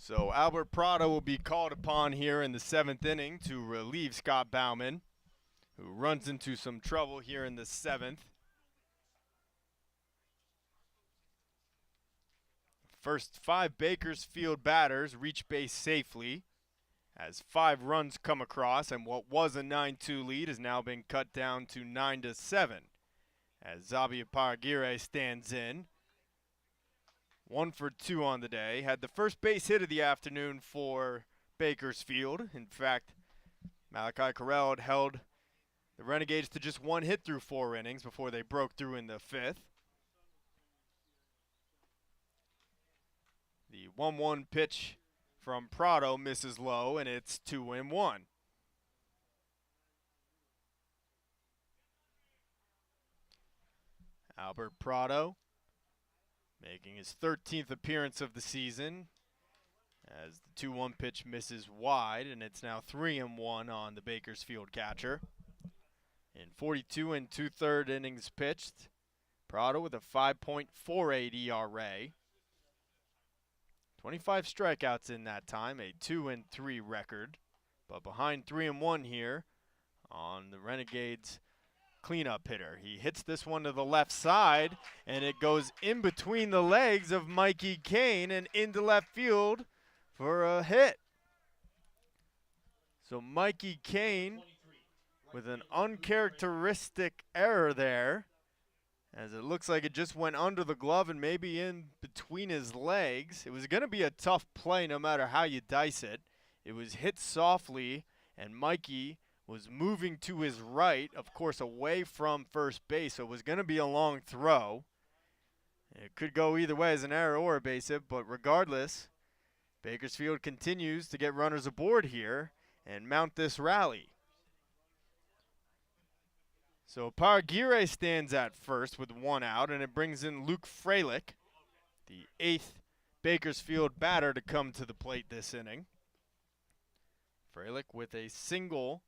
So Albert Prado will be called upon here in the 7th inning to relieve Scott Bauman, who runs into some trouble here in the 7th. First 5 Bakersfield batters reach base safely as 5 runs come across, and what was a 9-2 lead has now been cut down to 9-7 as Zabia Paragire stands in. 1 for 2 on the day. Had the first base hit of the afternoon for Bakersfield. In fact, Malachi Carell had held the Renegades to just 1 hit through 4 innings before they broke through in the 5th. The 1-1 pitch from Prado misses low, and it's 2-1. Albert Prado making his 13th appearance of the season as the 2-1 pitch misses wide, and it's now 3-1 on the Bakersfield catcher. In 42 2/3 innings pitched, Prado with a 5.48 ERA. 25 strikeouts in that time, a 2-3 record. But behind 3-1 here on the Renegades cleanup hitter. He hits this one to the left side, and it goes in between the legs of Mikey Kane and into left field for a hit. So Mikey Kane with an uncharacteristic error there, as it looks like it just went under the glove and maybe in between his legs. It was going to be a tough play no matter how you dice it. It was hit softly, and Mikey was moving to his right, of course, away from first base, so it was going to be a long throw. It could go either way as an error or a base hit, but regardless, Bakersfield continues to get runners aboard here and mount this rally. So Paragire stands at first with 1 out, and it brings in Luke Freilich, the 8th Bakersfield batter to come to the plate this inning. Freilich with a single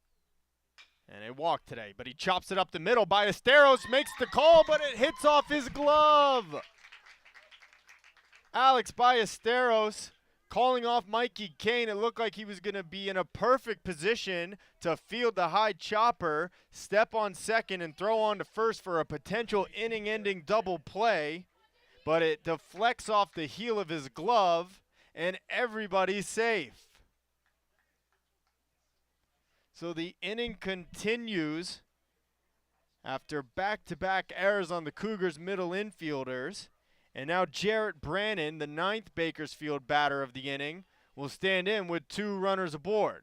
And a walk today, but he chops it up the middle. Ballesteros makes the call, but it hits off his glove. Alex Ballesteros calling off Mikey Kane. It looked like he was going to be in a perfect position to field the high chopper, step on second, and throw on to first for a potential inning-ending double play. But it deflects off the heel of his glove, and everybody's safe. So the inning continues after back-to-back errors on the Cougars' middle infielders. And now Jarrett Brannon, the 9th Bakersfield batter of the inning, will stand in with 2 runners aboard.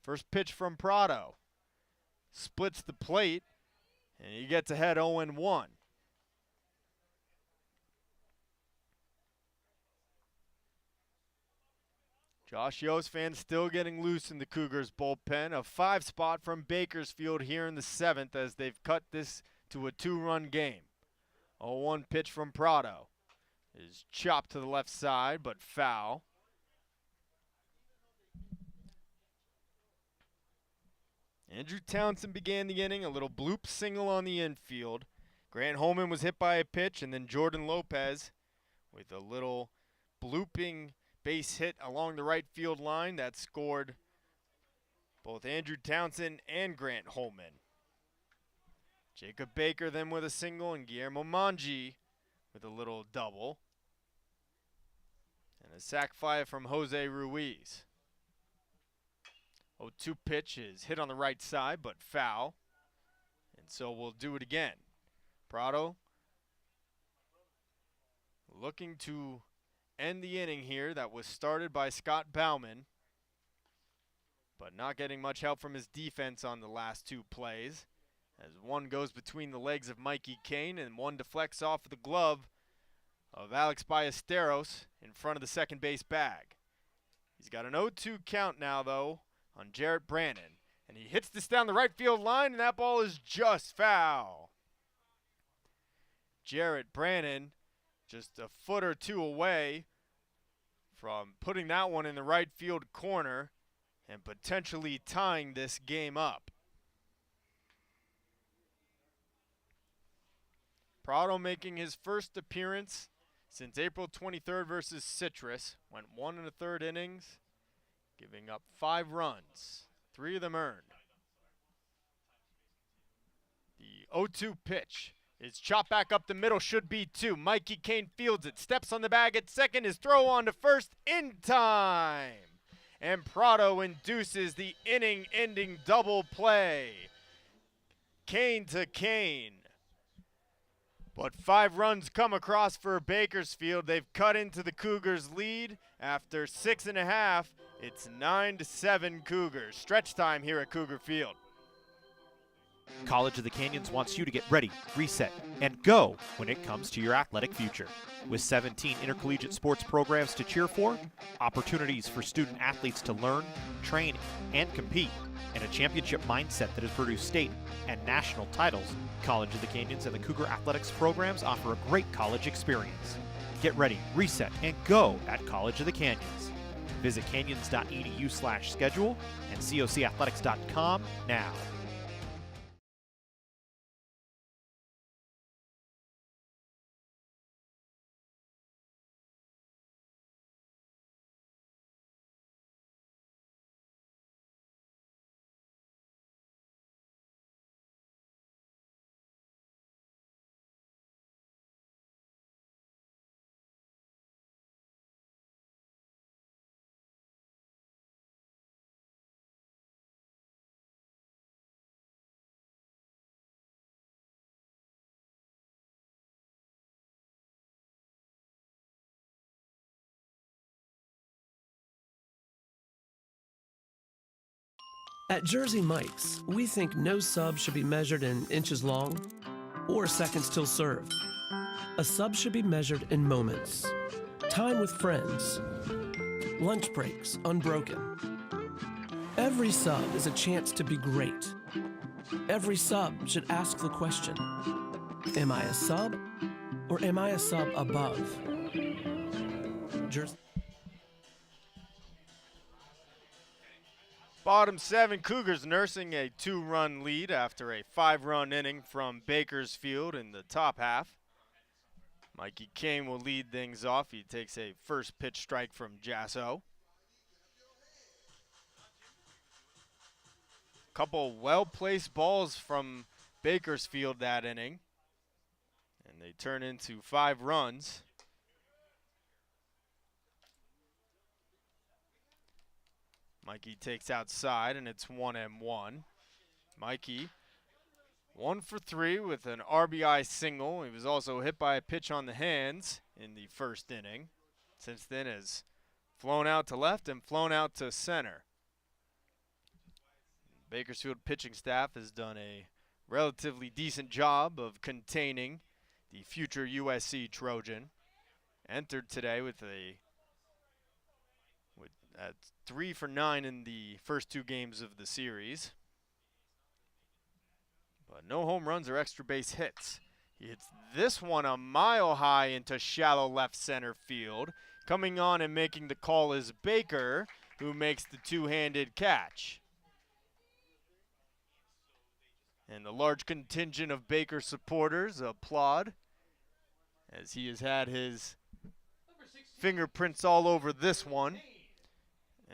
First pitch from Prado. Splits the plate, and he gets ahead 0-1. Josh Yosfan still getting loose in the Cougars bullpen. A 5 spot from Bakersfield here in the 7th as they've cut this to a 2-run game. 0-1 pitch from Prado is chopped to the left side, but foul. Andrew Townsend began the inning, a little bloop single on the infield. Grant Holman was hit by a pitch, and then Jordan Lopez with a little blooping base hit along the right field line that scored both Andrew Townsend and Grant Holman. Jacob Baker then with a single, and Guillermo Mangi with a little double. And a sac fly from Jose Ruiz. 0-2 pitch is hit on the right side, but foul. And so we'll do it again. Prado looking to end the inning here that was started by Scott Bauman, but not getting much help from his defense on the last 2 plays, as one goes between the legs of Mikey Kane and one deflects off of the glove of Alex Ballesteros in front of the second base bag. He's got an 0-2 count now, though, on Jarrett Brannon, and he hits this down the right field line, and that ball is just foul. Jarrett Brannon just a foot or 2 away from putting that one in the right field corner and potentially tying this game up. Prado making his first appearance since April 23rd versus Citrus. Went 1 1/3 innings, giving up 5 runs, 3 of them earned. The 0-2 pitch is chopped back up the middle, should be 2. Mikey Kane fields it, steps on the bag at second, his throw on to first in time. And Prado induces the inning-ending double play. Kane to Kane. But 5 runs come across for Bakersfield. They've cut into the Cougars' lead. After 6.5, it's 9-7 Cougars. Stretch time here at Cougar Field. College of the Canyons wants you to get ready, reset, and go when it comes to your athletic future. With 17 intercollegiate sports programs to cheer for, opportunities for student athletes to learn, train, and compete, and a championship mindset that has produced state and national titles, College of the Canyons and the Cougar Athletics programs offer a great college experience. Get ready, reset, and go at College of the Canyons. Visit canyons.edu/schedule and cocathletics.com now. At Jersey Mike's, we think no sub should be measured in inches long or seconds till served. A sub should be measured in moments. Time with friends. Lunch breaks unbroken. Every sub is a chance to be great. Every sub should ask the question, am I a sub or am I a sub above? Jersey. Bottom 7, Cougars nursing a 2-run lead after a 5-run inning from Bakersfield in the top half. Mikey Kane will lead things off. He takes a first pitch strike from Jasso. Couple well-placed balls from Bakersfield that inning, and they turn into 5 runs. Mikey takes outside, and it's 1-1. Mikey 1 for 3 with an RBI single. He was also hit by a pitch on the hands in the first inning. Since then has flown out to left and flown out to center. Bakersfield pitching staff has done a relatively decent job of containing the future USC Trojan. Entered today with 3 for 9 in the first 2 games of the series. But no home runs or extra base hits. He hits this one a mile high into shallow left center field. Coming on and making the call is Baker, who makes the two-handed catch. And the large contingent of Baker supporters applaud as he has had his fingerprints all over this one.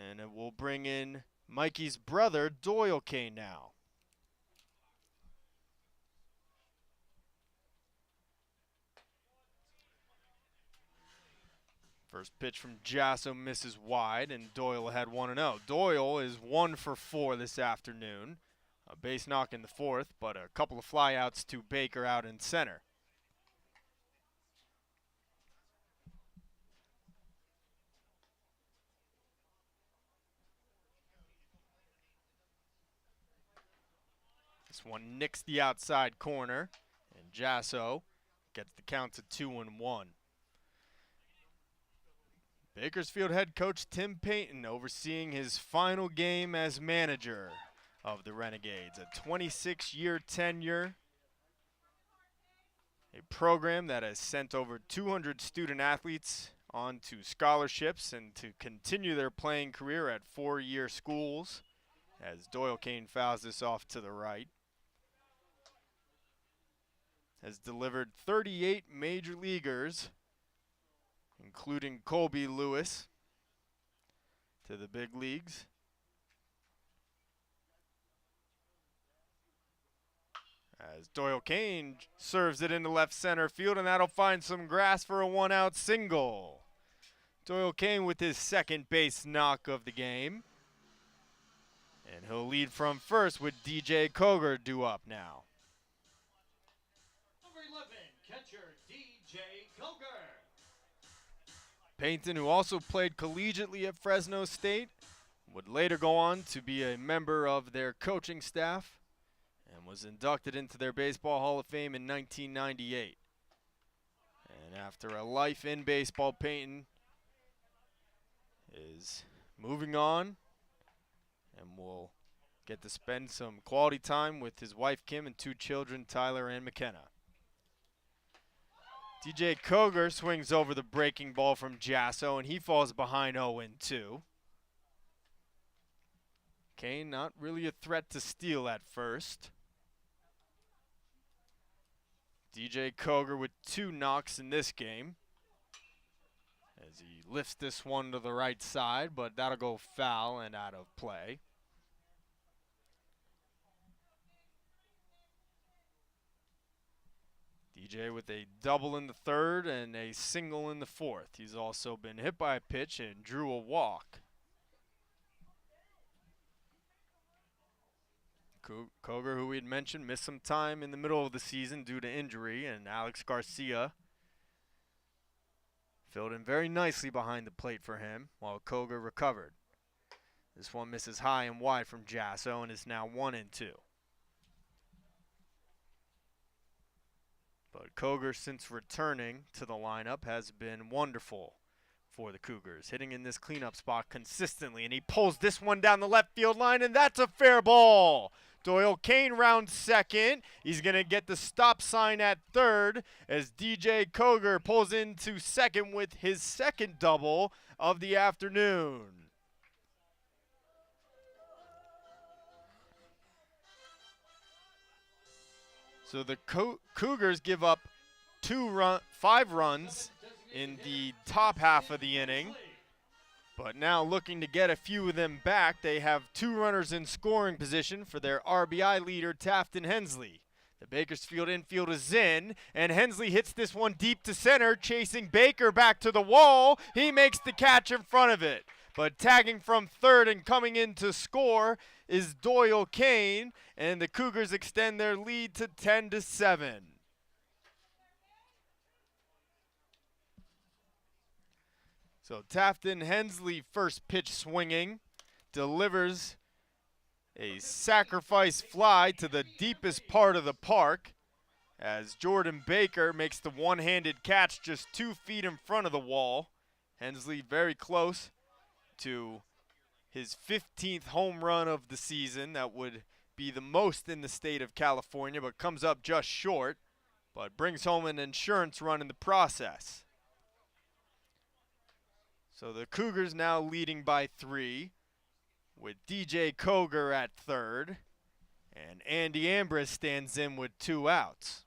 And it will bring in Mikey's brother, Doyle Kane, now. First pitch from Jasso misses wide, and Doyle had 1-0. Doyle is 1 for 4 this afternoon. A base knock in the fourth, but a couple of flyouts to Baker out in center. This one nicks the outside corner, and Jasso gets the count to 2-1. Bakersfield head coach Tim Payton overseeing his final game as manager of the Renegades. A 26-year tenure, a program that has sent over 200 student athletes on to scholarships and to continue their playing career at 4-year schools, as Doyle Kane fouls this off to the right. Has delivered 38 major leaguers, including Colby Lewis, to the big leagues. As Doyle Kane serves it into left center field, and that'll find some grass for a 1-out single. Doyle Kane with his second base knock of the game. And he'll lead from first with DJ Cougar due up now. Number 11, catcher DJ Cougar. Payton, who also played collegiately at Fresno State, would later go on to be a member of their coaching staff and was inducted into their Baseball Hall of Fame in 1998. And after a life in baseball, Payton is moving on and will get to spend some quality time with his wife Kim and 2 children, Tyler and McKenna. DJ Cougar swings over the breaking ball from Jasso, and he falls behind 0-2. Kane not really a threat to steal at first. DJ Cougar with 2 knocks in this game, as he lifts this one to the right side, but that'll go foul and out of play. DJ with a double in the third and a single in the fourth. He's also been hit by a pitch and drew a walk. Cougar, who we had mentioned, missed some time in the middle of the season due to injury, and Alex Garcia filled in very nicely behind the plate for him while Cougar recovered. This one misses high and wide from Jasso and is now 1-2. But Cougar, since returning to the lineup, has been wonderful for the Cougars, hitting in this cleanup spot consistently, and he pulls this one down the left field line, and that's a fair ball. Doyle Kane rounds second. He's going to get the stop sign at third as DJ Cougar pulls into second with his second double of the afternoon. So the Cougars give up 5 runs in the top half of the inning. But now looking to get a few of them back, they have 2 runners in scoring position for their RBI leader, Tafton Hensley. The Bakersfield infield is in, and Hensley hits this one deep to center, chasing Baker back to the wall. He makes the catch in front of it. But tagging from third and coming in to score is Doyle Kane, and the Cougars extend their lead to 10-7. So Tafton Hensley, first pitch swinging, delivers a sacrifice fly to the deepest part of the park as Jordan Baker makes the one-handed catch just 2 feet in front of the wall. Hensley very close to his 15th home run of the season. That would be the most in the state of California, but comes up just short, but brings home an insurance run in the process. So the Cougars now leading by 3 with DJ Cougar at third, and Andy Ambrose stands in with 2 outs.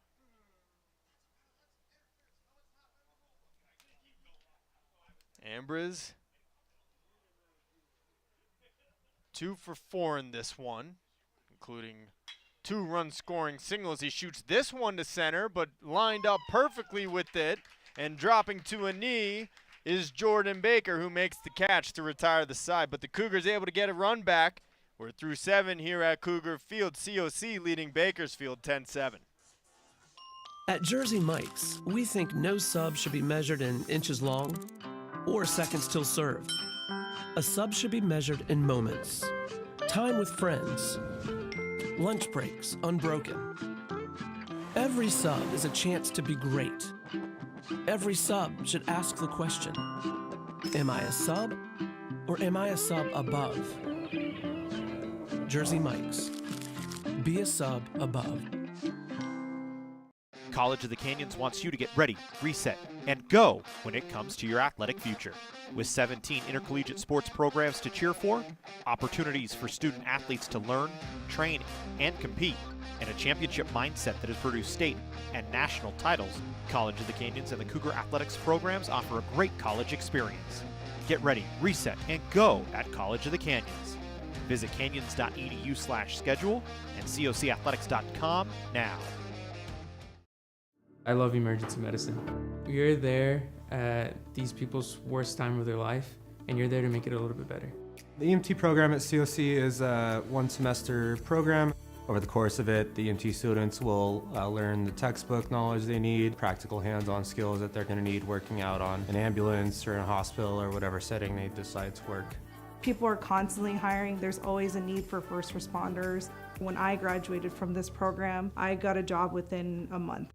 Ambrose 2 for 4 in this one, including 2 run scoring singles. He shoots this one to center, but lined up perfectly with it, and dropping to a knee is Jordan Baker, who makes the catch to retire the side. But the Cougars able to get a run back. We're through 7 here at Cougar Field. COC leading Bakersfield 10-7. At Jersey Mike's, we think no sub should be measured in inches long or seconds till served. A sub should be measured in moments. Time with friends. Lunch breaks unbroken. Every sub is a chance to be great. Every sub should ask the question, am I a sub or am I a sub above? Jersey Mike's. Be a sub above. College of the Canyons wants you to get ready, reset, and go when it comes to your athletic future. With 17 intercollegiate sports programs to cheer for, opportunities for student athletes to learn, train, and compete, and a championship mindset that has produced state and national titles, College of the Canyons and the Cougar Athletics programs offer a great college experience. Get ready, reset, and go at College of the Canyons. Visit canyons.edu/schedule and cocathletics.com now. I love emergency medicine. You're there at these people's worst time of their life, and you're there to make it a little bit better. The EMT program at COC is a 1-semester program. Over the course of it, the EMT students will learn the textbook knowledge they need, practical hands-on skills that they're going to need working out on an ambulance or in a hospital or whatever setting they decide to work. People are constantly hiring. There's always a need for first responders. When I graduated from this program, I got a job within a month.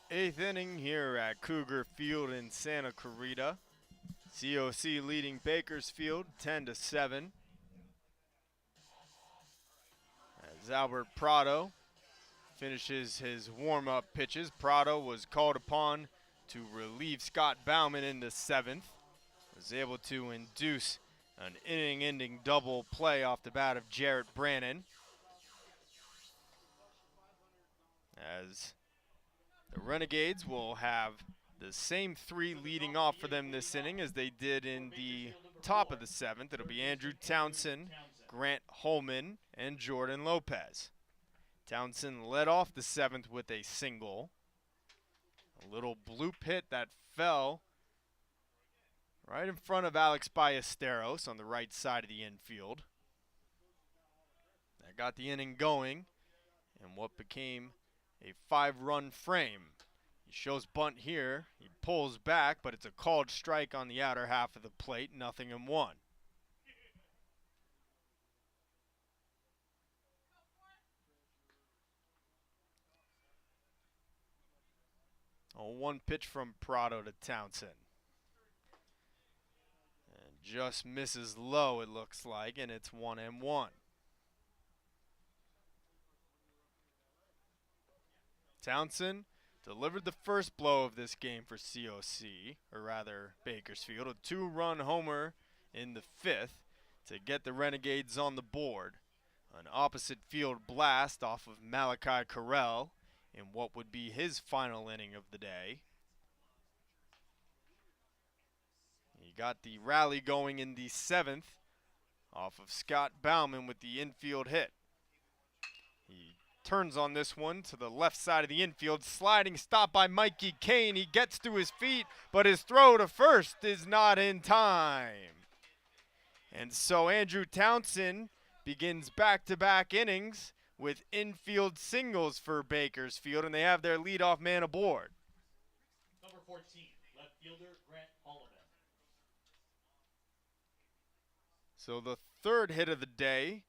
Eighth inning here at Cougar Field in Santa Clarita. COC leading Bakersfield 10-7. As Albert Prado finishes his warm-up pitches. Prado was called upon to relieve Scott Bauman in the 7th. Was able to induce an inning-ending double play off the bat of Jarrett Brannon. As the Renegades will have the same 3 leading off for them this inning as they did in the top of the 7th. It'll be Andrew Townsend, Grant Holman, and Jordan Lopez. Townsend led off the 7th with a single. A little bloop hit that fell right in front of Alex Ballesteros on the right side of the infield. That got the inning going in what became a 5-run frame. He shows bunt here. He pulls back, but it's a called strike on the outer half of the plate. 0-1. Oh, 1 pitch from Prado to Townsend. And just misses low, it looks like, and it's 1-1. Townsend delivered the first blow of this game for COC, or rather Bakersfield, a 2-run homer in the 5th to get the Renegades on the board. An opposite field blast off of Malachi Carell in what would be his final inning of the day. He got the rally going in the 7th off of Scott Bauman with the infield hit. He turns on this one to the left side of the infield, sliding stop by Mikey Kane. He gets to his feet, but his throw to first is not in time. And so Andrew Townsend begins back-to-back innings with infield singles for Bakersfield, and they have their leadoff man aboard. Number 14, left fielder Grant Holliman. So the third hit of the day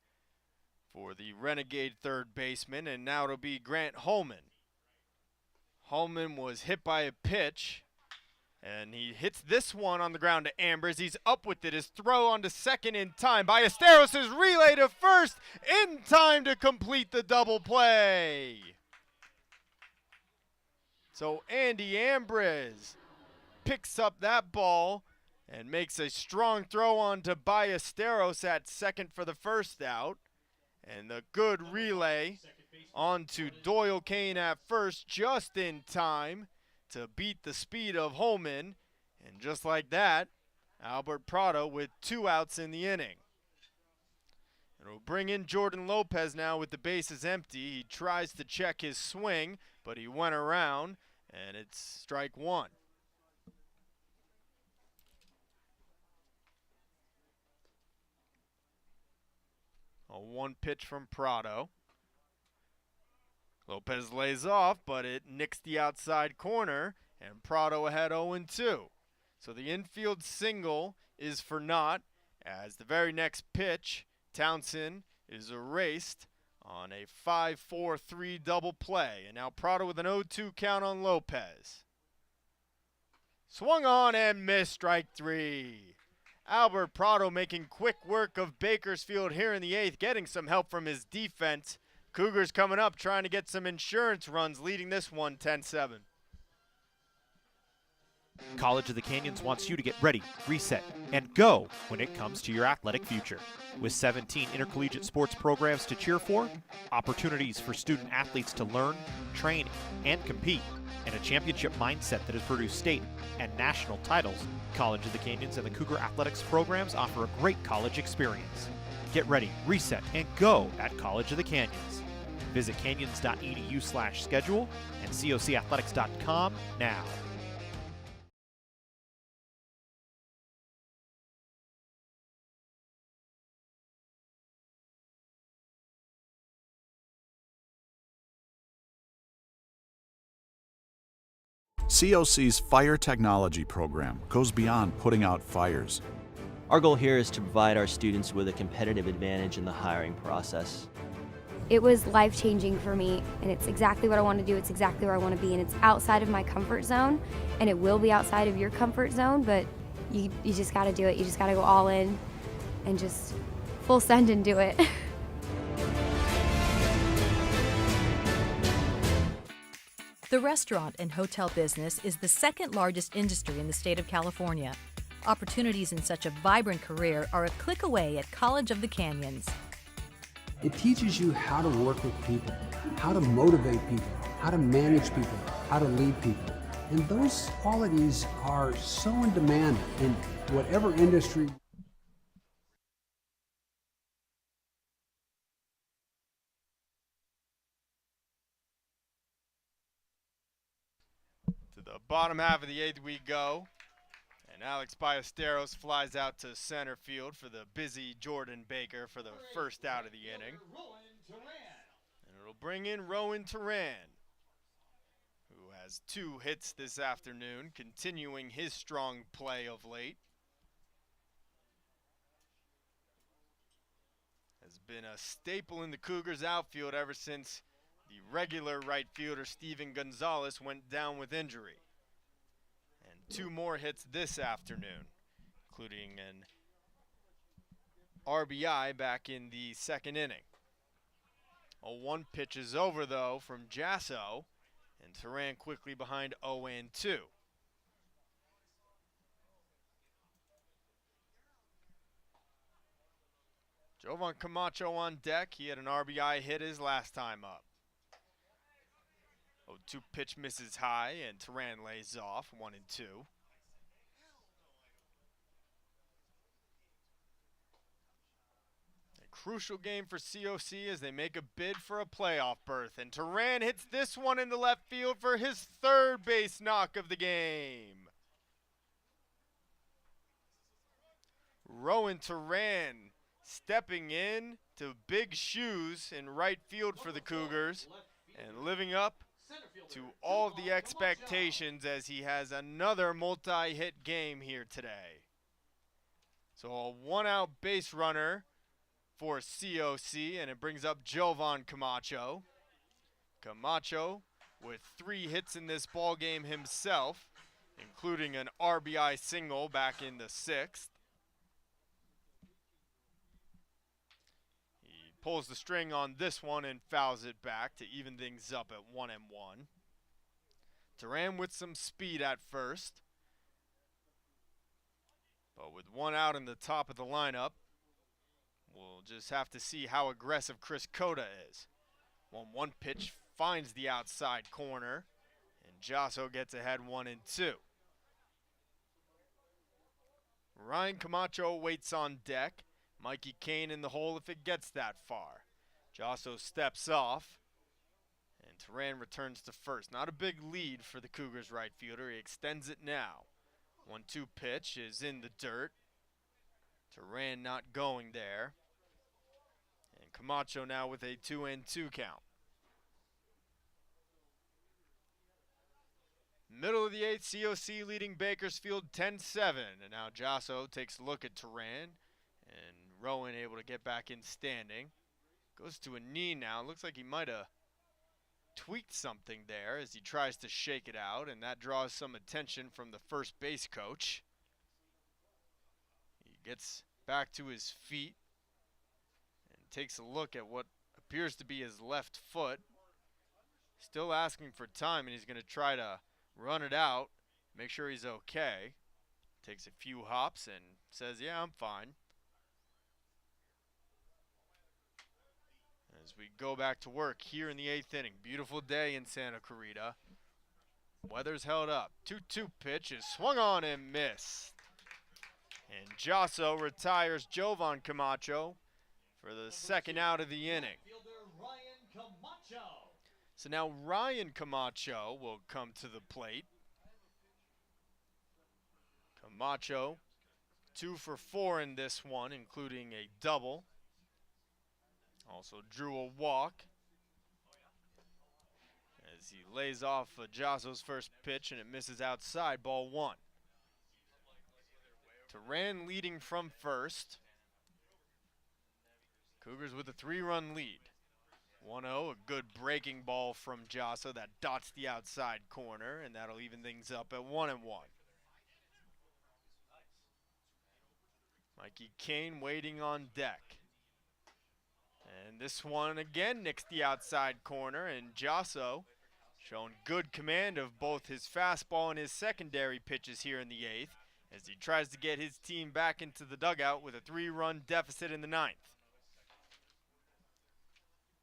for the Renegade third baseman, and now it'll be Grant Holman. Holman was hit by a pitch, and he hits this one on the ground to Ambers. He's up with it. His throw onto second in time. Ballesteros' relay to first in time to complete the double play. So Andy Ambres picks up that ball and makes a strong throw on to Ballesteros at second for the first out. And the good relay onto Doyle Kane at first just in time to beat the speed of Holman. And just like that, Albert Prado with 2 outs in the inning. And we'll bring in Jordan Lopez now with the bases empty. He tries to check his swing, but he went around, and it's strike 1. A 1 pitch from Prado. Lopez lays off, but it nicks the outside corner, and Prado ahead 0-2. So the infield single is for naught, as the very next pitch, Townsend is erased on a 5-4-3 double play. And now Prado with an 0-2 count on Lopez. Swung on and missed, strike 3. Albert Prado making quick work of Bakersfield here in the 8th, getting some help from his defense. Cougars coming up, trying to get some insurance runs, leading this one 10-7. College of the Canyons wants you to get ready, reset, and go when it comes to your athletic future. With 17 intercollegiate sports programs to cheer for, opportunities for student athletes to learn, train, and compete, and a championship mindset that has produced state and national titles, College of the Canyons and the Cougar athletics programs offer a great college experience. Get ready, reset, and go at College of the Canyons. Visit canyons.edu/schedule and cocathletics.com now. COC's Fire Technology program goes beyond putting out fires. Our goal here is to provide our students with a competitive advantage in the hiring process. It was life-changing for me, and it's exactly what I want to do. It's exactly where I want to be, and it's outside of my comfort zone, and it will be outside of your comfort zone, but you just got to do it. You just got to go all in and just full send and do it. The restaurant and hotel business is the second largest industry in the state of California. Opportunities in such a vibrant career are a click away at College of the Canyons. It teaches you how to work with people, how to motivate people, how to manage people, how to lead people. And those qualities are so in demand in whatever industry. To the bottom half of the 8th we go. And Alex Ballesteros flies out to center field for the busy Jordan Baker for the first out of the inning. And it'll bring in Rowan Turan, who has 2 hits this afternoon, continuing his strong play of late. Has been a staple in the Cougars outfield ever since the regular right fielder Steven Gonzalez went down with injury. 2 more hits this afternoon, including an RBI back in the 2nd inning. A 1 pitch is over, though, from Jasso, And Turan quickly behind 0-2. Jovan Camacho on deck. He had an RBI hit his last time up. 0-2 pitch misses high, and Turan lays off 1-2. A crucial game for COC as they make a bid for a playoff berth, and Turan hits this one into left field for his third base knock of the game. Rowan Turan stepping in to big shoes in right field for the Cougars and living up to all of the expectations as he has another multi-hit game here today. So a one-out base runner for COC, and it brings up Jovan Camacho. Camacho with 3 hits in this ball game himself, including an RBI single back in the 6th. He pulls the string on this one and fouls it back to even things up at 1-1. Turan with some speed at first, but with 1 out in the top of the lineup, we'll just have to see how aggressive Chris Cota is. 1-1 pitch finds the outside corner, and Jasso gets ahead 1-2. Ryan Camacho waits on deck. Mikey Kane in the hole if it gets that far. Jasso steps off, and Turan returns to first. Not a big lead for the Cougars right fielder. He extends it now. 1-2 pitch is in the dirt. Turan not going there. And Camacho now with a 2-2 count. Middle of the 8th, COC leading Bakersfield 10-7. And now Jasso takes a look at Turan. And Rowan able to get back in standing. Goes to a knee now. Looks like he might have tweaked something there as he tries to shake it out. And that draws some attention from the first base coach. He gets back to his feet and takes a look at what appears to be his left foot. Still asking for time, and he's going to try to run it out, make sure he's okay. Takes a few hops and says, yeah, I'm fine. As we go back to work here in the 8th inning. Beautiful day in Santa Clarita. Weather's held up. 2-2 pitch is swung on and missed. And Jasso retires Jovan Camacho for the second out of the inning. So now Ryan Camacho will come to the plate. Camacho 2 for 4 in this one, including a double. Also drew a walk as he lays off Jasso's first pitch and it misses outside, ball 1. Turan leading from first. Cougars with a 3-run lead. 1-0, a good breaking ball from Jasso that dots the outside corner, and that'll even things up at 1-1. Mikey Kane waiting on deck. And this one again nicks the outside corner, and Jasso showing good command of both his fastball and his secondary pitches here in the 8th as he tries to get his team back into the dugout with a 3-run deficit in the 9th.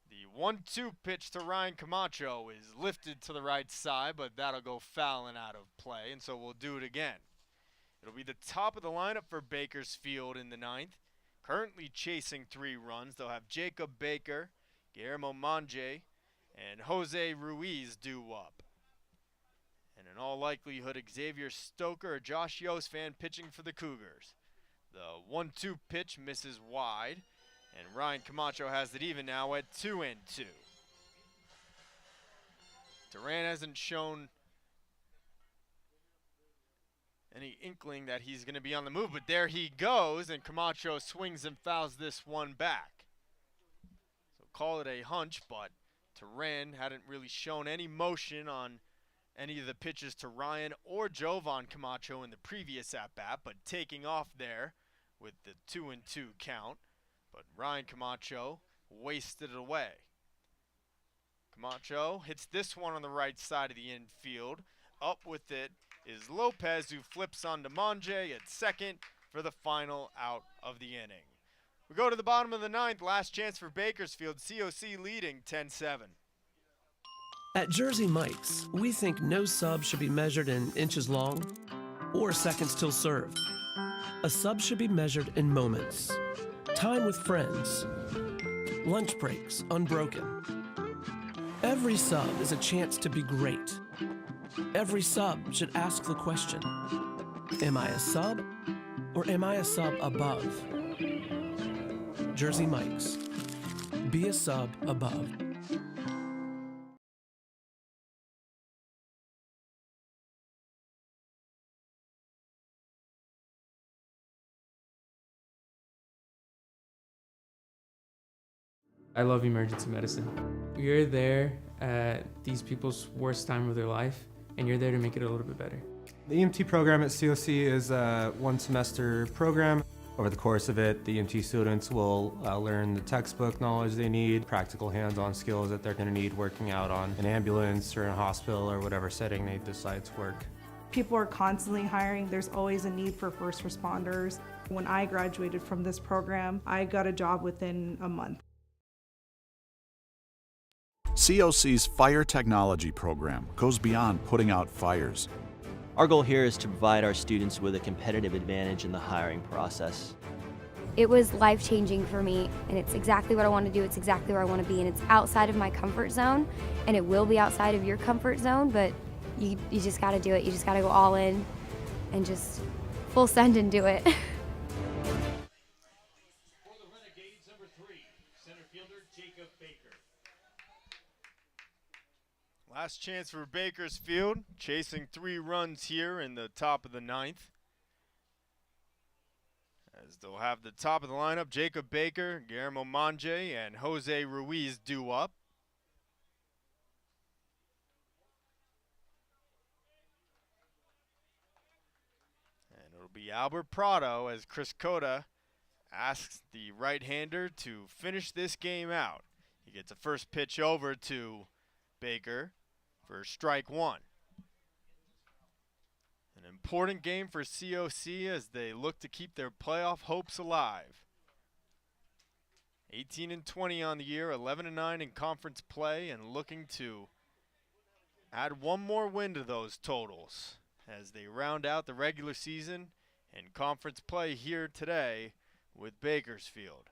The 1-2 pitch to Ryan Camacho is lifted to the right side, but that'll go fouling out of play, and so we'll do it again. It'll be the top of the lineup for Bakersfield in the 9th. Currently chasing 3 runs. They'll have Jacob Baker, Guillermo Mange, and Jose Ruiz due up. And in all likelihood, Xavier Stoker or Josh Yosfan pitching for the Cougars. The 1-2 pitch misses wide. And Ryan Camacho has it even now at 2-2. Turan hasn't shown any inkling that he's going to be on the move, but there he goes, and Camacho swings and fouls this one back. So call it a hunch, but Turan hadn't really shown any motion on any of the pitches to Ryan or Jovan Camacho in the previous at-bat, but taking off there with the 2-2 count. But Ryan Camacho wasted it away. Camacho hits this one on the right side of the infield. Up with it is Lopez, who flips on to Monje at second for the final out of the inning. We go to the bottom of the ninth. Last chance for Bakersfield. COC leading 10-7. At Jersey Mike's, we think no sub should be measured in inches long or seconds till served. A sub should be measured in moments. Time with friends. Lunch breaks unbroken. Every sub is a chance to be great. Every sub should ask the question, am I a sub or am I a sub above? Jersey Mike's. Be a sub above. I love emergency medicine. You're there at these people's worst time of their life, and you're there to make it a little bit better. The EMT program at COC is a one-semester program. Over the course of it, the EMT students will learn the textbook knowledge they need, practical hands-on skills that they're going to need working out on an ambulance or in a hospital or whatever setting they decide to work. People are constantly hiring. There's always a need for first responders. When I graduated from this program, I got a job within a month. COC's Fire Technology program goes beyond putting out fires. Our goal here is to provide our students with a competitive advantage in the hiring process. It was life-changing for me, and it's exactly what I want to do. It's exactly where I want to be, and it's outside of my comfort zone, and it will be outside of your comfort zone, but you just got to do it. You just got to go all in and just full send and do it. For the Renegades, number 3, center fielder Jacob Baker. Last chance for Bakersfield, chasing 3 runs here in the top of the ninth. As they'll have the top of the lineup, Jacob Baker, Guillermo Monje, and Jose Ruiz due up. And it'll be Albert Prado as Chris Cota asks the right-hander to finish this game out. He gets a first pitch over to Baker for strike 1. An important game for COC as they look to keep their playoff hopes alive. 18-20 on the year, 11-9 in conference play, and looking to add one more win to those totals as they round out the regular season and conference play here today with Bakersfield.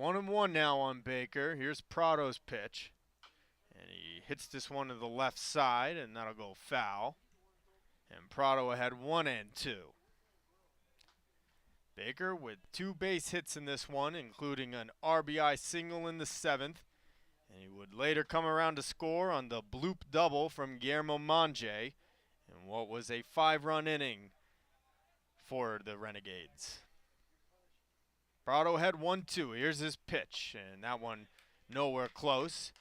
1-1 now on Baker. Here's Prado's pitch. And he hits this one to the left side, and that'll go foul. And Prado ahead 1-2. Baker with 2 base hits in this one, including an RBI single in the 7th. And he would later come around to score on the bloop double from Guillermo Monje in what was a 5-run inning for the Renegades. Prado had 1-2. Here's his pitch, and that one nowhere close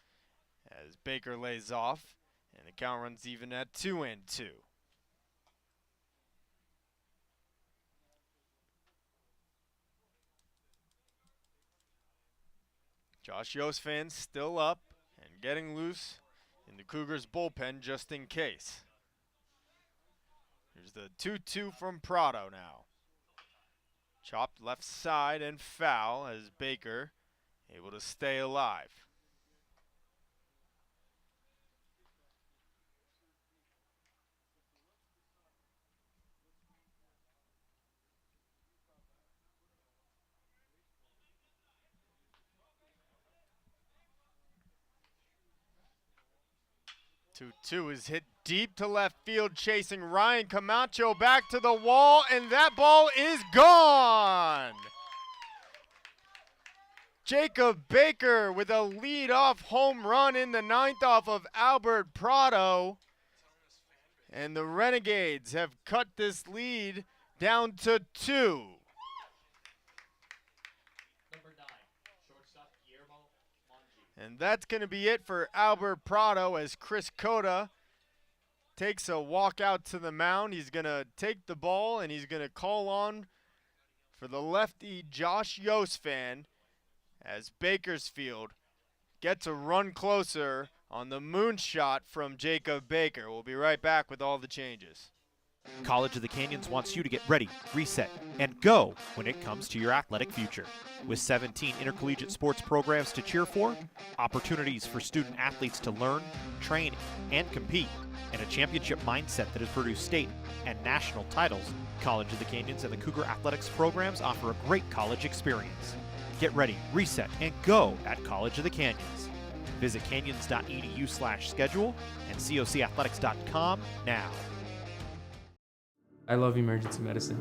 as Baker lays off, and the count runs even at 2-2. Josh Yosfan still up and getting loose in the Cougars bullpen just in case. Here's the 2-2 from Prado now. Chopped left side and foul as Baker able to stay alive. Two is hit deep to left field, chasing Ryan Camacho back to the wall, and that ball is gone. Jacob Baker with a lead-off home run in the 9th off of Albert Prado. And the Renegades have cut this lead down to 2. And that's going to be it for Albert Prado as Chris Cota takes a walk out to the mound. He's going to take the ball and he's going to call on for the lefty Josh Yosfan as Bakersfield get to run closer on the moonshot from Jacob Baker. We'll be right back with all the changes. College of the Canyons wants you to get ready, reset, and go when it comes to your athletic future. With 17 intercollegiate sports programs to cheer for, opportunities for student athletes to learn, train, and compete, and a championship mindset that has produced state and national titles, College of the Canyons and the Cougar athletics programs offer a great college experience. Get ready, reset, and go at College of the Canyons. Visit canyons.edu/schedule and cocathletics.com now. I love emergency medicine.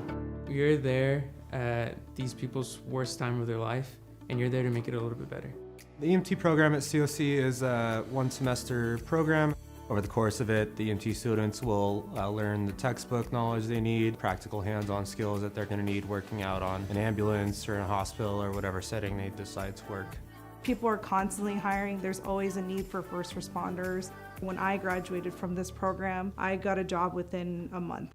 You're there at these people's worst time of their life, and you're there to make it a little bit better. The EMT program at COC is a one-semester program. Over the course of it, the EMT students will learn the textbook knowledge they need, practical hands-on skills that they're going to need working out on an ambulance or in a hospital or whatever setting they decide to work. People are constantly hiring. There's always a need for first responders. When I graduated from this program, I got a job within a month.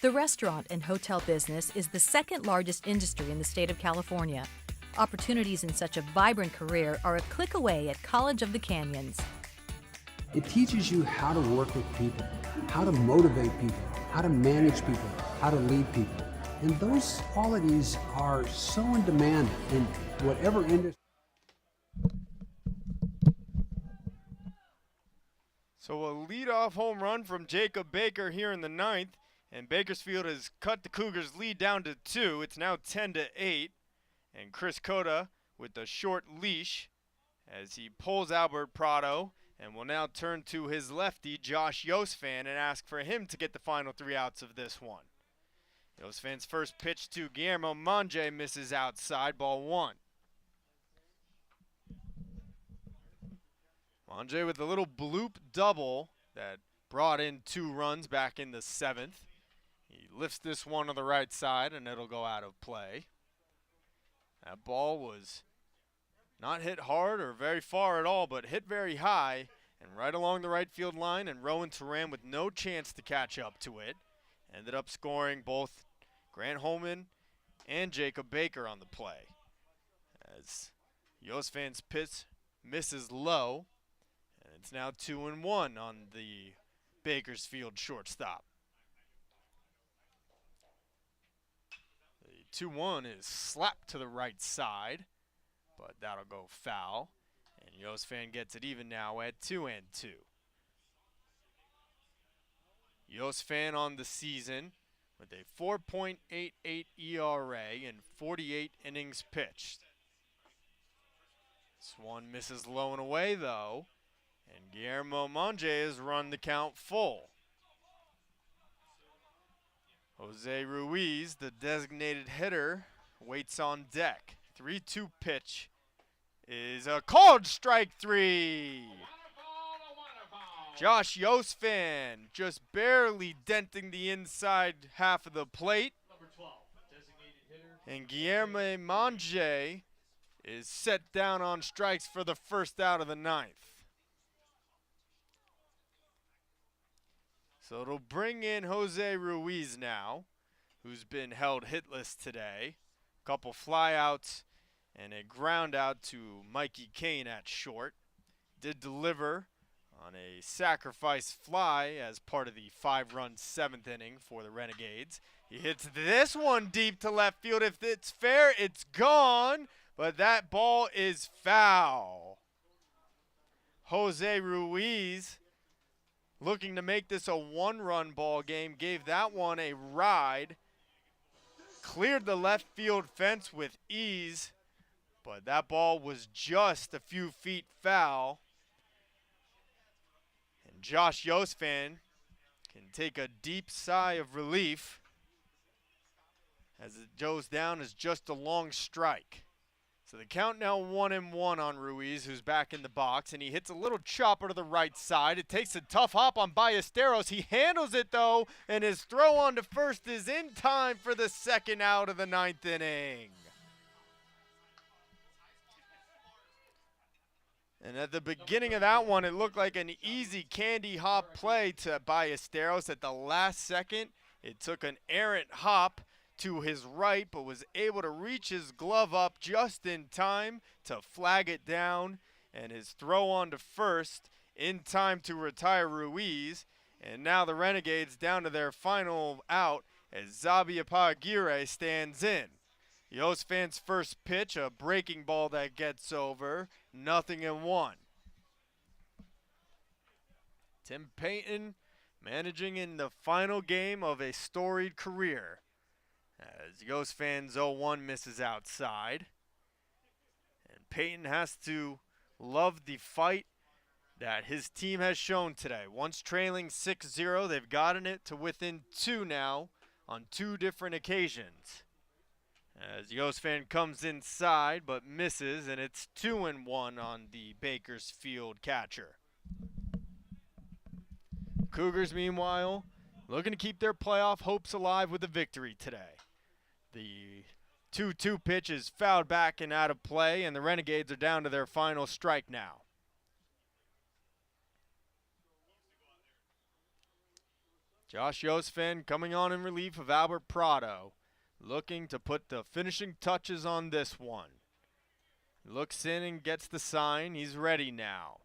The restaurant and hotel business is the second largest industry in the state of California. Opportunities in such a vibrant career are a click away at College of the Canyons. It teaches you how to work with people, how to motivate people, how to manage people, how to lead people. And those qualities are so in demand in whatever industry. So a leadoff home run from Jacob Baker here in the ninth. And Bakersfield has cut the Cougars' lead down to 2. It's now 10-8. And Chris Cota with the short leash as he pulls Albert Prado and will now turn to his lefty, Josh Yosfan, and ask for him to get the final 3 outs of this one. Yosfan's first pitch to Guillermo Monge misses outside, ball 1. Monge with a little bloop double that brought in 2 runs back in the 7th. He lifts this one on the right side, and it'll go out of play. That ball was not hit hard or very far at all, but hit very high and right along the right field line, and Rowan Turan with no chance to catch up to it. Ended up scoring both Grant Holman and Jacob Baker on the play. As Yosfan's pitch misses low, and it's now 2-1 on the Bakersfield shortstop. 2-1 is slapped to the right side, but that'll go foul. And Yosfan gets it even now at 2-2. Yosfan on the season with a 4.88 ERA and 48 innings pitched. This one misses low and away though, and Guillermo Monge has run the count full. Jose Ruiz, the designated hitter, waits on deck. 3-2 pitch is a called strike 3. Josh Yosfan just barely denting the inside half of the plate. And Guillermo Monge is set down on strikes for the first out of the 9th. So it'll bring in Jose Ruiz now, who's been held hitless today. A couple flyouts and a ground out to Mikey Kane at short. Did deliver on a sacrifice fly as part of the 5-run 7th inning for the Renegades. He hits this one deep to left field. If it's fair, it's gone, but that ball is foul. Jose Ruiz, looking to make this a 1-run ball game, gave that one a ride, cleared the left field fence with ease, but that ball was just a few feet foul. And Josh Yosfan can take a deep sigh of relief as it goes down as just a long strike. So the count now 1-1 on Ruiz, who's back in the box, and he hits a little chopper to the right side. It takes a tough hop on Ballesteros. He handles it, though, and his throw on to first is in time for the second out of the 9th inning. And at the beginning of that one, it looked like an easy candy hop play to Ballesteros. At the last second, it took an errant hop to his right, but was able to reach his glove up just in time to flag it down, and his throw on to first in time to retire Ruiz. And now the Renegades down to their final out as Zabia Pagire stands in. Yosfan's first pitch, a breaking ball that gets over, 0-1. Tim Payton managing in the final game of a storied career, as Yosfan's 0-1 misses outside. And Payton has to love the fight that his team has shown today. Once trailing 6-0, they've gotten it to within 2 now on 2 different occasions. As Yosfan comes inside but misses, and it's 2-1 on the Bakersfield catcher. Cougars, meanwhile, looking to keep their playoff hopes alive with a victory today. The 2-2 pitch is fouled back and out of play, and the Renegades are down to their final strike now. Josh Yosfan coming on in relief of Albert Prado, looking to put the finishing touches on this one. Looks in and gets the sign. He's ready now.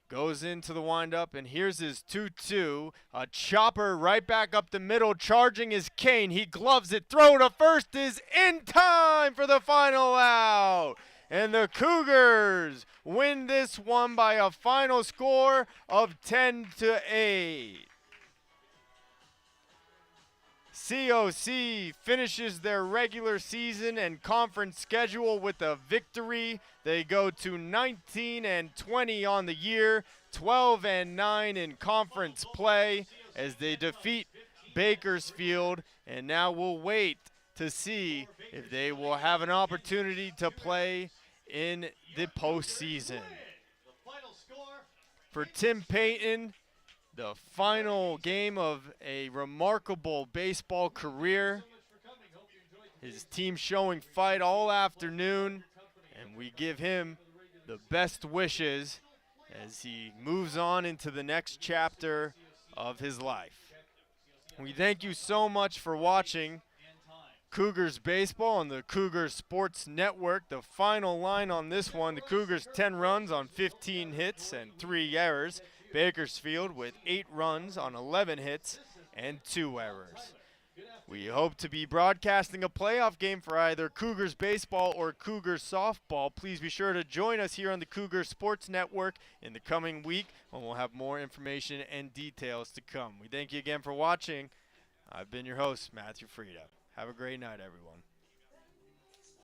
Goes into the windup, and here's his 2-2. A chopper right back up the middle, charging his cane. He gloves it. Throw to first is in time for the final out. And the Cougars win this one by a final score of 10-8. COC finishes their regular season and conference schedule with a victory. They go to 19-20 on the year, 12-9 in conference play as they defeat Bakersfield. And now we'll wait to see if they will have an opportunity to play in the postseason. For Tim Payton, the final game of a remarkable baseball career. His team showing fight all afternoon, and we give him the best wishes as he moves on into the next chapter of his life. We thank you so much for watching Cougars baseball on the Cougars Sports Network. The final line on this one, the Cougars 10 runs on 15 hits and 3 errors. Bakersfield with 8 runs on 11 hits and 2 errors. We hope to be broadcasting a playoff game for either Cougars baseball or Cougars softball. Please be sure to join us here on the Cougars Sports Network in the coming week when we'll have more information and details to come. We thank you again for watching. I've been your host, Matthew Frieda. Have a great night, everyone.